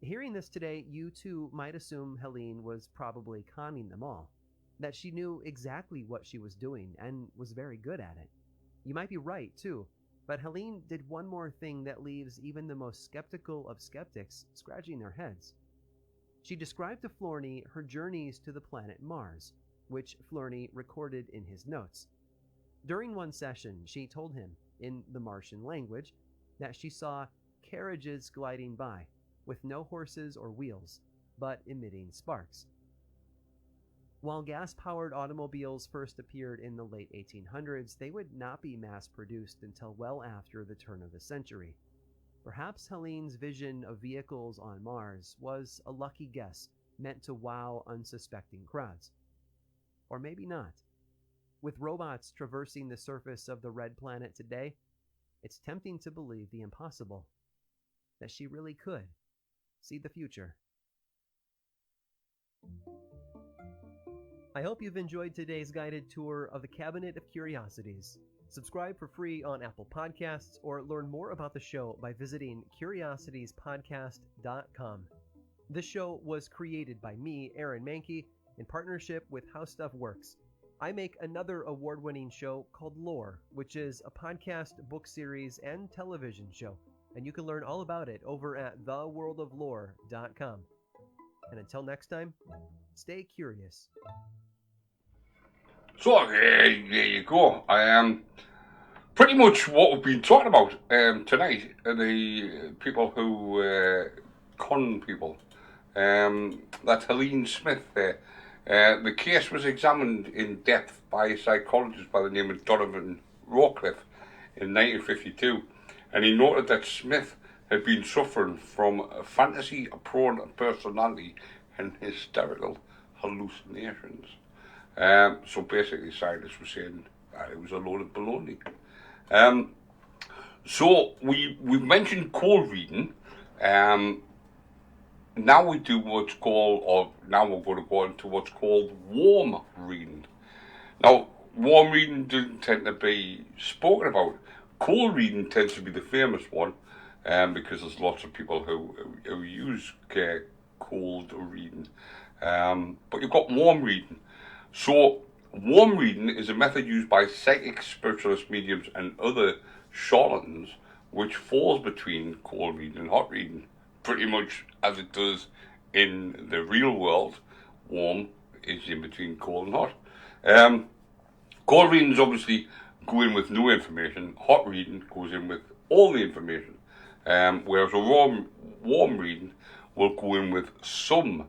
Hearing this today, you too might assume Helene was probably conning them all, that she knew exactly what she was doing and was very good at it. You might be right, too, but Helene did one more thing that leaves even the most skeptical of skeptics scratching their heads. She described to Florney her journeys to the planet Mars, which Florney recorded in his notes. During one session, she told him, in the Martian language, that she saw carriages gliding by, with no horses or wheels, but emitting sparks. While gas-powered automobiles first appeared in the late 1800s, they would not be mass-produced until well after the turn of the century. Perhaps Helene's vision of vehicles on Mars was a lucky guess meant to wow unsuspecting crowds. Or maybe not. With robots traversing the surface of the red planet today, it's tempting to believe the impossible, that she really could see the future. I hope you've enjoyed today's guided tour of the Cabinet of Curiosities. Subscribe for free on Apple Podcasts or learn more about the show by visiting curiositiespodcast.com. This show was created by me, Aaron Mankey, in partnership with How Stuff Works. I make another award-winning show called Lore, which is a podcast, book series, and television show, and you can learn all about it over at theworldoflore.com. And until next time, stay curious.
So, there you go. Pretty much what we've been talking about tonight are the people who con people. That's Helene Smith there. The case was examined in depth by a psychologist by the name of Donovan Rawcliffe in 1952, and he noted that Smith had been suffering from a fantasy-prone personality and hysterical hallucinations. So basically, scientists were saying that it was a load of baloney. So we've mentioned cold reading. Now we do what's called, or now we're going to go into what's called warm reading. Now, warm reading doesn't tend to be spoken about. Cold reading tends to be the famous one, because there's lots of people who use cold reading. But you've got warm reading. So, warm reading is a method used by psychics, spiritualist mediums, and other charlatans, which falls between cold reading and hot reading, pretty much as it does in the real world. Warm is in between cold and hot. Cold readings obviously go in with no information. Hot reading goes in with all the information. Whereas a warm reading will go in with some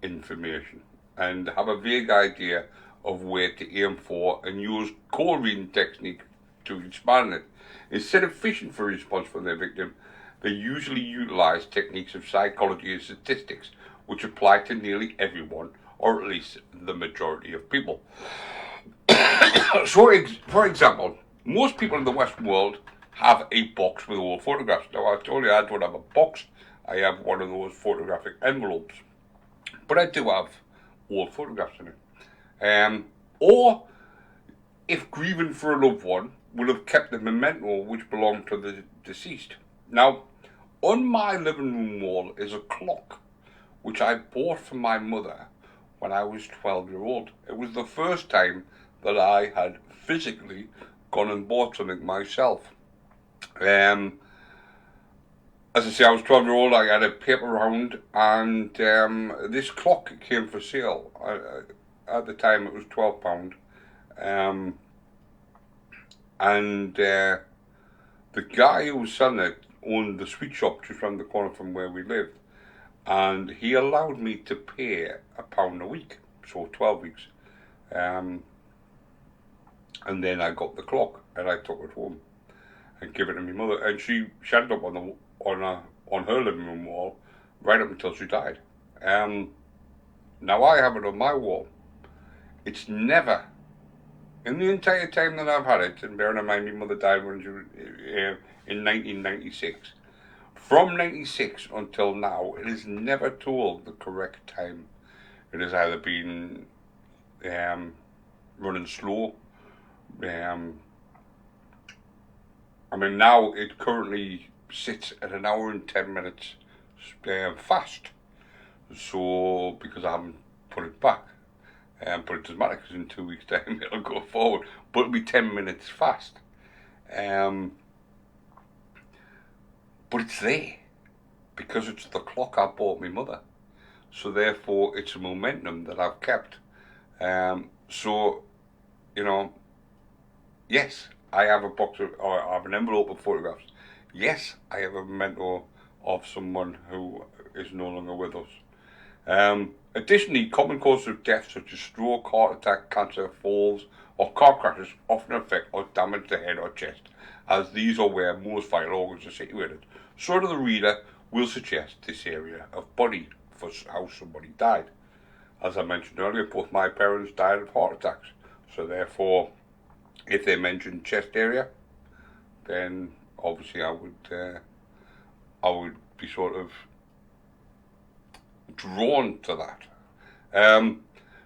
information and have a vague idea of where to aim for and use cold reading technique to expand it. Instead of fishing for a response from their victim, they usually utilize techniques of psychology and statistics which apply to nearly everyone, or at least the majority of people. So, for example, most people in the Western world have a box with old photographs. Now, I told you I don't have a box. I have one of those photographic envelopes. But I do have old photographs in it. Or, if grieving for a loved one, would have kept the memento which belonged to the deceased. Now, on my living room wall is a clock, which I bought from my mother when I was 12-year-old. It was the first time that I had physically gone and bought something myself. As I say, I was 12-year-old, I had a paper round, and this clock came for sale. At the time it was £12. And the guy who was selling it owned the sweet shop just around the corner from where we lived. And he allowed me to pay £1 a week, so 12 weeks. And then I got the clock and I took it home and gave it to my mother. And she had it up on her living room wall right up until she died. Now I have it on my wall. It's never, in the entire time that I've had it, and bearing in mind my mother died when she was, in 1996, from 96 until now, it has never told the correct time. It has either been running slow. I mean, now it currently sits at 1 hour and 10 minutes fast. So, because I haven't put it back. But it doesn't matter because in 2 weeks' time it'll go forward. But it'll be 10 minutes fast. But it's there because it's the clock I bought my mother. So therefore it's a momentum that I've kept. So, you know, yes, I have a box of, or I have an envelope of photographs. Yes, I have a memento of someone who is no longer with us. Additionally, common causes of death such as stroke, heart attack, cancer, falls, or car crashes often affect or damage the head or chest, as these are where most vital organs are situated. So to the reader will suggest this area of body for how somebody died. As I mentioned earlier, both my parents died of heart attacks. So therefore, if they mentioned chest area, then obviously I would be sort of drawn to that.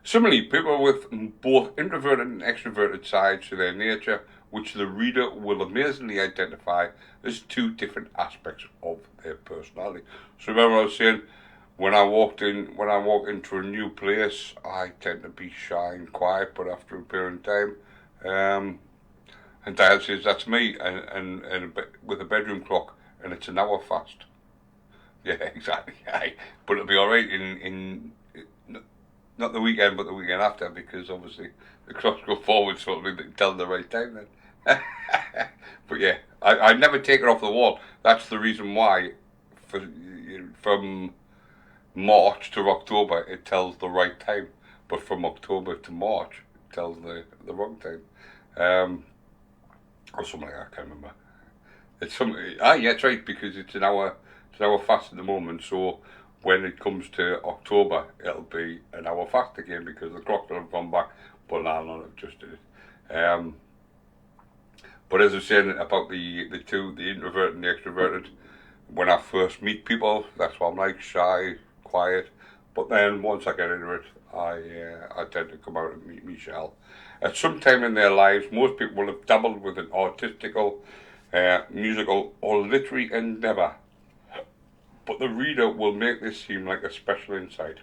Similarly, people with both introverted and extroverted sides to their nature, which the reader will amazingly identify as two different aspects of their personality. So remember I was saying, when I walk into a new place, I tend to be shy and quiet, but after a period of time, and Dad says that's me, and with a bedroom clock, and it's 1 hour fast. Yeah, exactly. But it'll be all right in not the weekend, but the weekend after, because obviously the clocks go forward, so it'll tell the right time then. But yeah, I never take it off the wall. That's the reason why, from March to October, it tells the right time, but from October to March, it tells the wrong time. Or something like that, I can't remember. It's something. Yeah, it's right, because it's an hour fast at the moment. So when it comes to October, it'll be 1 hour fast again because the clock will have gone back. But now I've adjusted it. But as I was saying about the two, the introvert and the extroverted, when I first meet people, that's what I'm like, shy, quiet. But then once I get into it, I tend to come out and meet Michelle. At some time in their lives, most people will have dabbled with an artistical, musical, or literary endeavour. But the reader will make this seem like a special insight.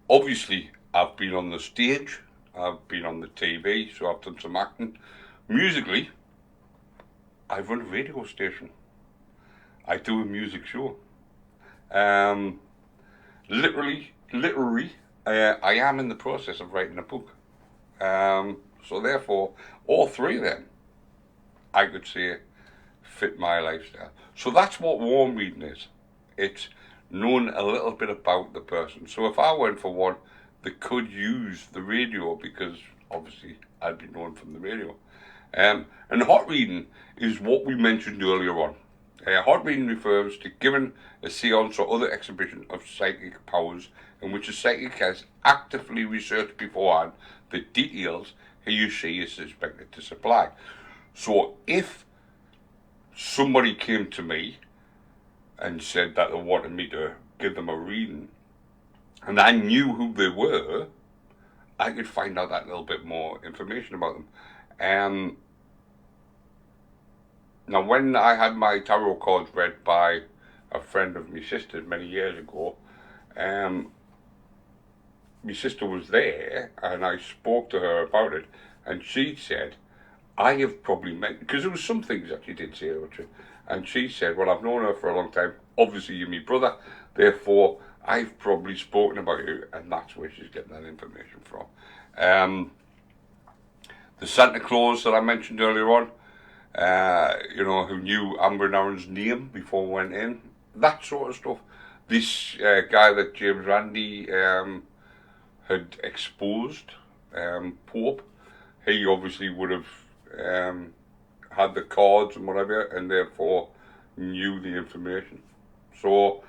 Obviously, I've been on the stage, I've been on the TV, so I've done some acting. Musically, I run a radio station. I do a music show. Literary, I am in the process of writing a book. So therefore, all three of them, I could say, fit my lifestyle. So that's what warm reading is. It's knowing a little bit about the person. So if I went for one that could use the radio, because obviously I'd be known from the radio. And hot reading is what we mentioned earlier on. Hot reading refers to giving a seance or other exhibition of psychic powers in which a psychic has actively researched beforehand the details he or she is suspected to supply. So if somebody came to me and said that they wanted me to give them a reading, and I knew who they were, I could find out that little bit more information about them. Now, when I had my tarot cards read by a friend of my sister's many years ago, my sister was there, and I spoke to her about it, and she said, I have probably met, because there was some things that she did say about you, and she said, well, I've known her for a long time, obviously you're my brother, therefore I've probably spoken about you, and that's where she's getting that information from. The Santa Claus that I mentioned earlier on, who knew Amber and Aaron's name before we went in, that sort of stuff. This guy that James Randi had exposed, Pope, he obviously would have had the cards and whatever, and therefore knew the information. So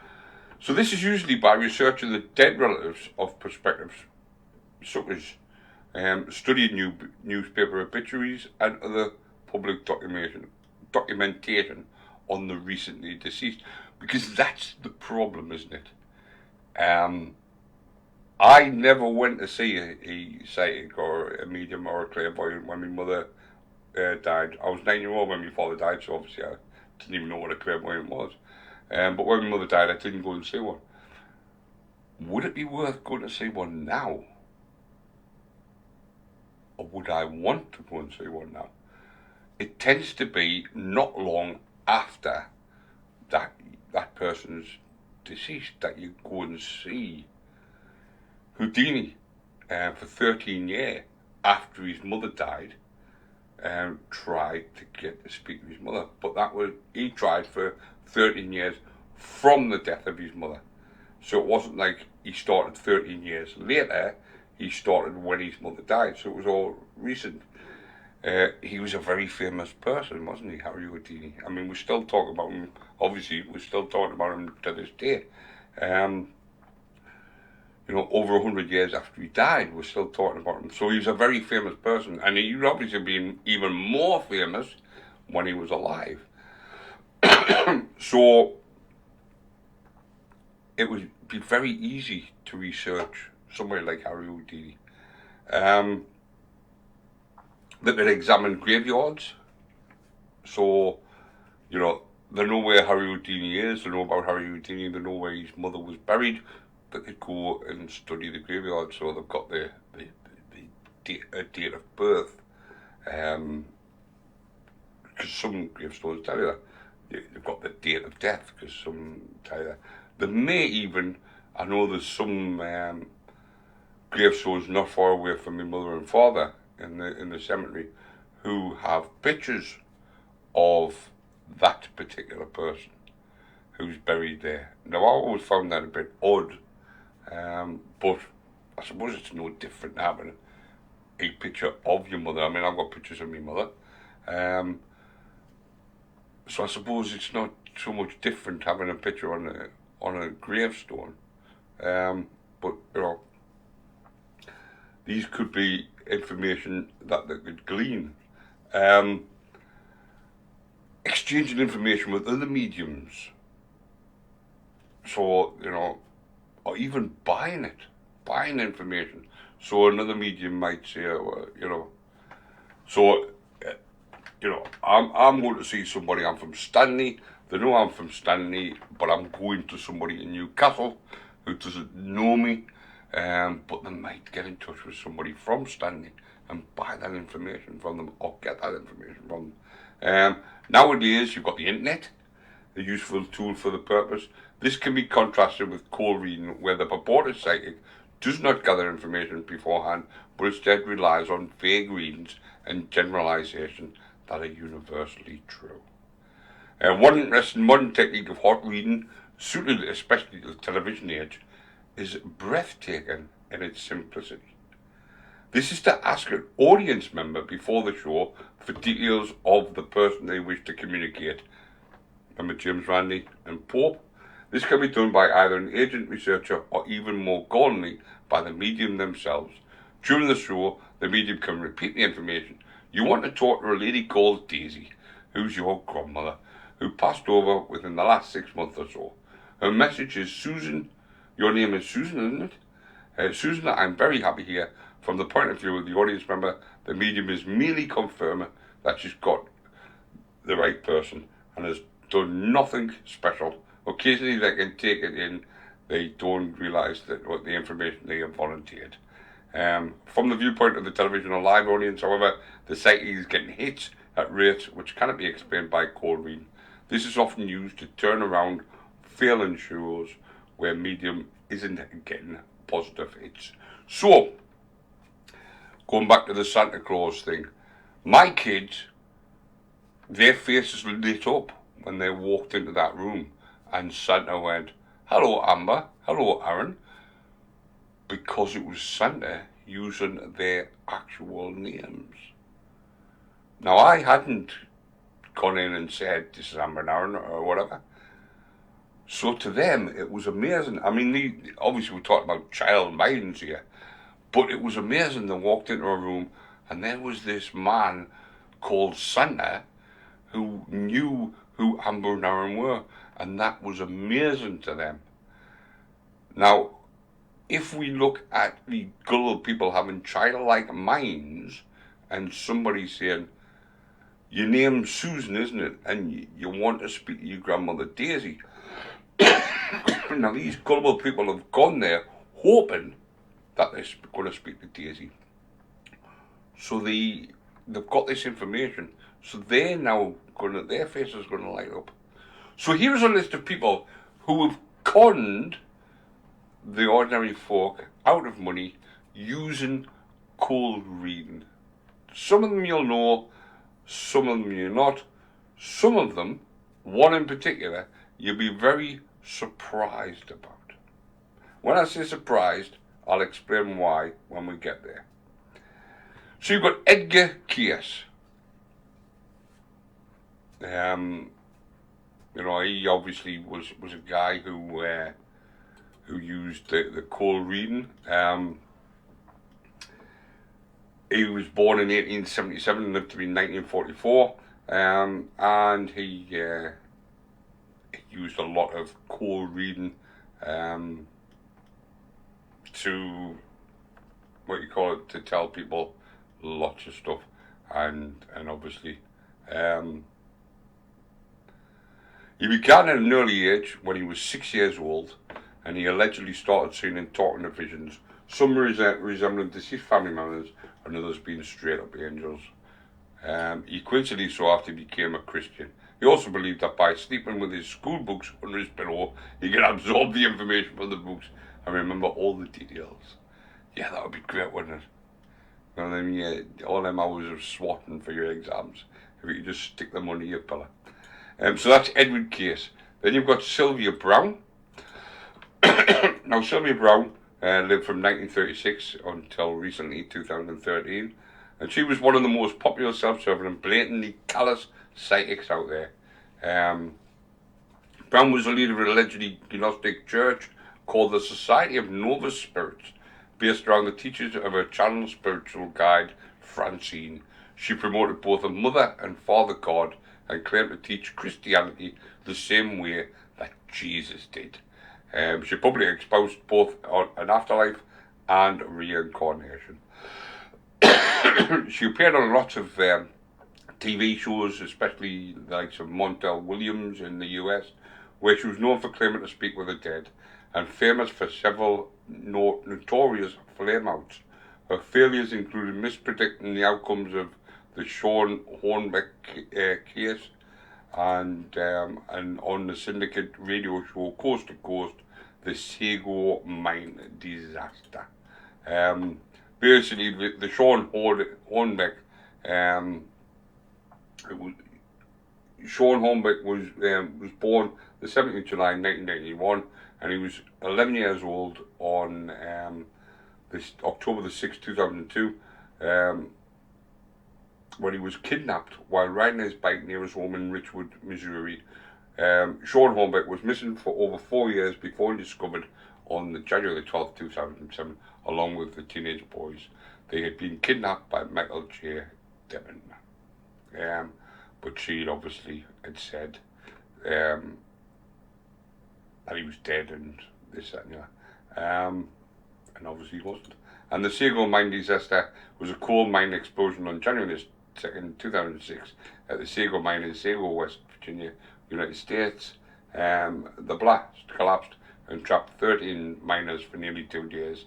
this is usually by researching the dead relatives of prospective suckers, studying newspaper obituaries and other public documentation on the recently deceased, because that's the problem, isn't it? I never went to see a psychic or a medium or a clairvoyant when my mother died. I was 9-year-old when my father died, so obviously I didn't even know what a clairvoyant was. But when my mother died, I didn't go and see one. Would it be worth going to see one now? Or would I want to go and see one now? It tends to be not long after that person's deceased that you go and see. Houdini, for 13 years after his mother died, tried to get to speak to his mother, but he tried for 13 years from the death of his mother. So it wasn't like he started 13 years later, he started when his mother died, so it was all recent. He was a very famous person, wasn't he, Harry Houdini? I mean, we still talk about him, obviously, we're still talking about him to this day. Over 100 years after he died, we're still talking about him. So he was a very famous person, and he would obviously been even more famous when he was alive. So it would be very easy to research somebody like Harry Houdini. They could examine graveyards. So, they know where Harry Houdini is, they know about Harry Houdini, they know where his mother was buried. They could go and study the graveyard, so they've got the date of birth. Because some gravestones tell you that. They've got the date of death, because some tell you that. They may even, I know there's some gravestones not far away from my mother and father in the cemetery who have pictures of that particular person who's buried there. Now, I always found that a bit odd. But I suppose it's no different having a picture of your mother. I mean, I've got pictures of my mother. So I suppose it's not so much different having a picture on a gravestone. But, these could be information that they could glean. Exchanging information with other mediums. So, or even buying information. So another medium might say, I'm going to see somebody, I'm from Stanley, they know I'm from Stanley, but I'm going to somebody in Newcastle who doesn't know me, but they might get in touch with somebody from Stanley and buy that information from them, or get that information from them. Nowadays, you've got the internet, a useful tool for the purpose. This can be contrasted with cold reading, where the purported psychic does not gather information beforehand, but instead relies on vague readings and generalization that are universally true. One interesting modern technique of hot reading, suited especially to the television age, is breathtaking in its simplicity. This is to ask an audience member before the show for details of the person they wish to communicate. Remember James Randi and Pope? This can be done by either an agent researcher or even more gallantly by the medium themselves. During the show, the medium can repeat the information. You want to talk to a lady called Daisy, who's your grandmother, who passed over within the last 6 months or so. Her message is, Susan, your name is Susan, isn't it? Susan, I'm very happy here. From the point of view of the audience member, the medium is merely confirming that she's got the right person and has done nothing special. Occasionally they can take it in, they don't realise that what the information they have volunteered. From the viewpoint of the television or live audience, however, the psyche is getting hits at rates which cannot be explained by cold reading. This is often used to turn around failing shows where medium isn't getting positive hits. So, going back to the Santa Claus thing, my kids, their faces lit up when they walked into that room and Santa went, hello Amber, hello Aaron, because it was Santa using their actual names. Now I hadn't gone in and said, this is Amber and Aaron or whatever. So to them, it was amazing. I mean, obviously we're talking about child minds here, but it was amazing. They walked into a room and there was this man called Santa who knew who Amber and Aaron were, and that was amazing to them. Now, if we look at the gullible people having childlike minds and somebody saying, your name's Susan, isn't it? And you want to speak to your grandmother Daisy. Now, these gullible people have gone there hoping that they're going to speak to Daisy. So they've got this information. So they're now their face is going to light up. So here's a list of people who have conned the ordinary folk out of money using cold reading. Some of them you'll know, some of them you're not. Some of them, one in particular, you'll be very surprised about. When I say surprised, I'll explain why when we get there. So you've got Edgar Cayce. He obviously was a guy who used the cold reading. He was born in 1877 and lived to be 1944, and he used a lot of cold reading to to tell people lots of stuff, and obviously he began at an early age when he was 6 years old, and he allegedly started seeing and talking to visions, some resembling deceased family members and others being straight up angels. He coincidentally so after he became a Christian. He also believed that by sleeping with his school books under his pillow, he could absorb the information from the books and remember all the details. Yeah, that would be great, wouldn't it? You know what I mean? Yeah, all them hours of swatting for your exams, if you could just stick them under your pillow. So that's Edward Cayce. Then you've got Sylvia Browne. Now, Sylvia Browne lived from 1936 until recently, 2013. And she was one of the most popular, self-serving and blatantly callous psychics out there. Browne was a leader of an allegedly Gnostic church called the Society of Novice Spirits, based around the teachings of her channeled spiritual guide, Francine. She promoted both a mother and father God and claimed to teach Christianity the same way that Jesus did. She publicly espoused both an afterlife and reincarnation. She appeared on lots of TV shows, especially the likes of Montel Williams in the US, where she was known for claiming to speak with the dead, and famous for several notorious flameouts. Her failures included mispredicting the outcomes of the Sean Hornbeck case, and on the syndicate radio show Coast to Coast, the Sago mine disaster. Basically, the Sean Hornbeck, Sean Hornbeck was born the 17th of July 1991, and he was 11 years old on this October the 6th, 2002, when he was kidnapped while riding his bike near his home in Richwood, Missouri. Sean Hornbeck was missing for over 4 years before he discovered on the January 12th, 2007, along with the teenage boys. They had been kidnapped by Michael J. Devon. But she obviously had said that he was dead and this, that, and that. And obviously he wasn't. And the Sago mine disaster was a coal mine explosion on January 2nd, 2006 at the Sago mine in Sago, West Virginia, United States. The blast collapsed and trapped 13 miners for nearly 2 days,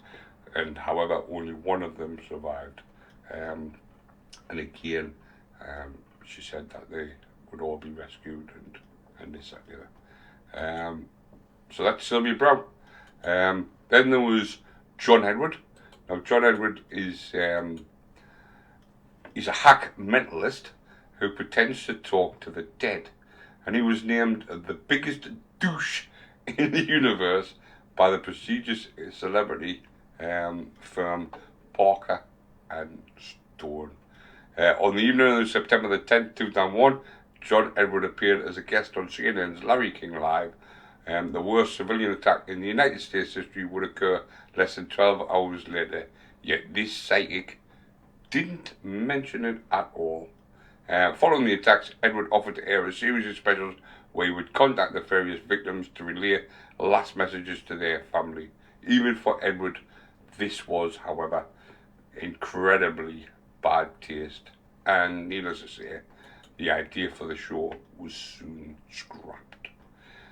and however only one of them survived. And again, she said that they would all be rescued and this, that, and the other. So that's Sylvia Brown. Then there was John Edward. Now John Edward is he's a hack mentalist who pretends to talk to the dead, and he was named the biggest douche in the universe by the prestigious celebrity firm Parker and Stone. On the evening of September the 10th, 2001, John Edward appeared as a guest on CNN's Larry King Live. The worst civilian attack in the United States history would occur less than 12 hours later, yet this psychic didn't mention it at all. Following the attacks, Edward offered to air a series of specials where he would contact the various victims to relay last messages to their family. Even for Edward, this was, however, incredibly bad taste, and needless to say, the idea for the show was soon scrapped.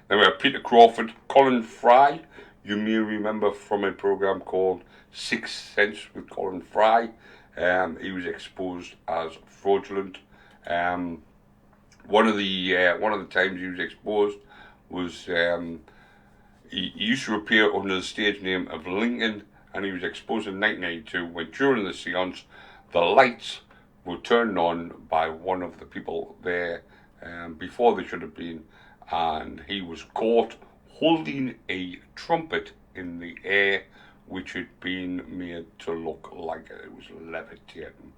Then we have Peter Crawford, Colin Fry. You may remember from a program called Sixth Sense with Colin Fry. He was exposed as fraudulent. One of the times he was exposed was he used to appear under the stage name of Lincoln, and he was exposed in 1992 when during the seance the lights were turned on by one of the people there before they should have been, and he was caught holding a trumpet in the air which had been made to look like it was levitating.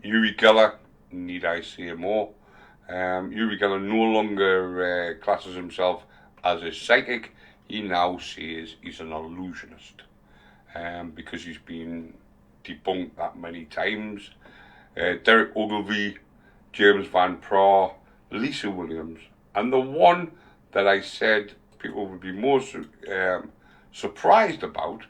Uri Geller, need I say more? Uri Geller no longer classes himself as a psychic. He now says he's an illusionist, because he's been debunked that many times. Derek Ogilvie, James Van Praagh, Lisa Williams, and the one that I said people would be more surprised about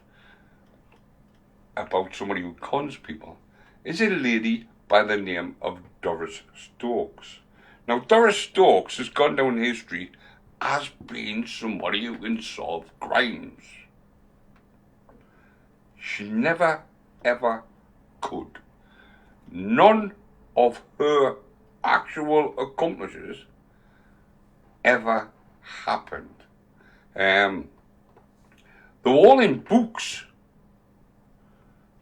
somebody who cons people, is a lady by the name of Doris Stokes. Now, Doris Stokes has gone down in history as being somebody who can solve crimes. She never, ever could. None of her actual accomplishments ever happened. They're all in books.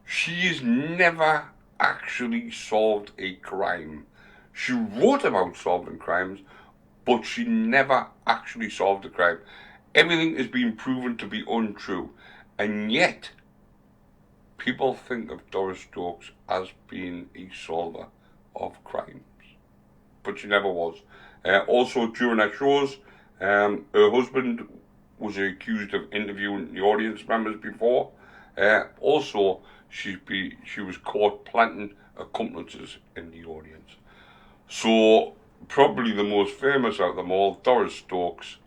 She has never actually solved a crime. She wrote about solving crimes, but she never actually solved a crime. Everything has been proven to be untrue, and yet people think of Doris Stokes as being a solver of crimes, but she never was. Also, during her shows, her husband was accused of interviewing the audience members before. Also, she was caught planting accomplices in the audience. So, probably the most famous out of them all, Doris Stokes,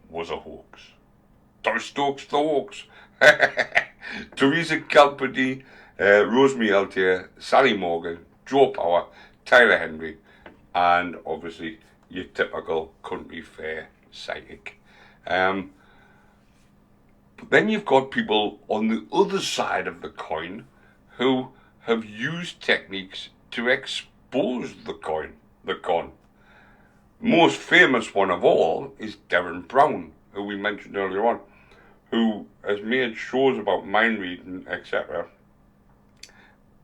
was a hoax. Doris Stokes, the hoax. Teresa Calpady, Rosemary Eltier, Sally Morgan, Joe Power, Tyler Henry, and obviously your typical country fair psychic. But then you've got people on the other side of the coin who have used techniques to expose the con. most famous one of all is Darren Brown, who we mentioned earlier on, who has made shows about mind reading, etc.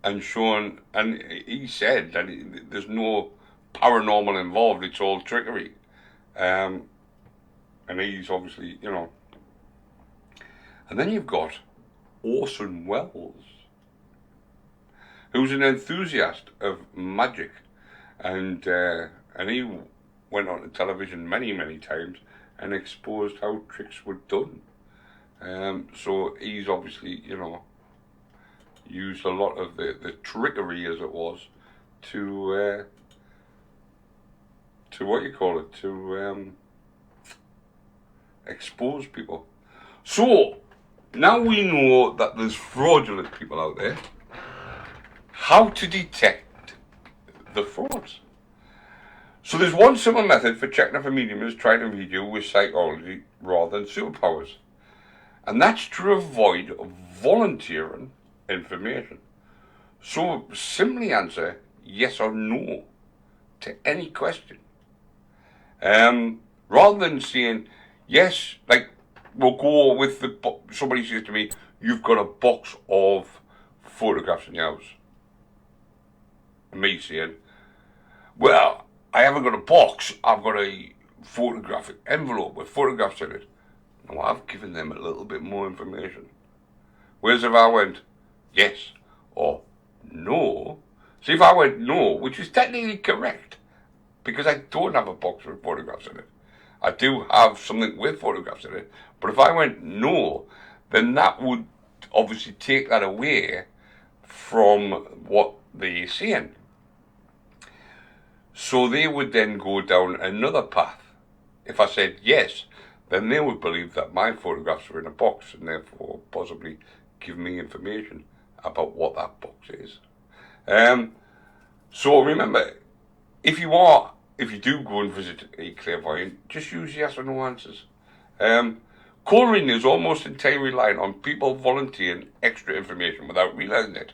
And shown, and he said that there's no paranormal involved, it's all trickery. And he's obviously, you know. And then you've got Orson Welles, who's an enthusiast of magic, and he went on to television many, many times and exposed how tricks were done. So he's obviously, you know, used a lot of the trickery, as it was, to what you call it, to expose people. So now we know that there's fraudulent people out there. How to detect the frauds? So there's one simple method for checking if a medium is trying to read you with psychology rather than superpowers, and that's to avoid volunteering information. So simply answer yes or no to any question. Rather than saying yes, like we'll go with somebody says to me, you've got a box of photographs in your house. And me saying, well, I haven't got a box, I've got a photographic envelope with photographs in it. Now I've given them a little bit more information. Whereas if I went yes or no, see, if I went no, which is technically correct, because I don't have a box with photographs in it. I do have something with photographs in it, but if I went no, then that would obviously take that away from what they're saying. So they would then go down another path. If I said yes, then they would believe that my photographs are in a box and therefore possibly give me information about what that box is. So remember, if you do go and visit a clairvoyant, just use yes or no answers. Cold reading is almost entirely reliant on people volunteering extra information without realizing it.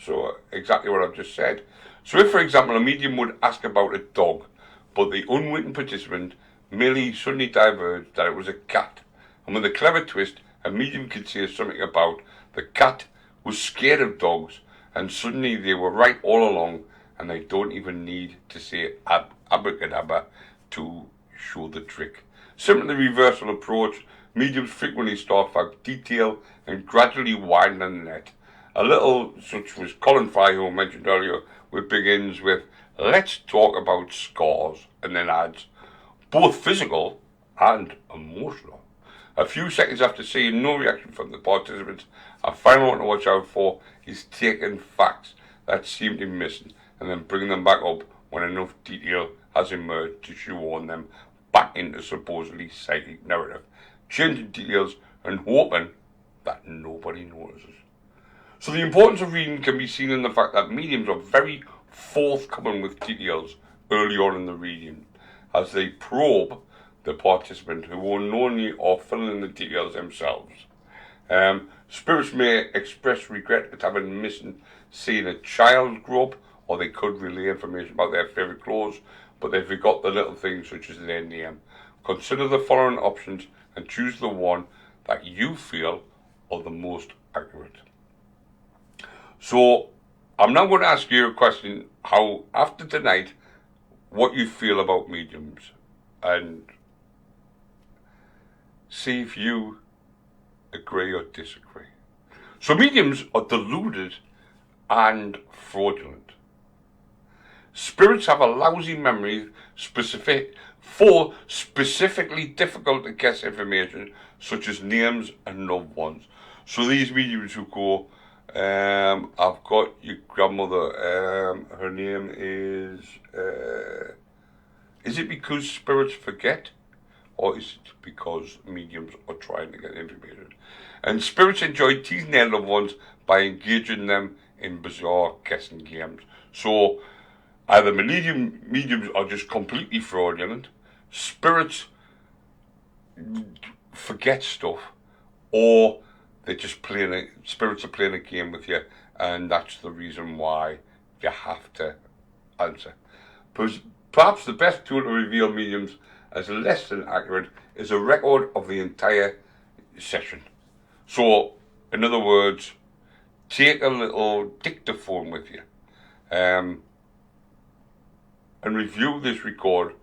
So exactly what I've just said. So if, for example, a medium would ask about a dog, but the unwitting participant merely suddenly diverged that it was a cat, and with a clever twist, a medium could say something about the cat was scared of dogs, and suddenly they were right all along, and they don't even need to say abracadabra to show the trick. Simply the reversal approach, mediums frequently start with detail and gradually widen the net. A little, such was Colin Fry, who I mentioned earlier, which begins with, let's talk about scars, and then adds, both physical and emotional. A few seconds after seeing no reaction from the participants, a final one to watch out for is taking facts that seem to be missing and then bringing them back up when enough detail has emerged to shoehorn them back into supposedly psychic narrative, changing details and hoping that nobody notices. So the importance of reading can be seen in the fact that mediums are very forthcoming with details early on in the reading, as they probe the participant who unknowingly are filling in the details themselves. Spirits may express regret at having seen a child grow up, or they could relay information about their favourite clothes, but they forgot the little things such as their name. Consider the following options and choose the one that you feel are the most accurate. So, I'm now going to ask you a question, how, after tonight, what you feel about mediums, and see if you agree or disagree. So mediums are deluded and fraudulent. Spirits have a lousy memory for specifically difficult to guess information, such as names and loved ones. So these mediums who go, I've got your grandmother, her name is it because spirits forget? Or is it because mediums are trying to get information? And spirits enjoy teasing their loved ones by engaging them in bizarre guessing games. So either mediums are just completely fraudulent, spirits forget stuff, or they're just spirits are playing a game with you, and that's the reason why you have to answer. Perhaps the best tool to reveal mediums as less than accurate is a record of the entire session. So, in other words, take a little dictaphone with you and review this record.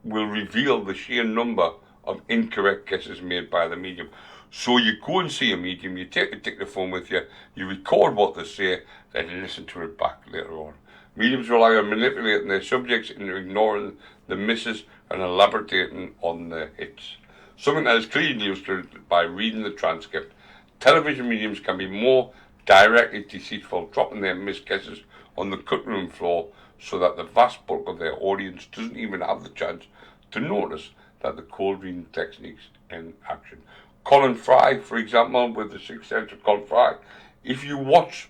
Will reveal the sheer number of incorrect guesses made by the medium. So you go and see a medium, you take a dictaphone with you, you record what they say, then listen to it back later on. Mediums rely on manipulating their subjects and ignoring the misses and elaborating on the hits. Something that is clearly illustrated by reading the transcript. Television mediums can be more directly deceitful, dropping their missed guesses on the cutting room floor so that the vast bulk of their audience doesn't even have the chance to notice that the cold reading techniques in action. Colin Fry, for example, with The Sixth Sense of Colin Fry, if you watch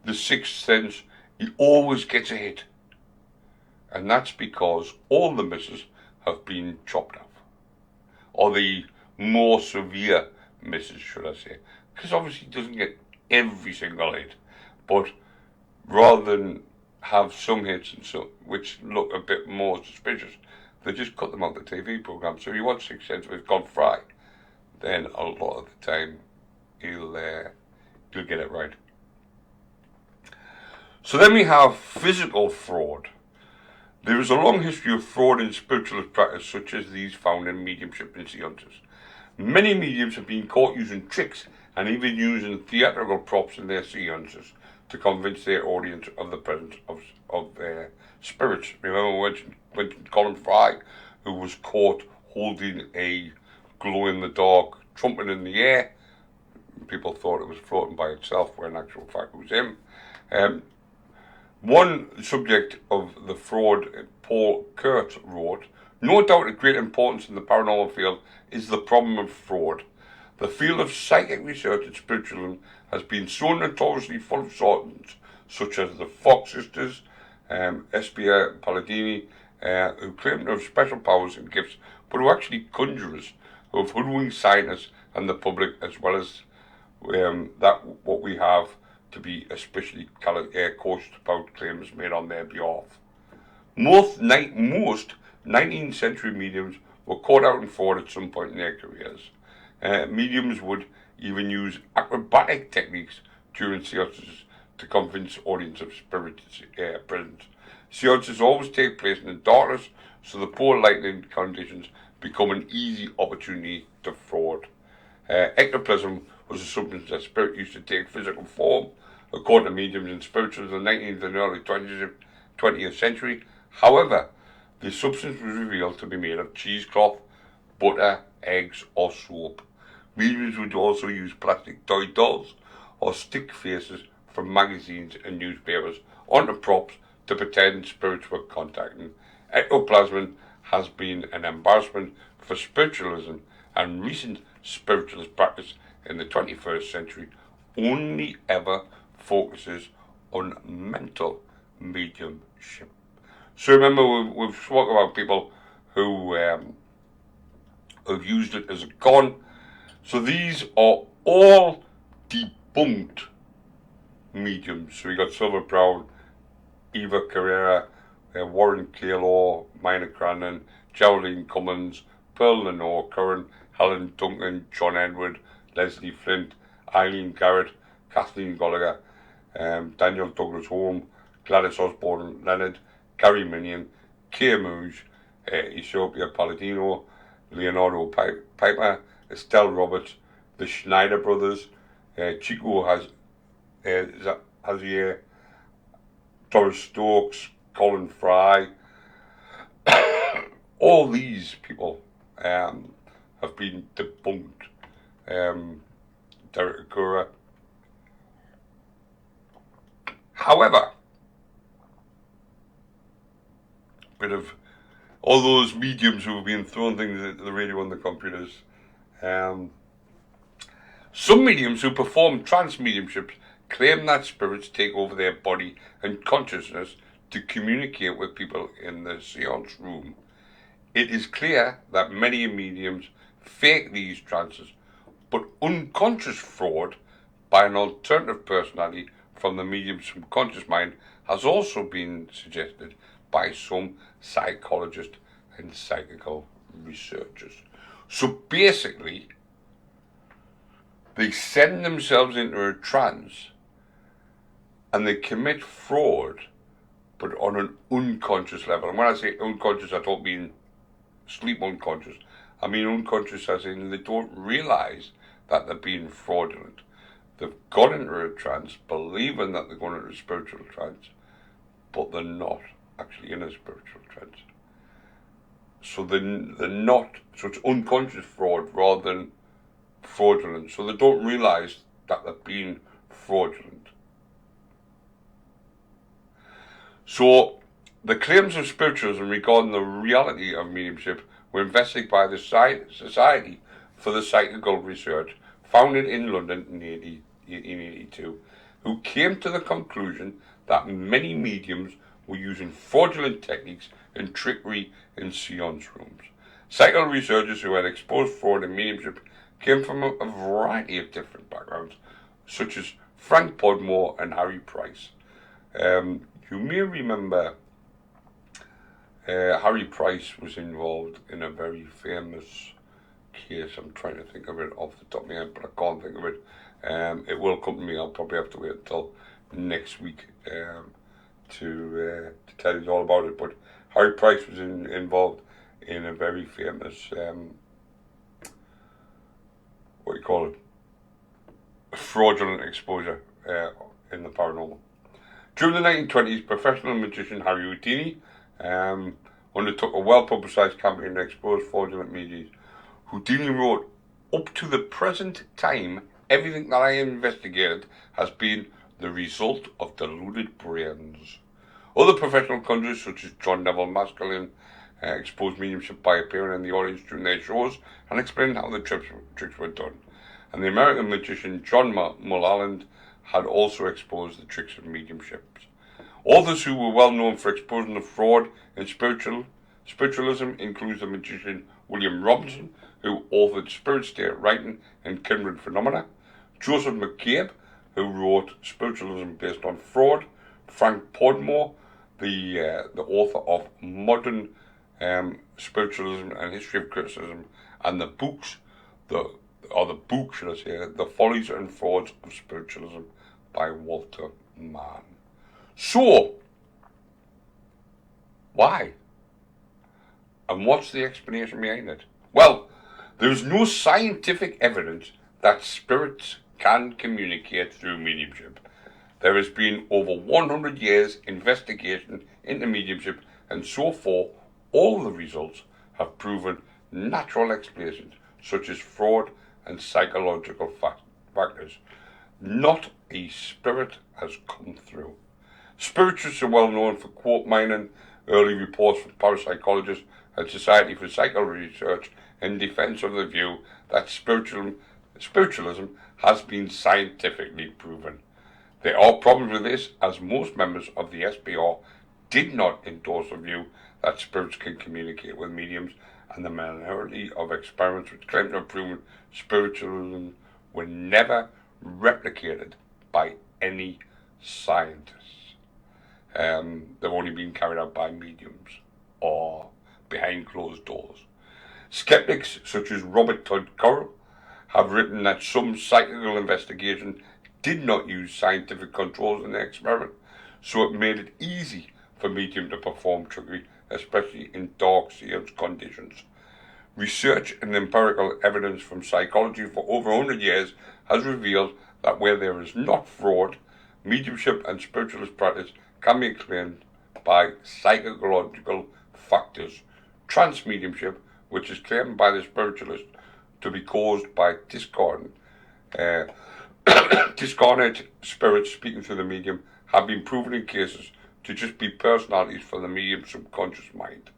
The Sixth Sense, he always gets a hit. And that's because all the misses have been chopped off. Or the more severe misses, should I say. Because obviously he doesn't get every single hit. But rather than have some hits and so, which look a bit more suspicious, they just cut them out of the TV programme. So if you watch Sixth Sense with Colin Fry, then a lot of the time he'll get it right. So then we have physical fraud. There is a long history of fraud in spiritualist practice, such as these found in mediumship and seances. Many mediums have been caught using tricks and even using theatrical props in their seances to convince their audience of the presence of spirits. Remember when Colin Fry, who was caught holding a glow-in-the-dark trumpet in the air, people thought it was floating by itself, when in actual fact it was him. One subject of the fraud, Paul Kurt wrote, "No doubt of great importance in the paranormal field is the problem of fraud. The field of psychic research and spiritualism has been so notoriously full of charlatans, such as the Fox sisters, Espia Palladini, who claim to have special powers and gifts, but who are actually conjurers, who have hoodwinked scientists and the public, as well as that what we have to be especially cautious about claims made on their behalf. Most 19th century mediums were caught out in fraud at some point in their careers. Mediums would even use acrobatic techniques during seances to convince audience of spirit presence. Seances always take place in the darkness, so the poor lighting conditions become an easy opportunity to fraud. Ectoplasm was a substance that spirit used to take physical form, according to mediums and spiritualists in the 19th and early 20th century. However, the substance was revealed to be made of cheesecloth, butter, eggs, or soap. Mediums would also use plastic toy dolls or stick faces from magazines and newspapers onto props to pretend spirits were contacting. Ectoplasm has been an embarrassment for spiritualism, and recent spiritualist practice in the 21st century only ever focuses on mental mediumship. So remember, we've spoken about people who have used it as a con. So these are all debunked mediums. So we got Silver Brown, Eva Carrera, Warren Kaylor, Mina Cranon, Geraldine Cummins, Pearl Lenore Curran, Helen Duncan, John Edward, Leslie Flint, Eileen Garrett, Kathleen Gallagher, Daniel Douglas Home, Gladys Osborne Leonard, Gary Minion, Kay Mouge, Ethiopia Palladino, Leonardo Piper, Estelle Roberts, the Schneider brothers, Chico Hazier, Doris Stokes, Colin Fry. All these people have been debunked. Derek Akura. However, bit of all those mediums who have been throwing things at the radio and the computers. Some mediums who perform trance mediumships claim that spirits take over their body and consciousness to communicate with people in the seance room. It is clear that many mediums fake these trances, but unconscious fraud by an alternative personality from the medium's subconscious mind has also been suggested by some psychologists and psychical researchers. So basically, they send themselves into a trance and they commit fraud, but on an unconscious level. And when I say unconscious, I don't mean sleep unconscious. I mean unconscious as in they don't realise that they're being fraudulent. They've gone into a trance, believing that they're going into a spiritual trance, but they're not actually in a spiritual trance. So they're not, so it's unconscious fraud rather than fraudulent. So they don't realise that they're being fraudulent. So the claims of spiritualism regarding the reality of mediumship were investigated by the Society for the Psychical Research, founded in London in 1882, who came to the conclusion that many mediums were using fraudulent techniques and trickery in seance rooms. Psychical researchers who had exposed fraud in mediumship came from a variety of different backgrounds, such as Frank Podmore and Harry Price. You may remember Harry Price was involved in a very famous case. I'm trying to think of it off the top of my head, but I can't think of it. It will come to me. I'll probably have to wait until next week to tell you all about it. But Harry Price was involved in a very famous, what do you call it, fraudulent exposure in the paranormal. During the 1920s, professional magician Harry Houdini undertook a well-publicised campaign to expose fraudulent mediums. Houdini wrote, "Up to the present time, everything that I investigated has been the result of deluded brains." Other professional conjurers, such as John Neville Maskelyne, exposed mediumship by appearing in the audience during their shows and explaining how the tricks were done. And the American magician John Mulholland had also exposed the tricks of mediumship. Authors who were well known for exposing the fraud in spiritualism include the magician William Robinson, who authored Spirit State Writing and Kindred Phenomena, Joseph McCabe, who wrote Spiritualism Based on Fraud, Frank Podmore, the author of Modern Spiritualism and History of Criticism, and the book, The Follies and Frauds of Spiritualism by Walter Mann. So, why? And what's the explanation behind it? Well, there is no scientific evidence that spirits can communicate through mediumship. There has been over 100 years investigation into mediumship, and so far all the results have proven natural explanations such as fraud and psychological factors. Not a spirit has come through. Spiritualists are well known for quote mining early reports from parapsychologists and Society for Psychical Research in defense of the view that spiritualism has been scientifically proven. There are problems with this, as most members of the SPR did not endorse the view that spirits can communicate with mediums, and the minority of experiments which claim to have proven spiritualism were never replicated by any scientists. They've only been carried out by mediums or behind closed doors. Skeptics such as Robert Todd Correll have written that some psychical investigation did not use scientific controls in the experiment, so it made it easy for medium to perform trickery, especially in dark seance conditions. Research and empirical evidence from psychology for over 100 years has revealed that where there is not fraud, mediumship and spiritualist practice can be explained by psychological factors. Trance mediumship, which is claimed by the spiritualist to be caused by discarnate spirits speaking through the medium, have been proven in cases to just be personalities from the medium's subconscious mind.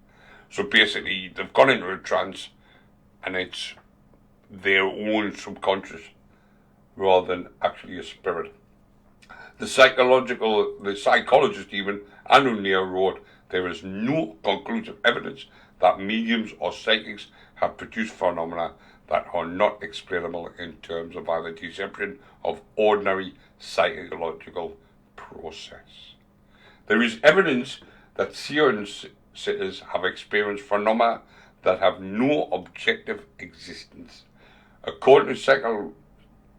So basically, they've gone into a trance and it's their own subconscious rather than actually a spirit. The psychologist even, Andrew Neil, wrote, "There is no conclusive evidence that mediums or psychics have produced phenomena that are not explainable in terms of either deception of ordinary psychological process. There is evidence that seance sitters have experienced phenomena that have no objective existence. According to psycho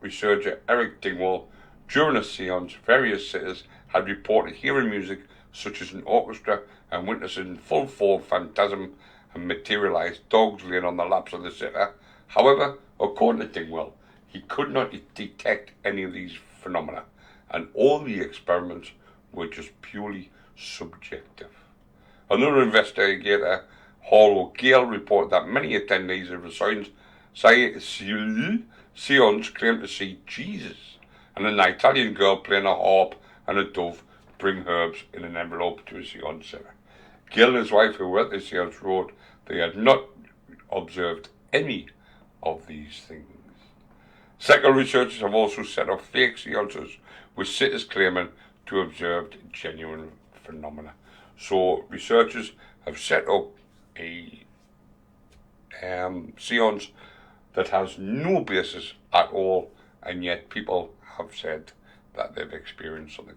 researcher Eric Dingwall, during a seance, various sitters had reported hearing music such as an orchestra and witnessing full form phantasm and materialized dogs laying on the laps of the sitter. However, according to Dingwall, he could not detect any of these phenomena, and all the experiments were just purely subjective. Another investigator, Harlow Gale, reported that many attendees of the seance claimed to see Jesus, and an Italian girl playing a harp and a dove bring herbs in an envelope to a seance sitter. Gale and his wife, who were at the seance, wrote they had not observed any of these things. Psycho researchers have also set up fake seances with sitters claiming to have observed genuine phenomena. So researchers have set up a seance that has no basis at all, and yet people have said that they've experienced something.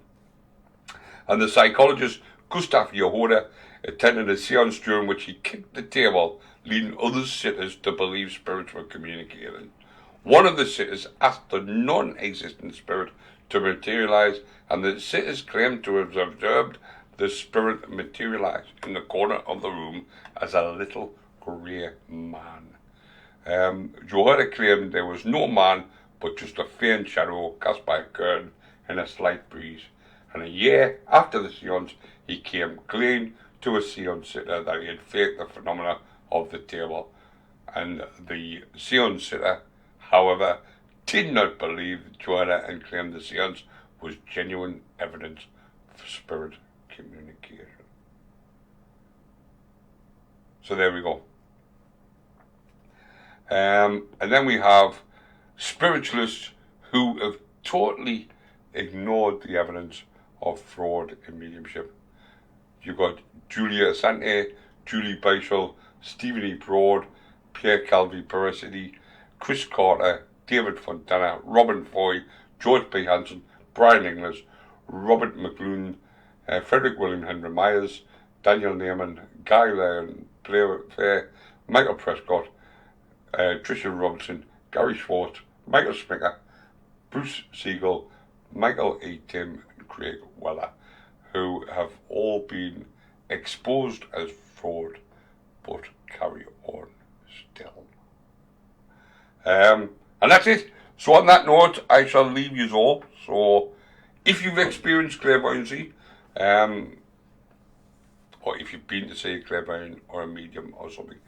And the psychologist Gustav Yehoda attended a seance during which he kicked the table, leading other sitters to believe spirits were communicating. One of the sitters asked the non-existent spirit to materialize, and the sitters claimed to have observed the spirit materialize in the corner of the room as a little grey man. Yehoda claimed there was no man, but just a faint shadow cast by a curtain in a slight breeze. And a year after the seance, he came clean to a seance sitter that he had faked the phenomena of the table. And the seance sitter, however, did not believe Yehoda and claimed the seance was genuine evidence for spirit communication. So there we go. And then we have spiritualists who have totally ignored the evidence of fraud in mediumship. You've got Julia Asante, Julie Beischel, Stephen E. Broad, Pierre Calvi Paracity, Chris Carter, David Fontana, Robin Foy, George P. Hansen, Brian Inglis, Robert McLuhan, Frederick William Henry Myers, Daniel Neiman, Guy Lyon, Blair Fair, Michael Prescott, Tricia Robinson, Gary Schwartz, Michael Smicker, Bruce Siegel, Michael E. Tim, and Craig Weller, who have all been exposed as fraud, but carry on still. And that's it. So on that note, I shall leave you all. So if you've experienced clairvoyancy, or if you've been to see a clairvoyant or a medium or something,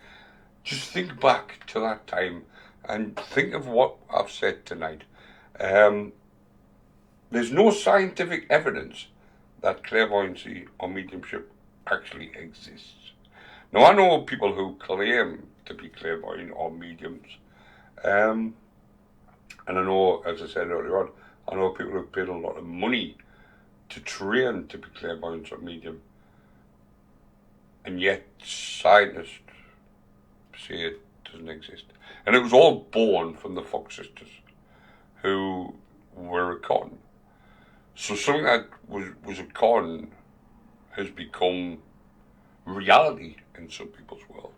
just think back to that time and think of what I've said tonight. There's no scientific evidence that clairvoyancy or mediumship actually exists. Now, I know people who claim to be clairvoyant or mediums, and I know, as I said earlier on, I know people who've paid a lot of money to train to be clairvoyant or medium, and yet scientists say it doesn't exist. And it was all born from the Fox sisters, who were a con. So something that was a con has become reality in some people's world.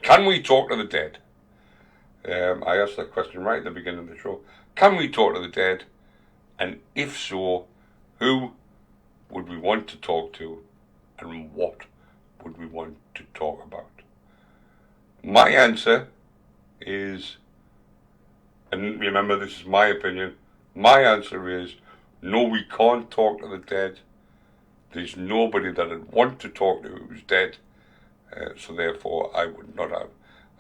Can we talk to the dead? I asked that question right at the beginning of the show. Can we talk to the dead? And if so, who would we want to talk to, and what would we want to talk about? My answer is, and remember this is my opinion, my answer is no, we can't talk to the dead. There's nobody that I'd want to talk to who's dead, so therefore I would not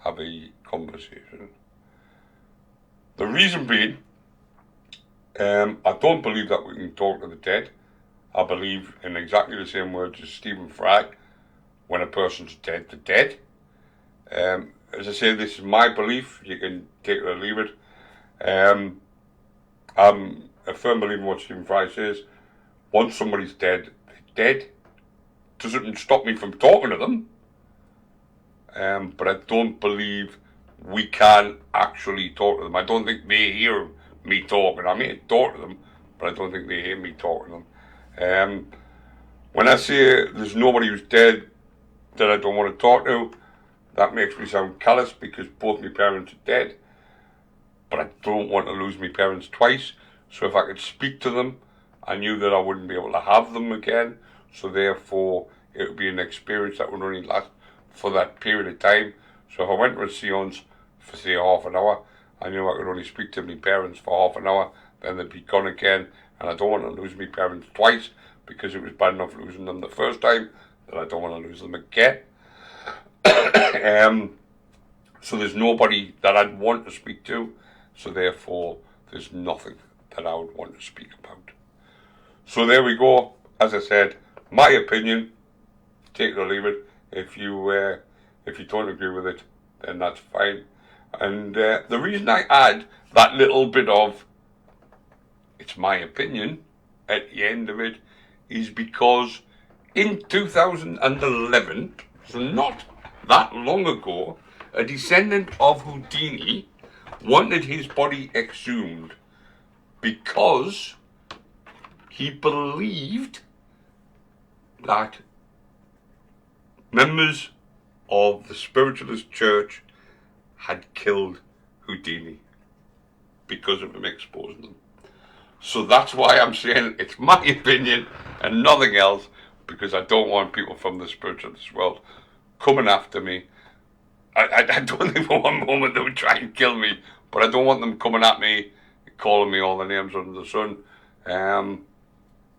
have a conversation. The reason being, I don't believe that we can talk to the dead. I believe in exactly the same words as Stephen Fry, when a person's dead, they're dead. As I say, this is my belief. You can take it or leave it. I'm a firm believer in what Stephen Fry says. Once somebody's dead, they're dead. Doesn't stop me from talking to them. But I don't believe we can actually talk to them. I don't think they hear me talking. I may talk to them, but I don't think they hear me talking to them. When I say there's nobody who's dead that I don't want to talk to, that makes me sound callous because both my parents are dead. But I don't want to lose my parents twice. So if I could speak to them, I knew that I wouldn't be able to have them again. So therefore, it would be an experience that would only last for that period of time. So if I went to a seance for, say, half an hour, I knew I could only speak to my parents for half an hour, then they'd be gone again. And I don't want to lose my parents twice because it was bad enough losing them the first time that I don't want to lose them again. So there's nobody that I'd want to speak to. So therefore, there's nothing that I would want to speak about. So there we go. As I said, my opinion. Take it or leave it. If you don't agree with it, then that's fine. And the reason I add that little bit of "it's my opinion" at the end of it is because in 2011, so not that long ago, a descendant of Houdini wanted his body exhumed because he believed that members of the spiritualist church had killed Houdini because of him exposing them. So that's why I'm saying it's my opinion and nothing else, because I don't want people from the spiritualist world coming after me. I don't think for one moment they would try and kill me, but I don't want them coming at me, calling me all the names under the sun.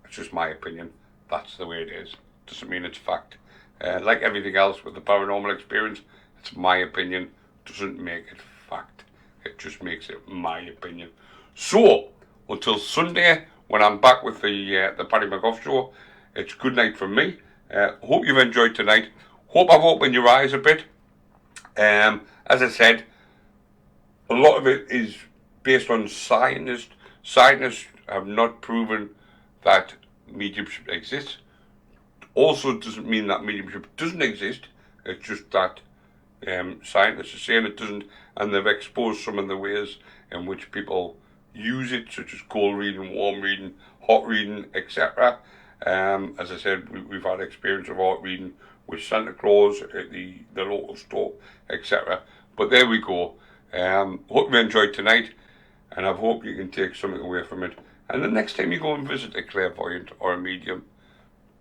It's just my opinion. That's the way it is. Doesn't mean it's fact. Like everything else with the paranormal experience, it's my opinion. Doesn't make it fact. It just makes it my opinion. So, until Sunday, when I'm back with the Paddy McGough show, it's good night from me. Hope you've enjoyed tonight. Hope I've opened your eyes a bit. As I said, a lot of it is based on scientists. Scientists have not proven that mediumship exists. Also doesn't mean that mediumship doesn't exist. It's just that scientists are saying it doesn't, and they've exposed some of the ways in which people use it, such as cold reading, warm reading, hot reading, etc. As I said, we've had experience of hot reading with Santa Claus at the local store, etc. But there we go. Hope you enjoyed tonight, and I hope you can take something away from it. And the next time you go and visit a clairvoyant or a medium,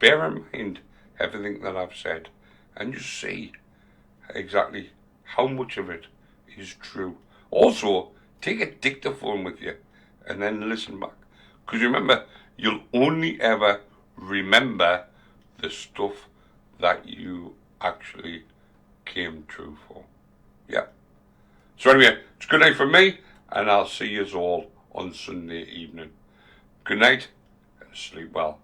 bear in mind everything that I've said, and just see exactly how much of it is true. Also, take a dictaphone with you and then listen back. Because remember, you'll only ever remember the stuff that you actually came true for. Yeah. So anyway, it's good night from me, and I'll see you all on Sunday evening. Good night, and sleep well.